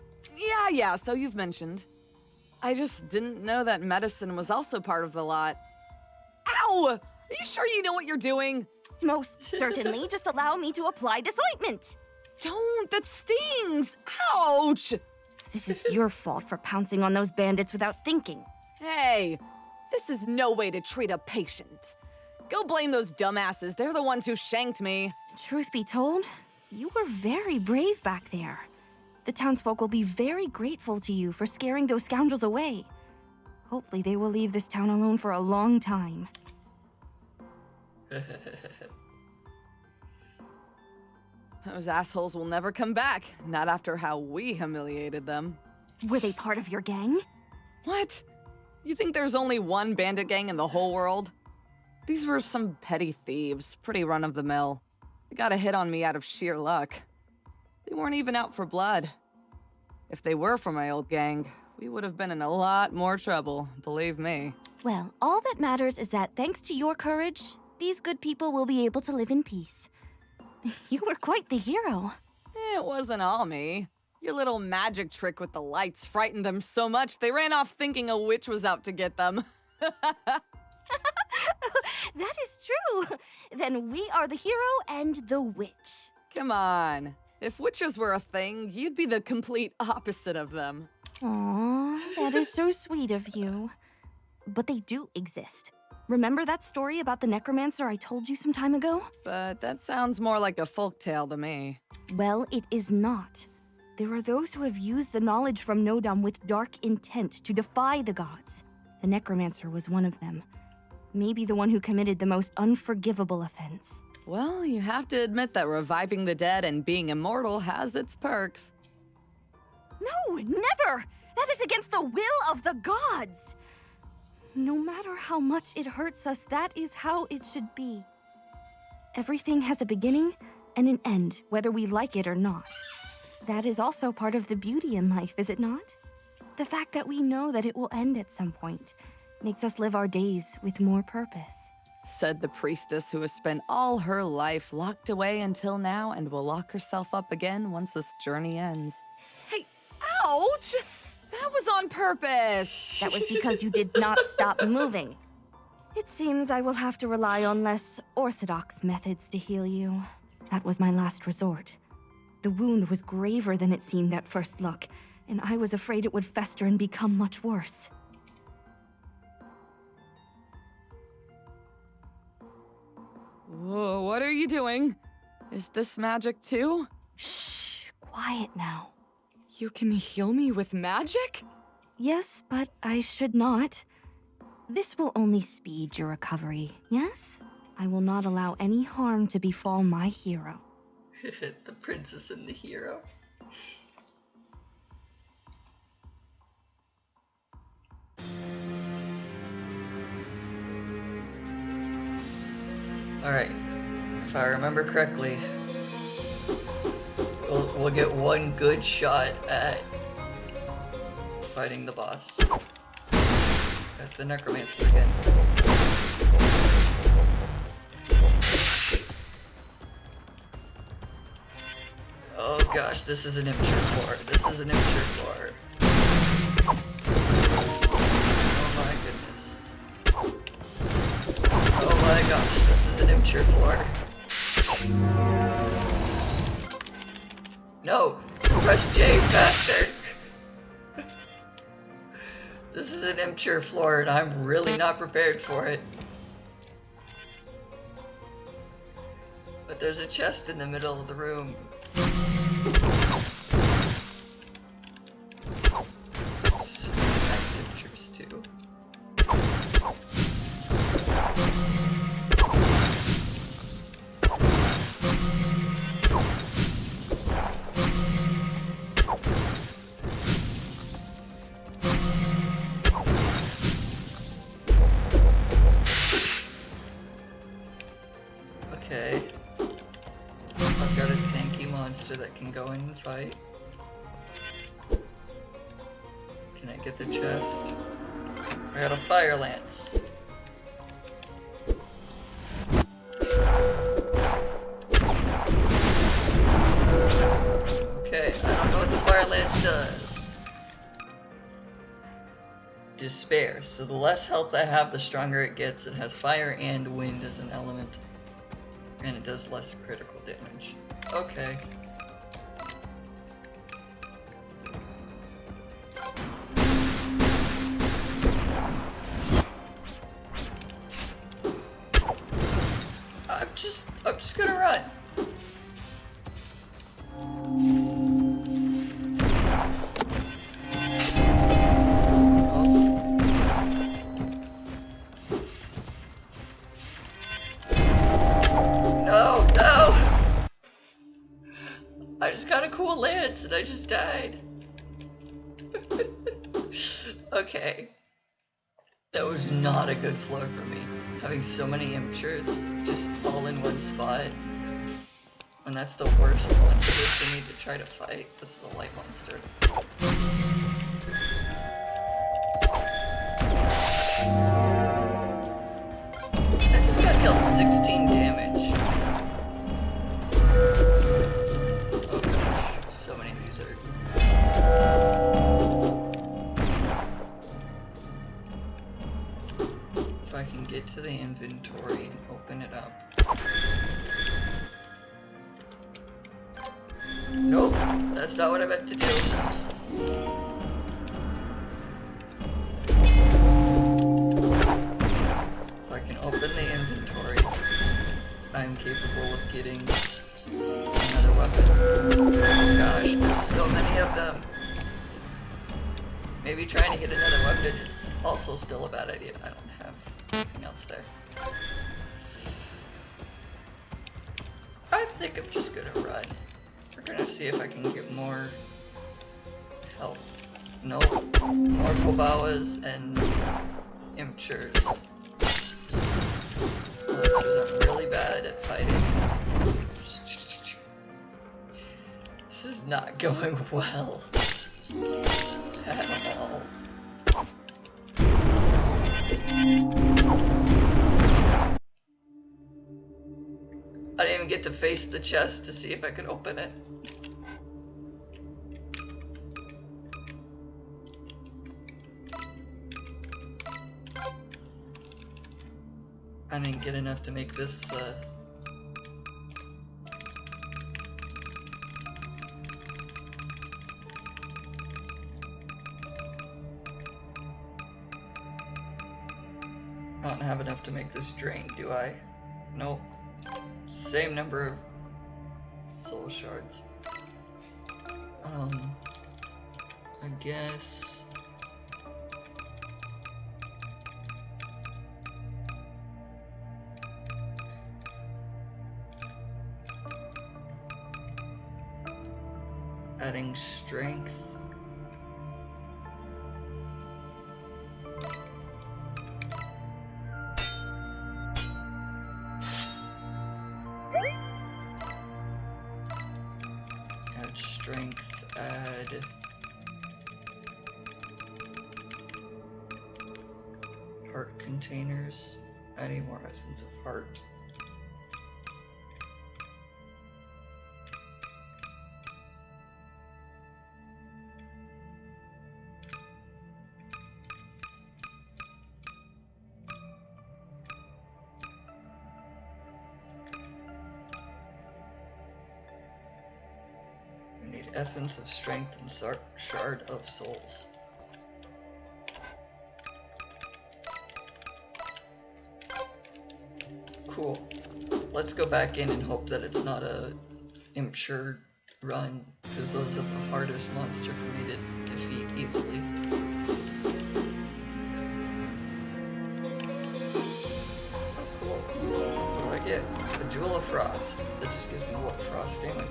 Yeah, so you've mentioned. I just didn't know that medicine was also part of the lot. Ow! Are you sure you know what you're doing? Most certainly. Just allow me to apply this ointment. Don't! That stings! Ouch! This is your fault for pouncing on those bandits without thinking. Hey, this is no way to treat a patient. Go blame those dumbasses. They're the ones who shanked me. Truth be told, you were very brave back there. The townsfolk will be very grateful to you for scaring those scoundrels away. Hopefully they will leave this town alone for a long time. Those assholes will never come back. Not after how we humiliated them. Were they part of your gang? What? You think there's only one bandit gang in the whole world? These were some petty thieves, pretty run-of-the-mill. They got a hit on me out of sheer luck. They weren't even out for blood. If they were from my old gang, we would have been in a lot more trouble, believe me. Well, all that matters is that thanks to your courage, these good people will be able to live in peace. You were quite the hero. It wasn't all me. Your little magic trick with the lights frightened them so much they ran off thinking a witch was out to get them. That is true. Then we are the hero and the witch. Come on. If witches were a thing, you'd be the complete opposite of them. Aw, that is so sweet of you. But they do exist. Remember that story about the Necromancer I told you some time ago? But that sounds more like a folktale to me. Well, it is not. There are those who have used the knowledge from Nodam with dark intent to defy the gods. The Necromancer was one of them. Maybe the one who committed the most unforgivable offense. Well, you have to admit that reviving the dead and being immortal has its perks. No, never! That is against the will of the gods! No matter how much it hurts us, that is how it should be. Everything has a beginning and an end, whether we like it or not. That is also part of the beauty in life, is it not? The fact that we know that it will end at some point makes us live our days with more purpose. Said the priestess who has spent all her life locked away until now and will lock herself up again once this journey ends. Hey, ouch! That was on purpose! That was because you did not stop moving. It seems I will have to rely on less orthodox methods to heal you. That was my last resort. The wound was graver than it seemed at first look, and I was afraid it would fester and become much worse. Whoa, what are you doing? Is this magic too? Shh, quiet now. You can heal me with magic? Yes, but I should not. This will only speed your recovery, yes? I will not allow any harm to befall my hero. The princess and the hero. Alright, if I remember correctly, we'll get one good shot at fighting the boss. At the Necromancer again. Oh gosh, this is an immature floor. This is an immature floor. Oh my goodness. Oh my gosh, this is an immature floor. No! Press J faster! This is an immature floor and I'm really not prepared for it. But there's a chest in the middle of the room. So nice pictures too. Okay. I've got a tanky monster that can go in and fight. Can I get the chest? I got a fire lance. Okay, I don't know what the fire lance does. Despair. So the less health I have, the stronger it gets. It has fire and wind as an element. And it does less critical damage. Okay. I'm just gonna run. No, no! I just got a cool lance and I just died. Okay. That was not a good floor for me. Having so many immatures just all in one spot. And that's the worst monster for me to try to fight. This is a light monster. I just got dealt 16 damage. Oh gosh, so many of these are... If I can get to the inventory and open it up. Nope, that's not what I meant to do. If I can open the inventory, I'm capable of getting another weapon. Oh gosh, there's so many of them. Maybe trying to get another weapon is also still a bad idea. I don't have anything else there. I think I'm just gonna run. We're gonna see if I can get more help. Nope. More Kobawas and immatures. Monsters are really bad at fighting. This is not going well. At all. I didn't even get to face the chest to see if I could open it. I didn't get enough to make this, I don't have enough to make this drain, do I? Nope. Same number of soul shards. I guess... adding strength. Add strength, add heart containers. I need more essence of heart. Essence of strength and shard of souls. Cool. let's go back in and hope that it's not a immature run, because those are the hardest monster for me to defeat easily. Oh, cool. What do I get? A Jewel of Frost. That just gives me what? Frost damage.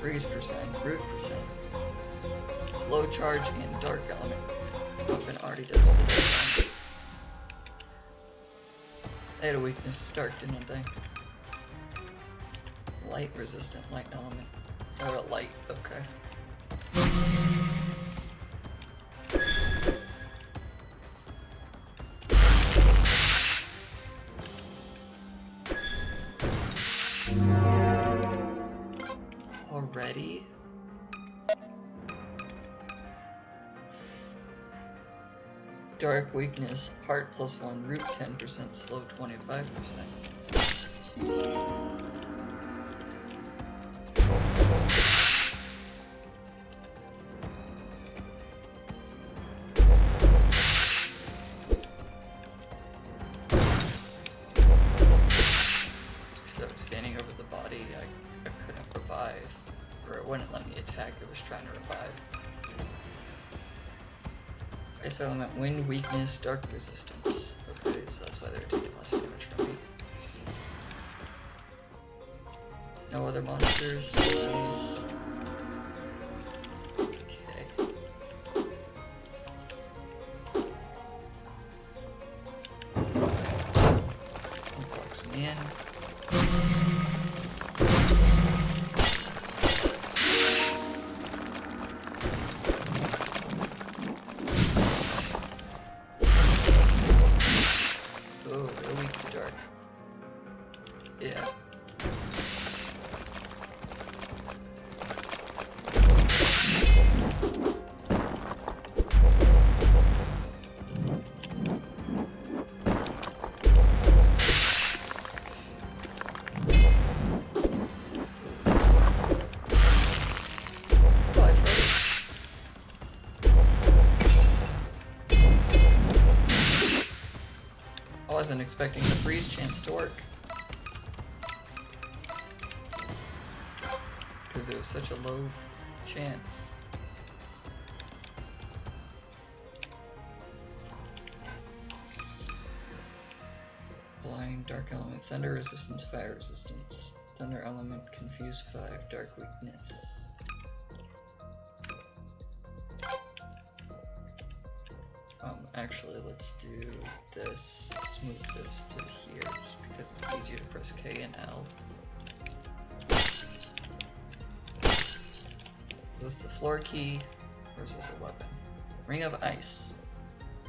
Freeze percent, root percent, slow charge, and dark element. Weapon already does the dark element. They had a weakness to dark, didn't they? Light resistant, light element. Or a light, okay. Already? Dark weakness, heart +1, root 10%, slow 25%. So standing over the body, I couldn't revive. Or it wouldn't let me attack, it was trying to revive. Ice element, wind weakness, dark resistance. Okay, so that's why they're taking less damage from me. No other monsters, please. Okay. Unbox me in. Yeah. I wasn't expecting the freeze chance to work. Because it was such a low chance. Blind, dark element, thunder resistance, fire resistance. Thunder element, confuse 5, dark weakness. Actually, let's do this. Let's move this to here, just because it's easier to press K and L. Is this the floor key, or is this a weapon? Ring of Ice.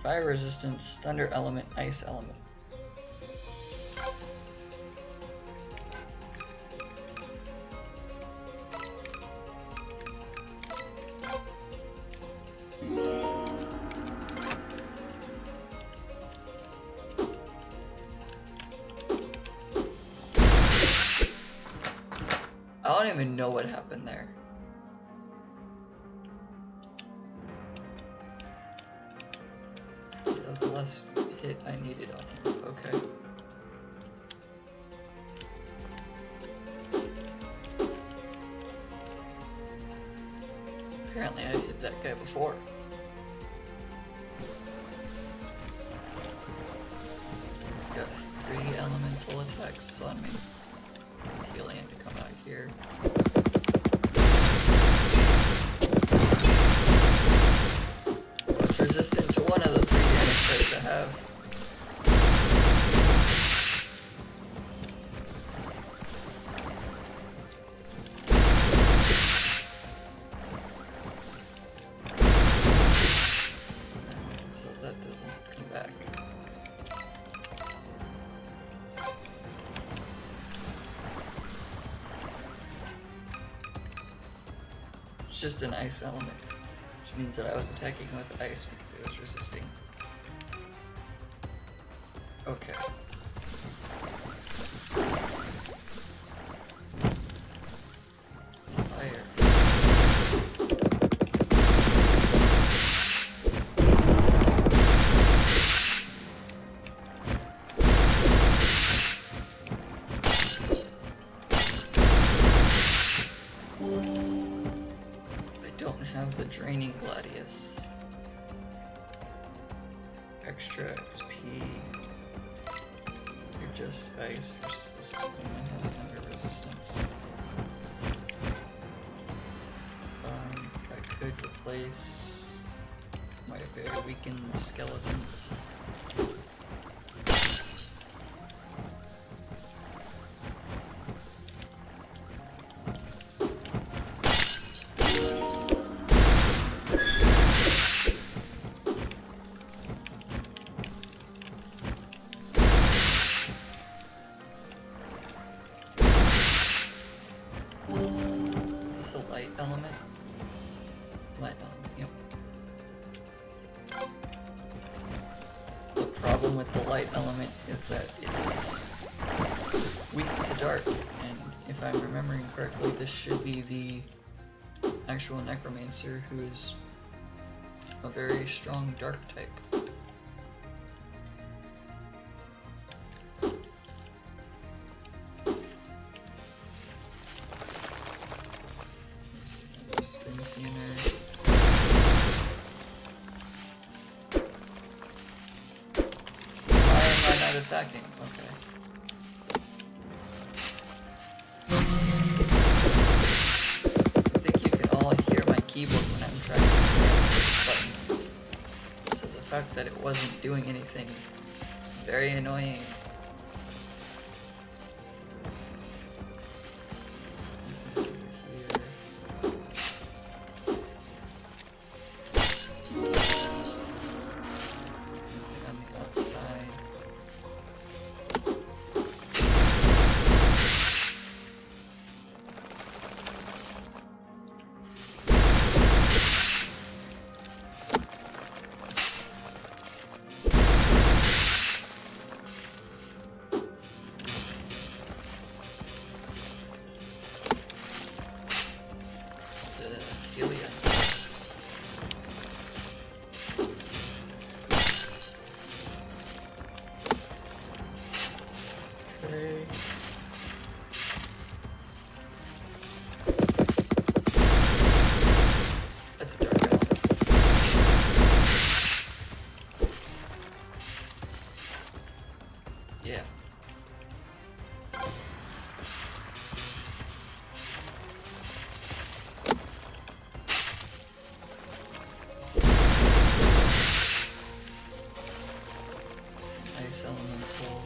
Fire resistance, thunder element, ice element. I don't even know what happened there. That was the last hit I needed on him. Okay. Apparently I hit that guy before. Got 3 elemental attacks on me. Healing him to come out here. It's resistant to one of the 3 damage types I have. So that doesn't come back. It's just an ice element, which means that I was attacking with ice because it was resisting. Okay. Fire. extra XP. You're just ice versus this one has thunder resistance. I could replace my very weakened skeletons. Element? Light element, yep. The problem with the light element is that it is weak to dark, and if I'm remembering correctly, this should be the actual Necromancer, who is a very strong dark type. Attacking, okay. I think you can all hear my keyboard when I'm trying to smash buttons. So the fact that it wasn't doing anything is very annoying. That's a dark element. Yeah. Ice elemental.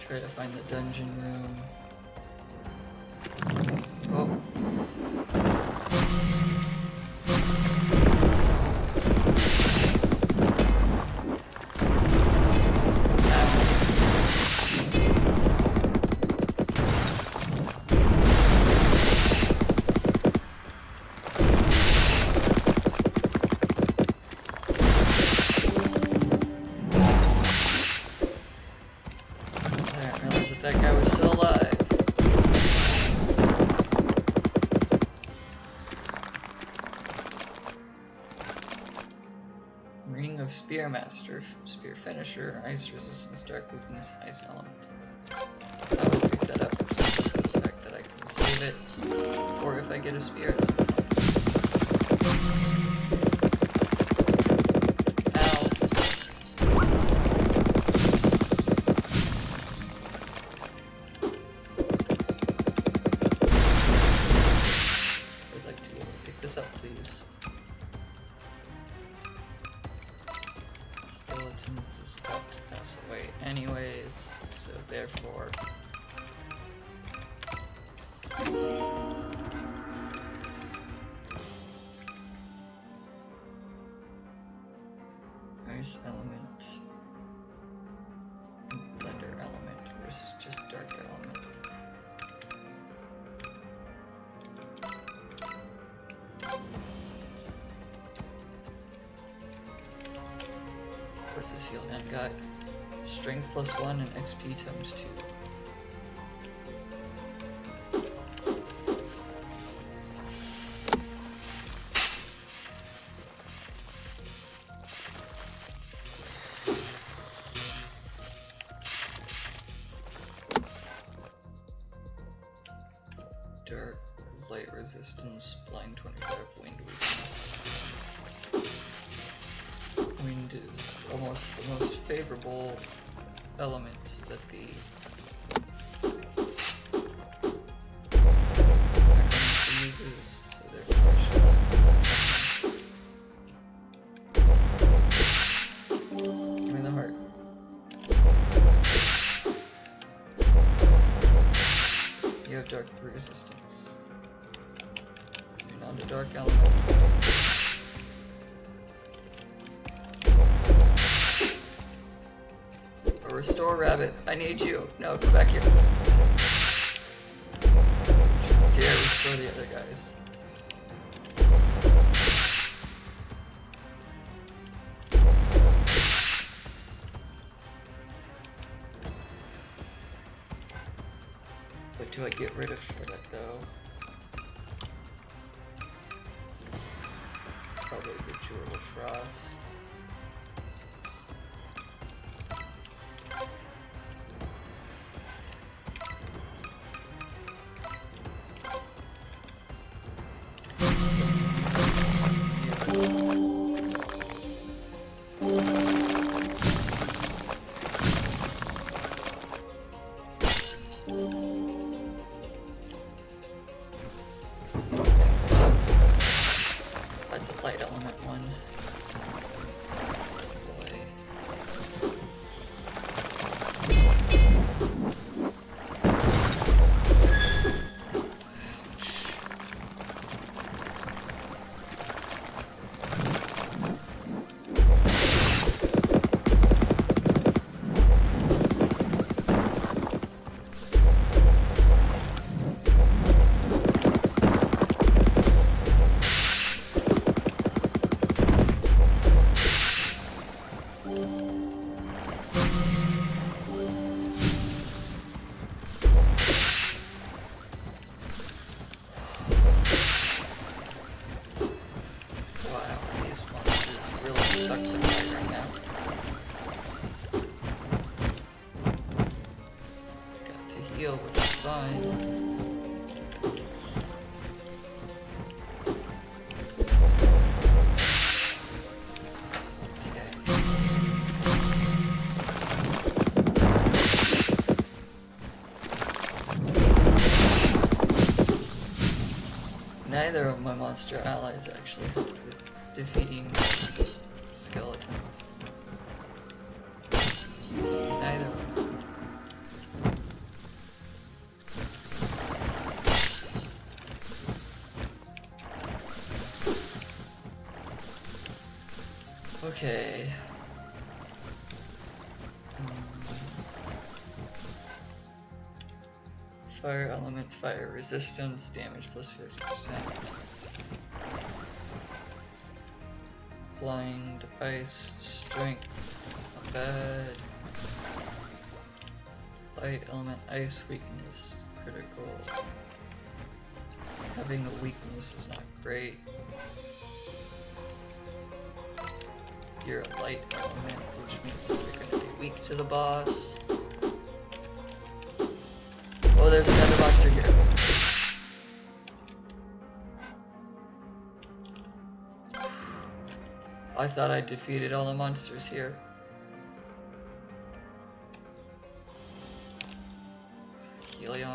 Try to find the dungeon room. Oh. That guy was still alive. Ring of Spearmaster, Spear Finisher, Ice Resistance, Dark Weakness, Ice Element. I will pick that up, the fact that I can save it, or if I get a spear at some point. This up, please. Skeleton is about to pass away anyways, so therefore... Ice element and thunder element versus just dark element. What's this heal and got? Strength +1 and XP ×2. light resistance, blind 25, wind weakness. Wind is almost the most favorable element that the Necromancer uses, so therefore give me the heart. You have dark resistance. So you're not a dark element. Restore rabbit. I need you. No, come back here. Dare restore the other guys. What do I get rid of for that though? Probably the Jewel of Frost. That's a light element one. Which is fine. Neither of my monster allies actually helped with defeating skeletons. Neither of them. Okay. Fire element, fire resistance, damage plus 50%. Blind, ice, strength, not bad. Light element, ice, weakness, critical. Having a weakness is not great. You're a light element, which means that you're going to be weak to the boss. Oh, there's another monster here. I thought I defeated all the monsters here. Helion.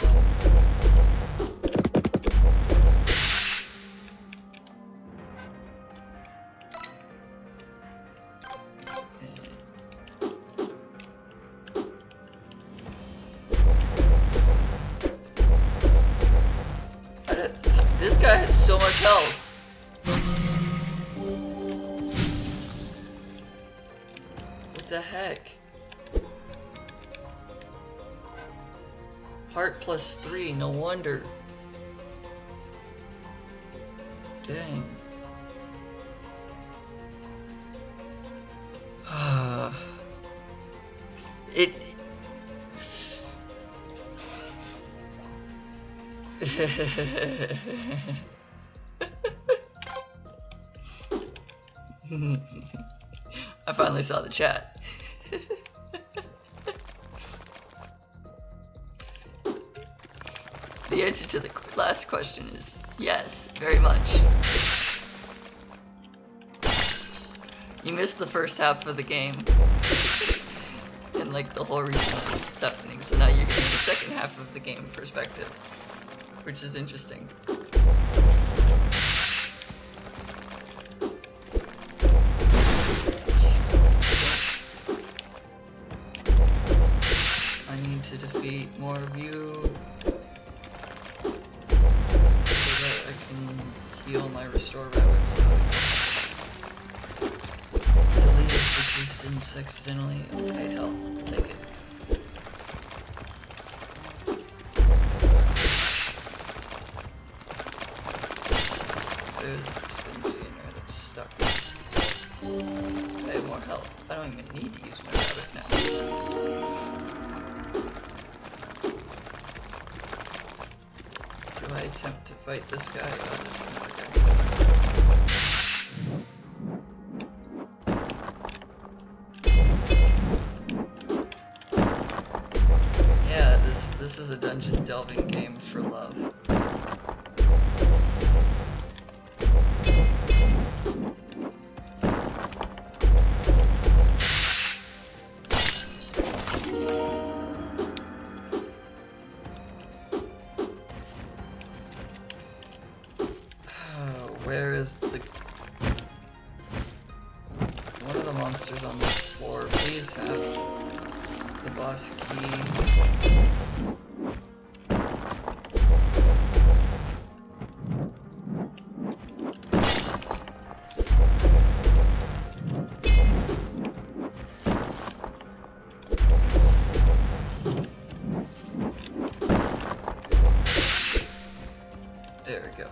This guy has so much health. What the heck? Heart plus 3, no wonder. Dang. It... I finally saw the chat. The answer to the last question is yes, very much. You missed the first half of the game. And like the whole reason it's happening. So now you're getting the second half of the game perspective. Which is interesting. I need to defeat more of you so that I can heal my restore rabbits. Delete resistance accidentally. Okay, health. Take it. There's the Sphinxianer that's stuck. I have more health. I don't even need to use my rabbit now. Do I attempt to fight this guy? Oh, there's another guy. Yeah, this is a dungeon delving game for love. Where is the... One of the monsters on this floor, please have the boss key. There we go.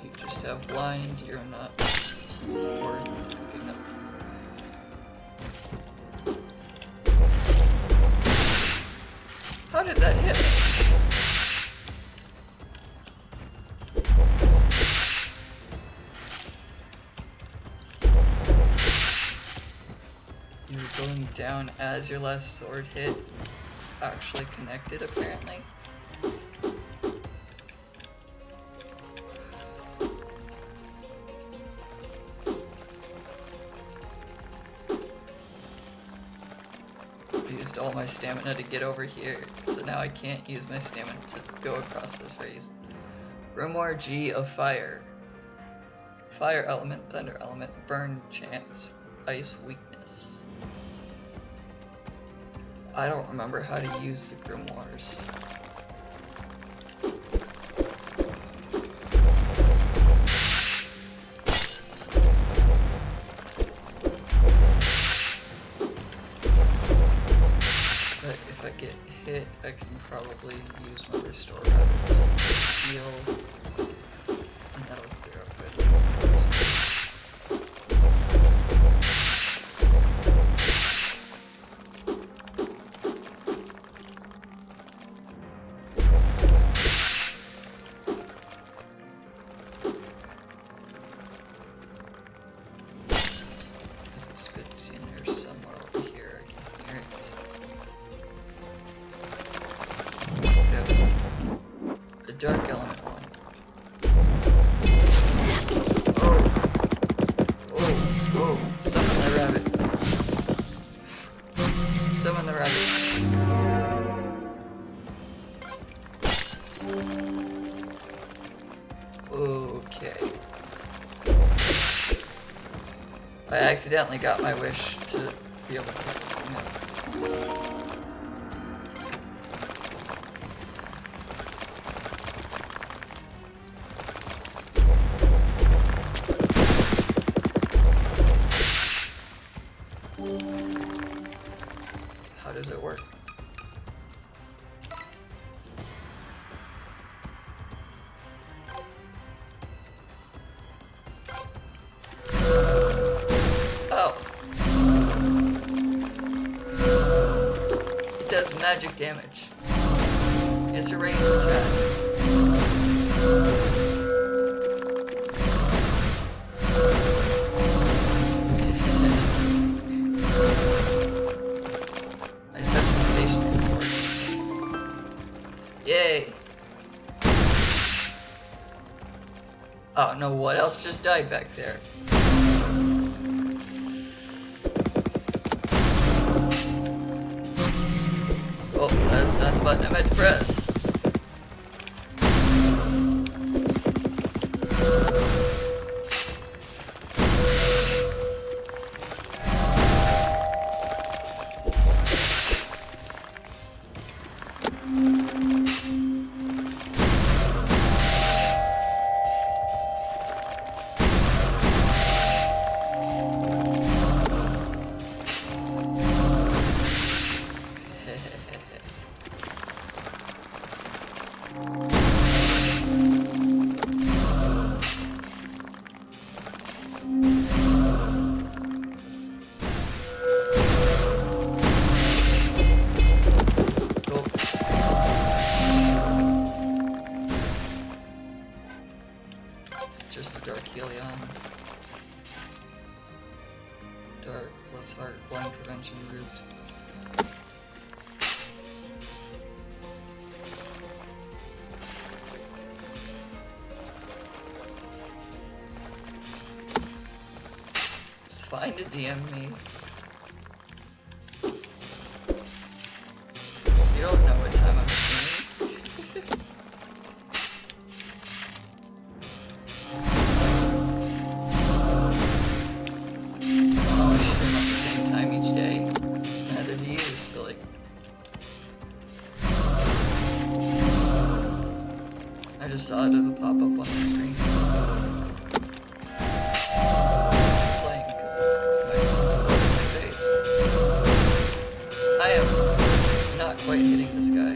You just have blind, you're not worth picking up. How did that hit me? You were going down as your last sword hit actually connected, apparently. Used all my stamina to get over here, so now I can't use my stamina to go across this phase. Grimoire G of Fire. Fire element, thunder element, burn chance, ice weakness. I don't remember how to use the grimoires. If I get hit, I can probably use my restore rabbit to heal, and that'll clear up it. There's a Spitz in there somewhere over here, I can hear it. A dark element one. Oh, summon the rabbit. Summon the rabbit. Okay. I accidentally got my wish to be able to pick this thing up. How does it work? Oh. It does magic damage. It's a ranged attack. Yay! Oh no, what else just died back there? Oh, that's not the button I meant to press. Just a Dark Helion. Dark plus Heart, Blind Prevention Root. It's fine to DM me. You don't know what time I'm streaming. I just saw it as a pop-up on the screen. Playing because my phone's blowing in my face. I am not quite hitting this guy.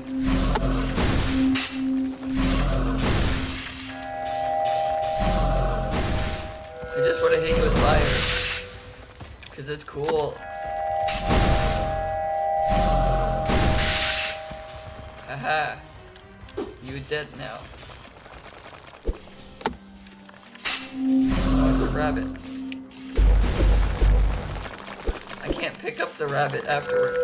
I just want to hit you with fire. Because it's cool. Haha. You dead now. Oh, it's a rabbit. I can't pick up the rabbit afterwards.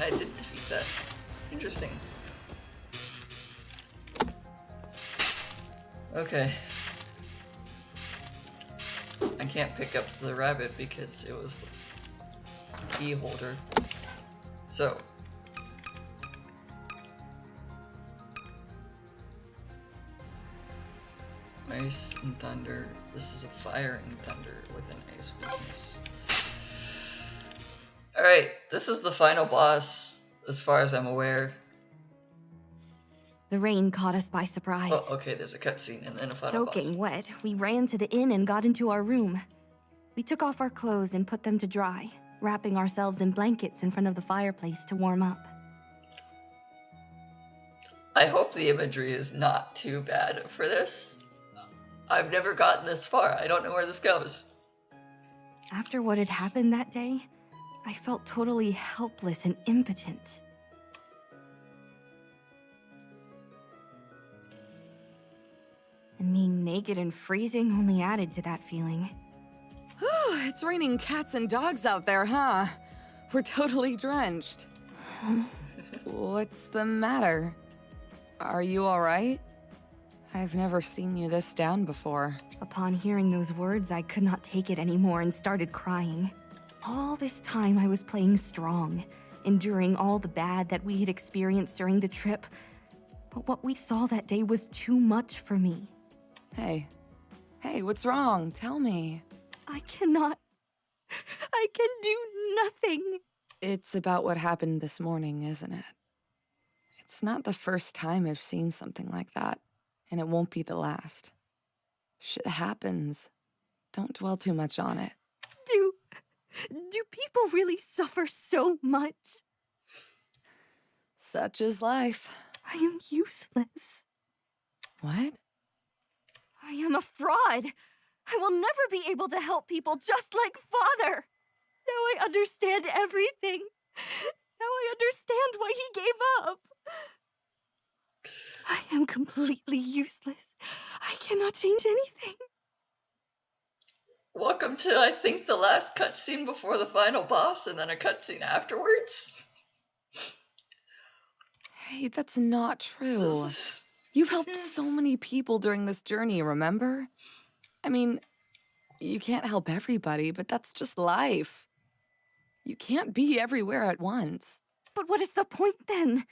I did defeat that. Interesting. Okay. I can't pick up the rabbit because it was the key holder. So. Ice and thunder. This is a fire and thunder with an ice weakness. Alright, this is the final boss, as far as I'm aware. The rain caught us by surprise. Oh, okay, there's a cutscene and then a final boss. Soaking wet, we ran to the inn and got into our room. We took off our clothes and put them to dry, wrapping ourselves in blankets in front of the fireplace to warm up. I hope the imagery is not too bad for this. I've never gotten this far. I don't know where this goes. After what had happened that day, I felt totally helpless and impotent. And being naked and freezing only added to that feeling. It's raining cats and dogs out there, huh? We're totally drenched. What's the matter? Are you alright? I've never seen you this down before. Upon hearing those words, I could not take it anymore and started crying. All this time I was playing strong, enduring all the bad that we had experienced during the trip. But what we saw that day was too much for me. Hey, what's wrong? Tell me. I can do nothing. It's about what happened this morning, isn't it? It's not the first time I've seen something like that, and it won't be the last. Shit happens. Don't dwell too much on it. Do people really suffer so much? Such is life. I am useless. What? I am a fraud. I will never be able to help people just like Father. Now I understand everything. Now I understand why he gave up. I am completely useless. I cannot change anything. Welcome to, I think, the last cutscene before the final boss, and then a cutscene afterwards. Hey, that's not true. You've helped so many people during this journey, remember? I mean, you can't help everybody, but that's just life. You can't be everywhere at once. But what is the point then?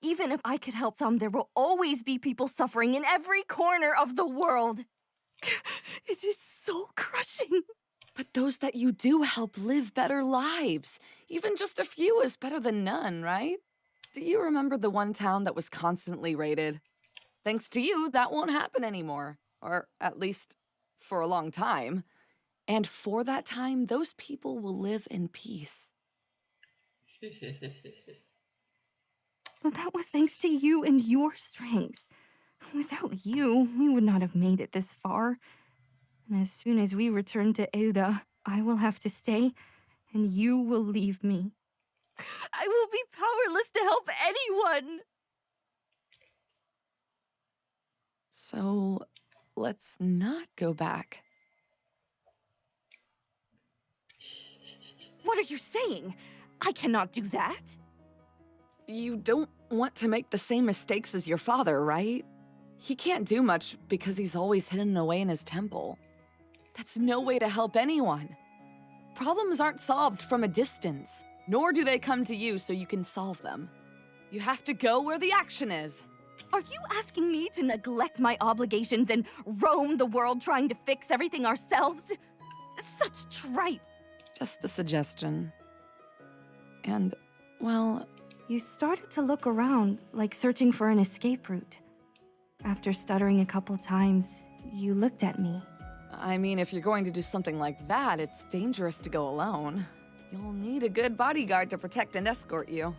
Even if I could help some, there will always be people suffering in every corner of the world. It is so crushing. But those that you do help live better lives. Even just a few is better than none, right? Do you remember the one town that was constantly raided? Thanks to you, that won't happen anymore. Or at least for a long time. And for that time, those people will live in peace. But that was thanks to you and your strength. Without you, we would not have made it this far. And as soon as we return to Euda, I will have to stay, and you will leave me. I will be powerless to help anyone! So, let's not go back. What are you saying? I cannot do that. You don't want to make the same mistakes as your father, right? He can't do much because he's always hidden away in his temple. That's no way to help anyone. Problems aren't solved from a distance, nor do they come to you so you can solve them. You have to go where the action is. Are you asking me to neglect my obligations and roam the world trying to fix everything ourselves? Such tripe. Just a suggestion. And, well... You started to look around, like searching for an escape route. After stuttering a couple times, you looked at me. I mean, if you're going to do something like that, it's dangerous to go alone. You'll need a good bodyguard to protect and escort you.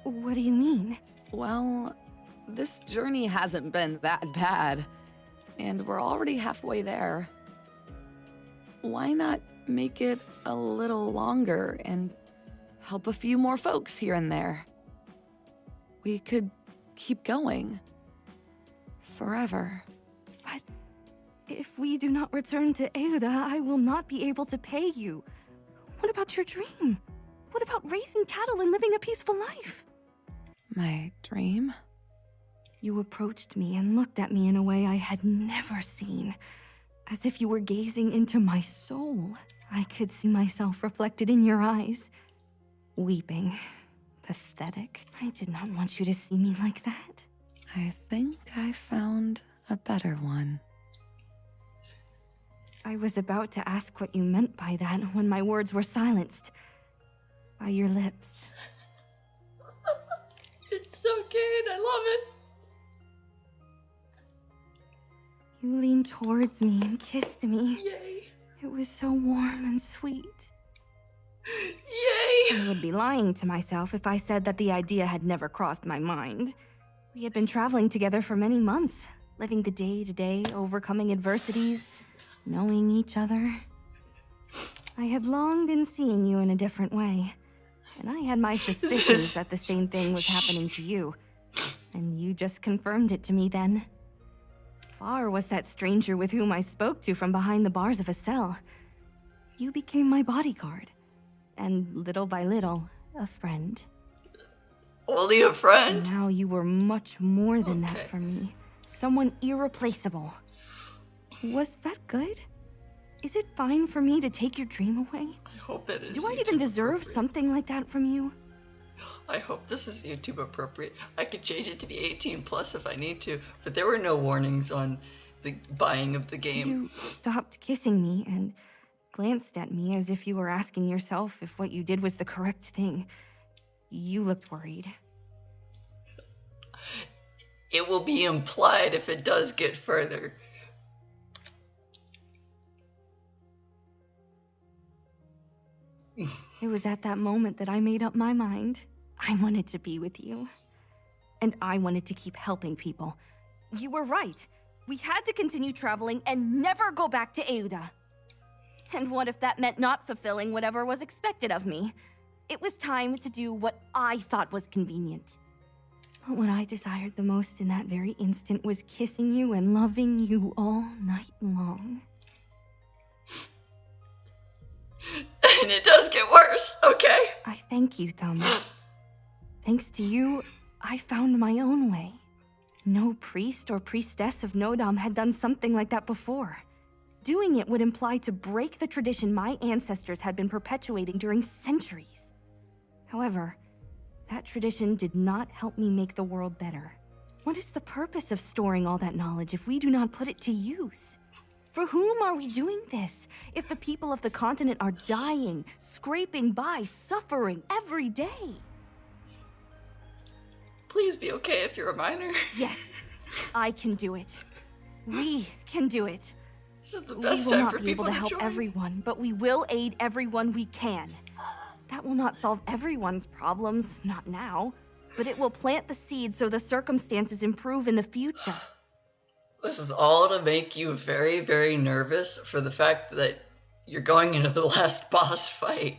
What do you mean? Well, this journey hasn't been that bad, and we're already halfway there. Why not make it a little longer and help a few more folks here and there? We could keep going. Forever. But if we do not return to Euda, I will not be able to pay you. What about your dream? What about raising cattle and living a peaceful life? My dream? You approached me and looked at me in a way I had never seen. As if you were gazing into my soul. I could see myself reflected in your eyes. Weeping. Pathetic. I did not want you to see me like that. I think I found a better one. I was about to ask what you meant by that when my words were silenced. By your lips. It's so good, I love it. You leaned towards me and kissed me. Yay. It was so warm and sweet. Yay! I would be lying to myself if I said that the idea had never crossed my mind. We had been traveling together for many months, living the day-to-day, overcoming adversities, knowing each other. I had long been seeing you in a different way, and I had my suspicions that the same thing was happening to you, and you just confirmed it to me then. Far was that stranger with whom I spoke to from behind the bars of a cell. You became my bodyguard, and little by little, a friend. Only a friend? And now you were much more than Okay. that for me. Someone irreplaceable. Was that good? Is it fine for me to take your dream away? I hope it is. Do I YouTube even deserve appropriate. something like that from you? I hope this is YouTube appropriate. I could change it to be 18 plus if I need to, but there were no warnings on the buying of the game. You stopped kissing me and glanced at me as if you were asking yourself if what you did was the correct thing. You looked worried. It will be implied if it does get further. It was at that moment that I made up my mind. I wanted to be with you. And I wanted to keep helping people. You were right. We had to continue traveling and never go back to Euda. And what if that meant not fulfilling whatever was expected of me? It was time to do what I thought was convenient. But what I desired the most in that very instant was kissing you and loving you all night long. And it does get worse, okay? I thank you, Tama. Thanks to you, I found my own way. No priest or priestess of Nodam had done something like that before. Doing it would imply to break the tradition my ancestors had been perpetuating during centuries. However, that tradition did not help me make the world better. What is the purpose of storing all that knowledge if we do not put it to use? For whom are we doing this, if the people of the continent are dying, scraping by, suffering every day? Please be okay if you're a minor. Yes, I can do it. We can do it. This is the We best will time not for be able people to to help join. everyone, but we will aid everyone we can. That will not solve everyone's problems, not now, but it will plant the seed so the circumstances improve in the future. This is all to make you very, very nervous for the fact that you're going into the last boss fight.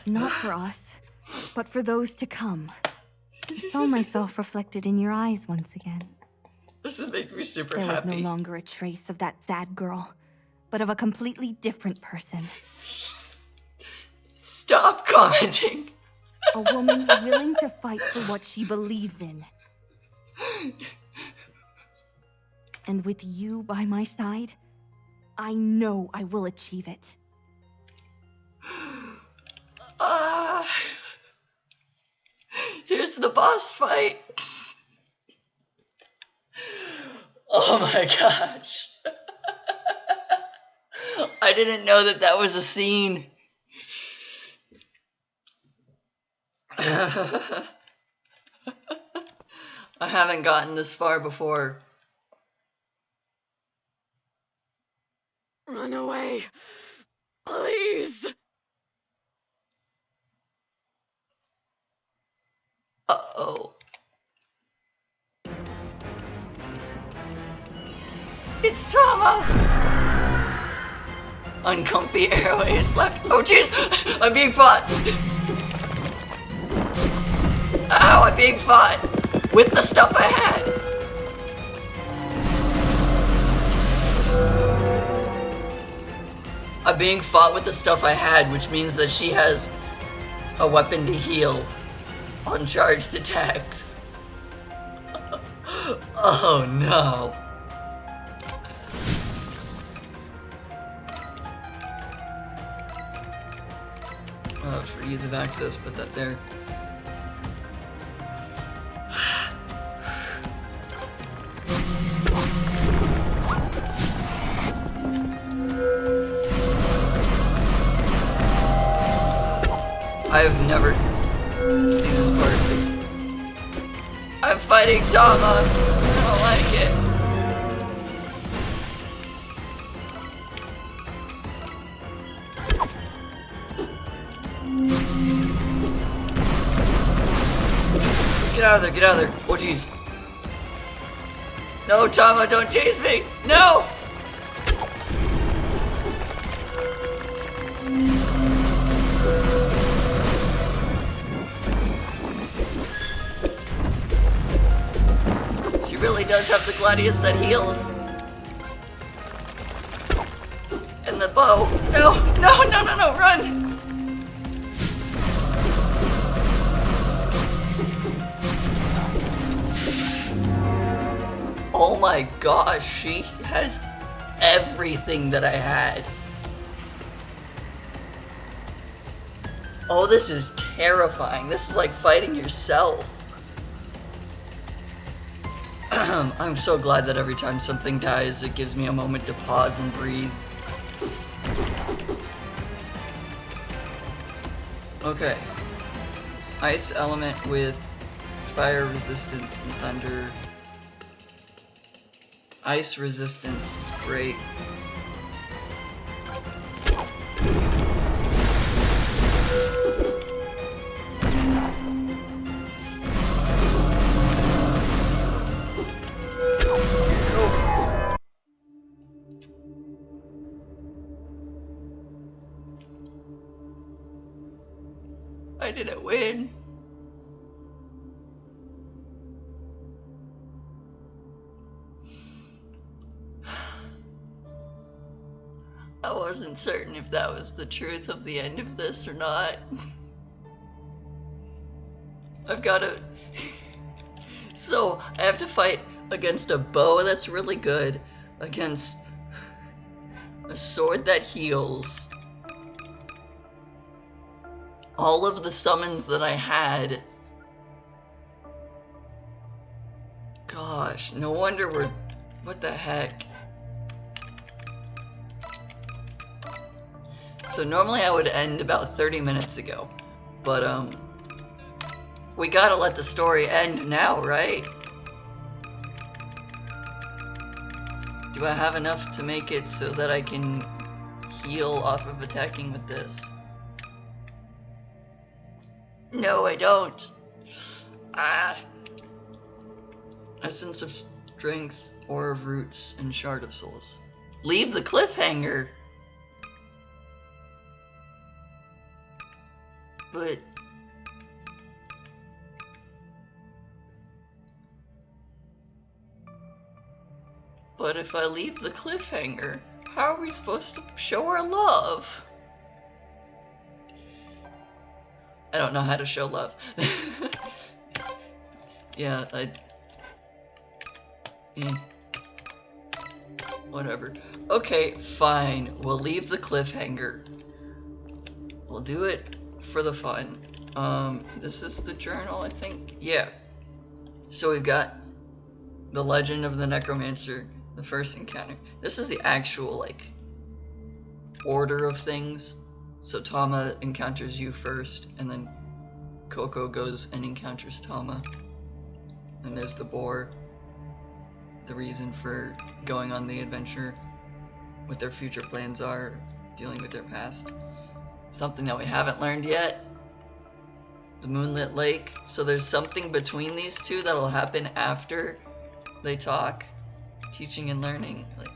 Not for us, but for those to come. I saw myself reflected in your eyes once again. This is making me super There was no happy. longer a trace of that sad girl, but of a completely different person. Stop commenting. A woman willing to fight for what she believes in. And with you by my side, I know I will achieve it. Here's the boss fight. Oh my gosh. I didn't know that that was a scene. I haven't gotten this far before. Run away. Please. Uh-oh. It's Tama! Uncomfy airways left. Oh jeez! I'm being fought! Ow, I'm being fought! With the stuff I had! I'm being fought with the stuff I had, which means that she has a weapon to heal on charged attacks. Oh no. For ease of access, put that there. I've never seen this part. I'm fighting Tama. I don't like it. Get out of there, get out of there. Oh jeez. No, Tama, don't chase me. No! She really does have the gladius that heals. And the bow. No, no, no, no, no, run! Oh my gosh, she has everything that I had. Oh, this is terrifying. This is like fighting yourself. I'm so glad that every time something dies, it gives me a moment to pause and breathe. Okay. Ice element with fire resistance and thunder. Ice resistance is great. Why did it win? I wasn't certain if that was the truth of the end of this or not. I've got to... So, I have to fight against a bow that's really good, against a sword that heals. All of the summons that I had. Gosh, no wonder we're... What the heck? So normally I would end about 30 minutes ago, but we gotta let the story end now, right? Do I have enough to make it so that I can heal off of attacking with this? No, I don't. Essence of Strength, Ore of Roots, and Shard of Souls. Leave the cliffhanger! But if I leave the cliffhanger, how are we supposed to show our love? I don't know how to show love. Yeah, whatever. Okay, fine. We'll leave the cliffhanger. We'll do it for the fun. This is the journal, I think. Yeah. So we've got the legend of the Necromancer, the first encounter. This is the actual, like, order of things. So Tama encounters you first, and then Coco goes and encounters Tama. And there's the boar. The reason for going on the adventure, what their future plans are, dealing with their past. Something that we haven't learned yet. The Moonlit Lake. So there's something between these two that'll happen after they talk. Teaching and learning. Like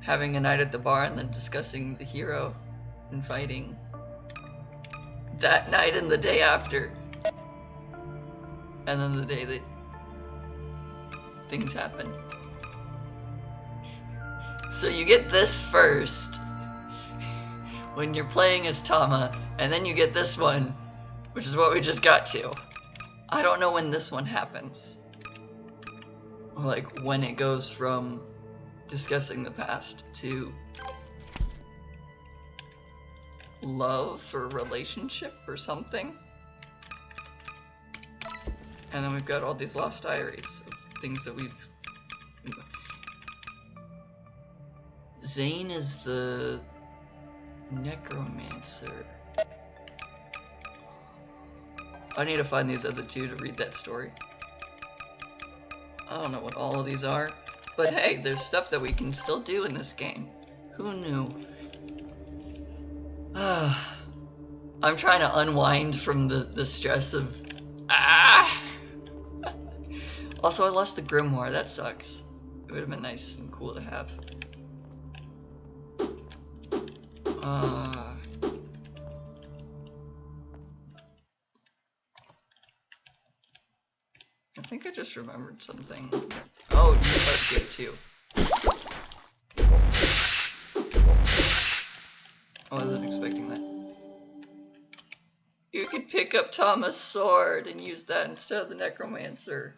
having a night at the bar and then discussing the hero and fighting. That night and the day after. And then the day that things happen. So you get this first when you're playing as Tama, and then you get this one, which is what we just got to. I don't know when this one happens. Or like when it goes from discussing the past to love or relationship or something. And then we've got all these lost diaries of things that we've... Zane is the Necromancer. I need to find these other two to read that story. I don't know what all of these are, but hey, there's stuff that we can still do in this game. Who knew? I'm trying to unwind from the stress of... Also, I lost the grimoire. That sucks. It would have been nice and cool to have. I think I just remembered something. Oh, that's good too. I wasn't expecting that. You could pick up Tama's sword and use that instead of the Necromancer.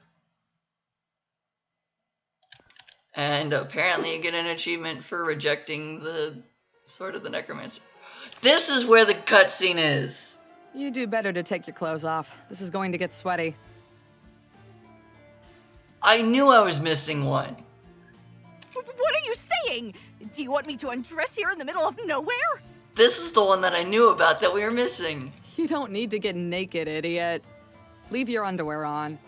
And apparently you get an achievement for rejecting the sword of the Necromancer. This is where the cutscene is! You do better to take your clothes off. This is going to get sweaty. I knew I was missing one. What are you saying? Do you want me to undress here in the middle of nowhere? This is the one that I knew about that we were missing. You don't need to get naked, idiot. Leave your underwear on.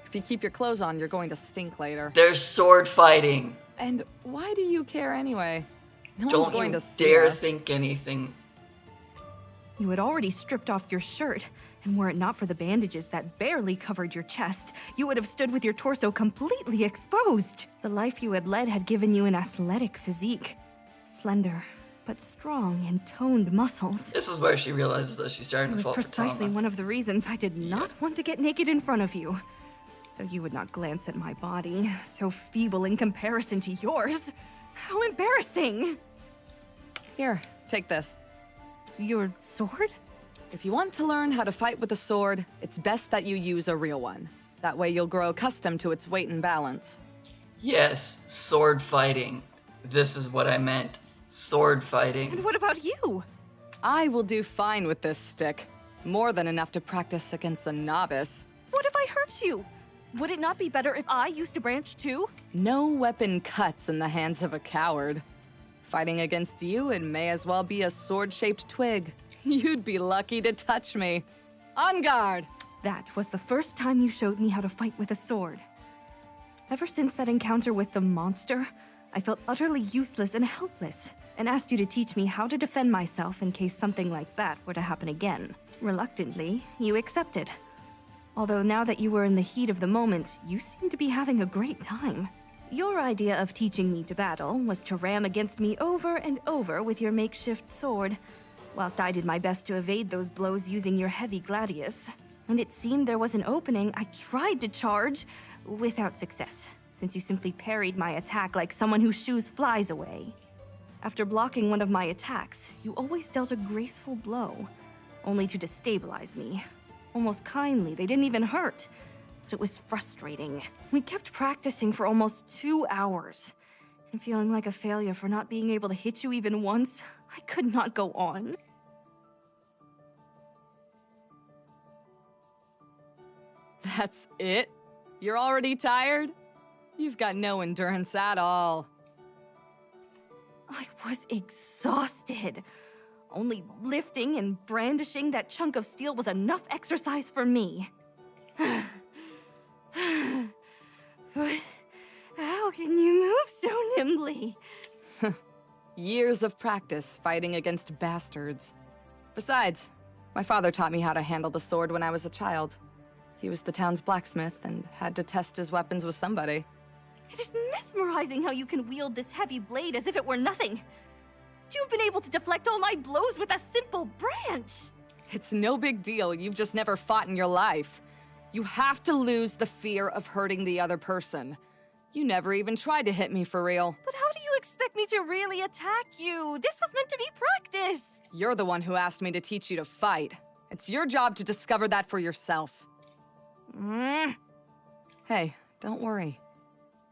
If you keep your clothes on, you're going to stink later. There's sword fighting. And why do you care anyway? No one's Don't going you to see dare us. think anything. You had already stripped off your shirt, and were it not for the bandages that barely covered your chest, you would have stood with your torso completely exposed. The life you had led had given you an athletic physique. Slender, but strong and toned muscles. This is where she realizes that she's starting It to was fall for precisely Tama. one of the reasons I did not want to get naked in front of you. So you would not glance at my body, so feeble in comparison to yours. How embarrassing! Here, take this. Your sword? If you want to learn how to fight with a sword, it's best that you use a real one. That way you'll grow accustomed to its weight and balance. Yes, sword fighting. This is what I meant. Sword fighting. And what about you? I will do fine with this stick. More than enough to practice against a novice. What if I hurt you? Would it not be better if I used a branch too? No weapon cuts in the hands of a coward. Fighting against you, it may as well be a sword-shaped twig. You'd be lucky to touch me. On guard! That was the first time you showed me how to fight with a sword. Ever since that encounter with the monster, I felt utterly useless and helpless, and asked you to teach me how to defend myself in case something like that were to happen again. Reluctantly, you accepted. Although now that you were in the heat of the moment, you seem to be having a great time. Your idea of teaching me to battle was to ram against me over and over with your makeshift sword, whilst I did my best to evade those blows using your heavy gladius. When it seemed there was an opening, I tried to charge, without success, since you simply parried my attack like someone who shoos flies away. After blocking one of my attacks, you always dealt a graceful blow, only to destabilize me. Almost kindly, they didn't even hurt. But it was frustrating. We kept practicing for almost 2 hours. And feeling like a failure for not being able to hit you even once, I could not go on. That's it? You're already tired? You've got no endurance at all. I was exhausted. Only lifting and brandishing that chunk of steel was enough exercise for me. But how can you move so nimbly? Years of practice fighting against bastards. Besides, my father taught me how to handle the sword when I was a child. He was the town's blacksmith and had to test his weapons with somebody. It is mesmerizing how you can wield this heavy blade as if it were nothing. You've been able to deflect all my blows with a simple branch. It's no big deal, you've just never fought in your life. You have to lose the fear of hurting the other person. You never even tried to hit me for real. But how do you expect me to really attack you? This was meant to be practice. You're the one who asked me to teach you to fight. It's your job to discover that for yourself. Hey, don't worry.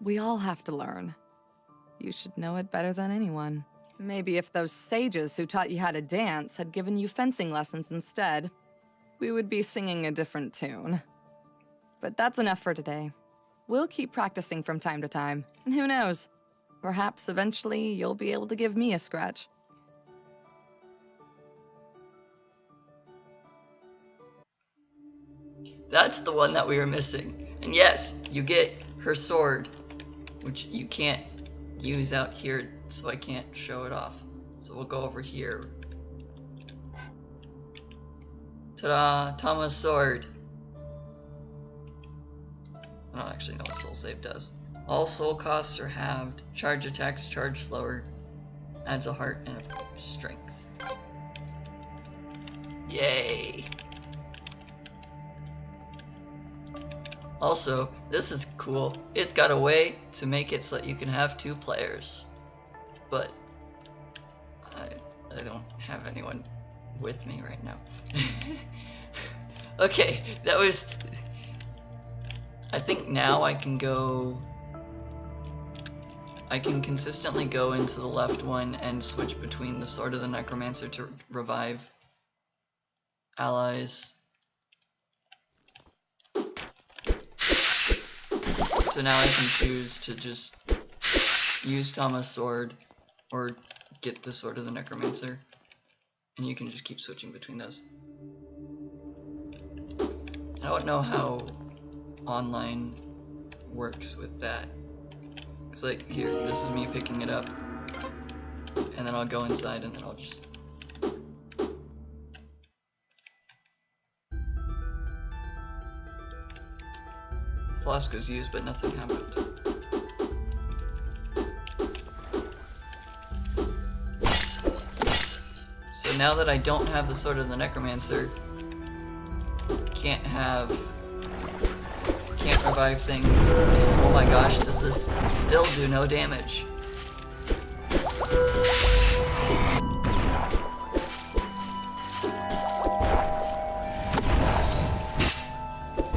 We all have to learn. You should know it better than anyone. Maybe if those sages who taught you how to dance had given you fencing lessons instead, we would be singing a different tune. But that's enough for today. We'll keep practicing from time to time, and who knows? Perhaps eventually you'll be able to give me a scratch. That's the one that we were missing. And yes, you get her sword, which you can't use out here, so I can't show it off. So we'll go over here. Ta-da! Tama's sword. I don't actually know what soul save does. All soul costs are halved. Charge attacks charge slower. Adds a heart and a strength. Yay! Also, this is cool. It's got a way to make it so that you can have 2 players. But I don't have anyone with me right now. Okay, that was... I think now I can go... I can consistently go into the left one and switch between the Sword of the Necromancer to revive allies. So now I can choose to just use Tama's sword or get the Sword of the Necromancer, and you can just keep switching between those. I don't know how online works with that. It's like, here, this is me picking it up, and then I'll go inside and then I'll just... Flask was used, but nothing happened. now that I don't have the Sword of the Necromancer, can't revive things. And oh my gosh, does this still do no damage?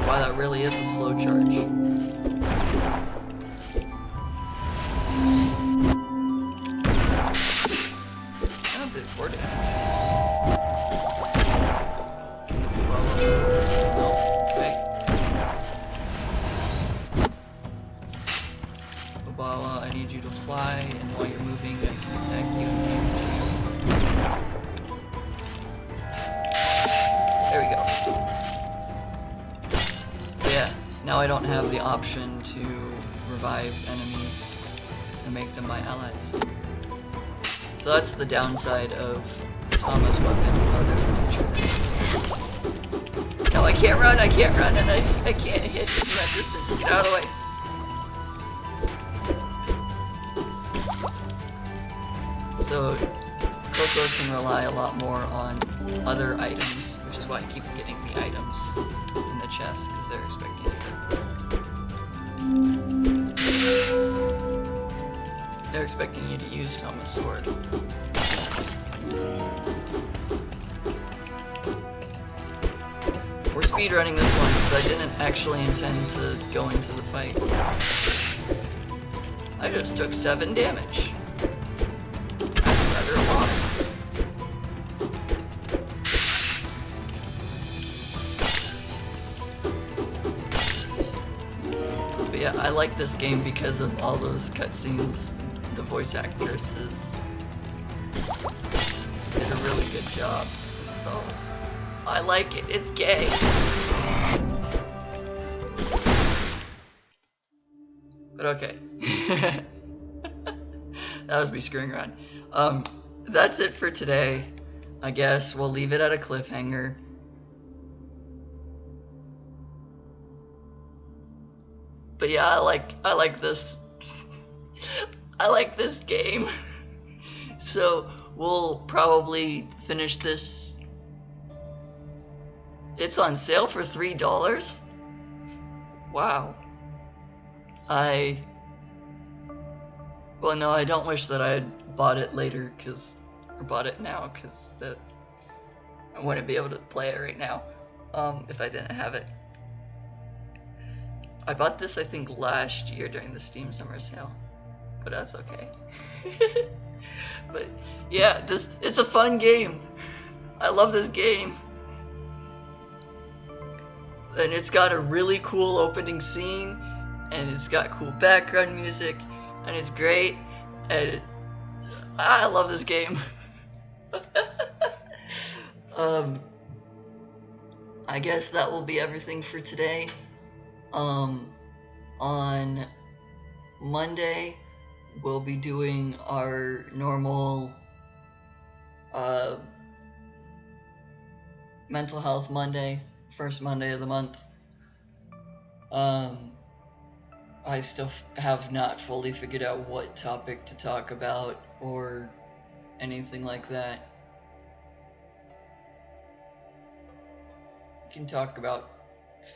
Wow, that really is a slow charge. That did 4 damage. Obawa, I need you to fly, and while you're moving, I can attack you and damage you. There we go. But yeah, now I don't have the option to revive enemies and make them my allies. So that's the downside of Tama's weapon. Oh, there's an intro there. No, I can't run, and I can't hit from that distance. Get out of the way. So, Coco can rely a lot more on other items, which is why I keep getting the items in the chest, because they're expecting you to... They're expecting you to use Tama's sword. We're speedrunning this one, because I didn't actually intend to go into the fight. I just took 7 damage. But yeah, I like this game because of all those cutscenes. The voice actresses did a really good job, so I like it. It's gay. But okay. That was me screwing around. That's it for today. I guess we'll leave it at a cliffhanger. But yeah, I like this. I like this game. So we'll probably finish this. It's on sale for $3. Wow. Well, no, I don't wish that I had bought it later, or bought it now, because that I wouldn't be able to play it right now, if I didn't have it. I bought this, I think, last year during the Steam Summer Sale, but that's okay. But yeah, it's a fun game. I love this game. And it's got a really cool opening scene, and it's got cool background music, and it's great, and I love this game. I guess that will be everything for today. On Monday, we'll be doing our normal Mental Health Monday, first Monday of the month. I still have not fully figured out what topic to talk about or anything like that. We can talk about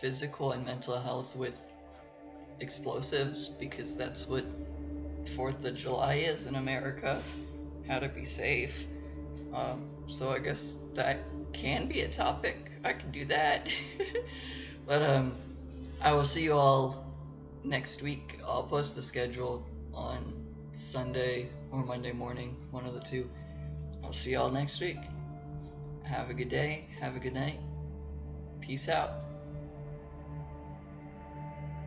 physical and mental health with explosives, because that's what 4th of July is in America. How to be safe. So I guess that can be a topic. I can do that. But I will see you all next week. I'll post a schedule on Sunday or Monday morning, one of the two. I'll see you all next week. Have a good day. Have a good night. Peace out.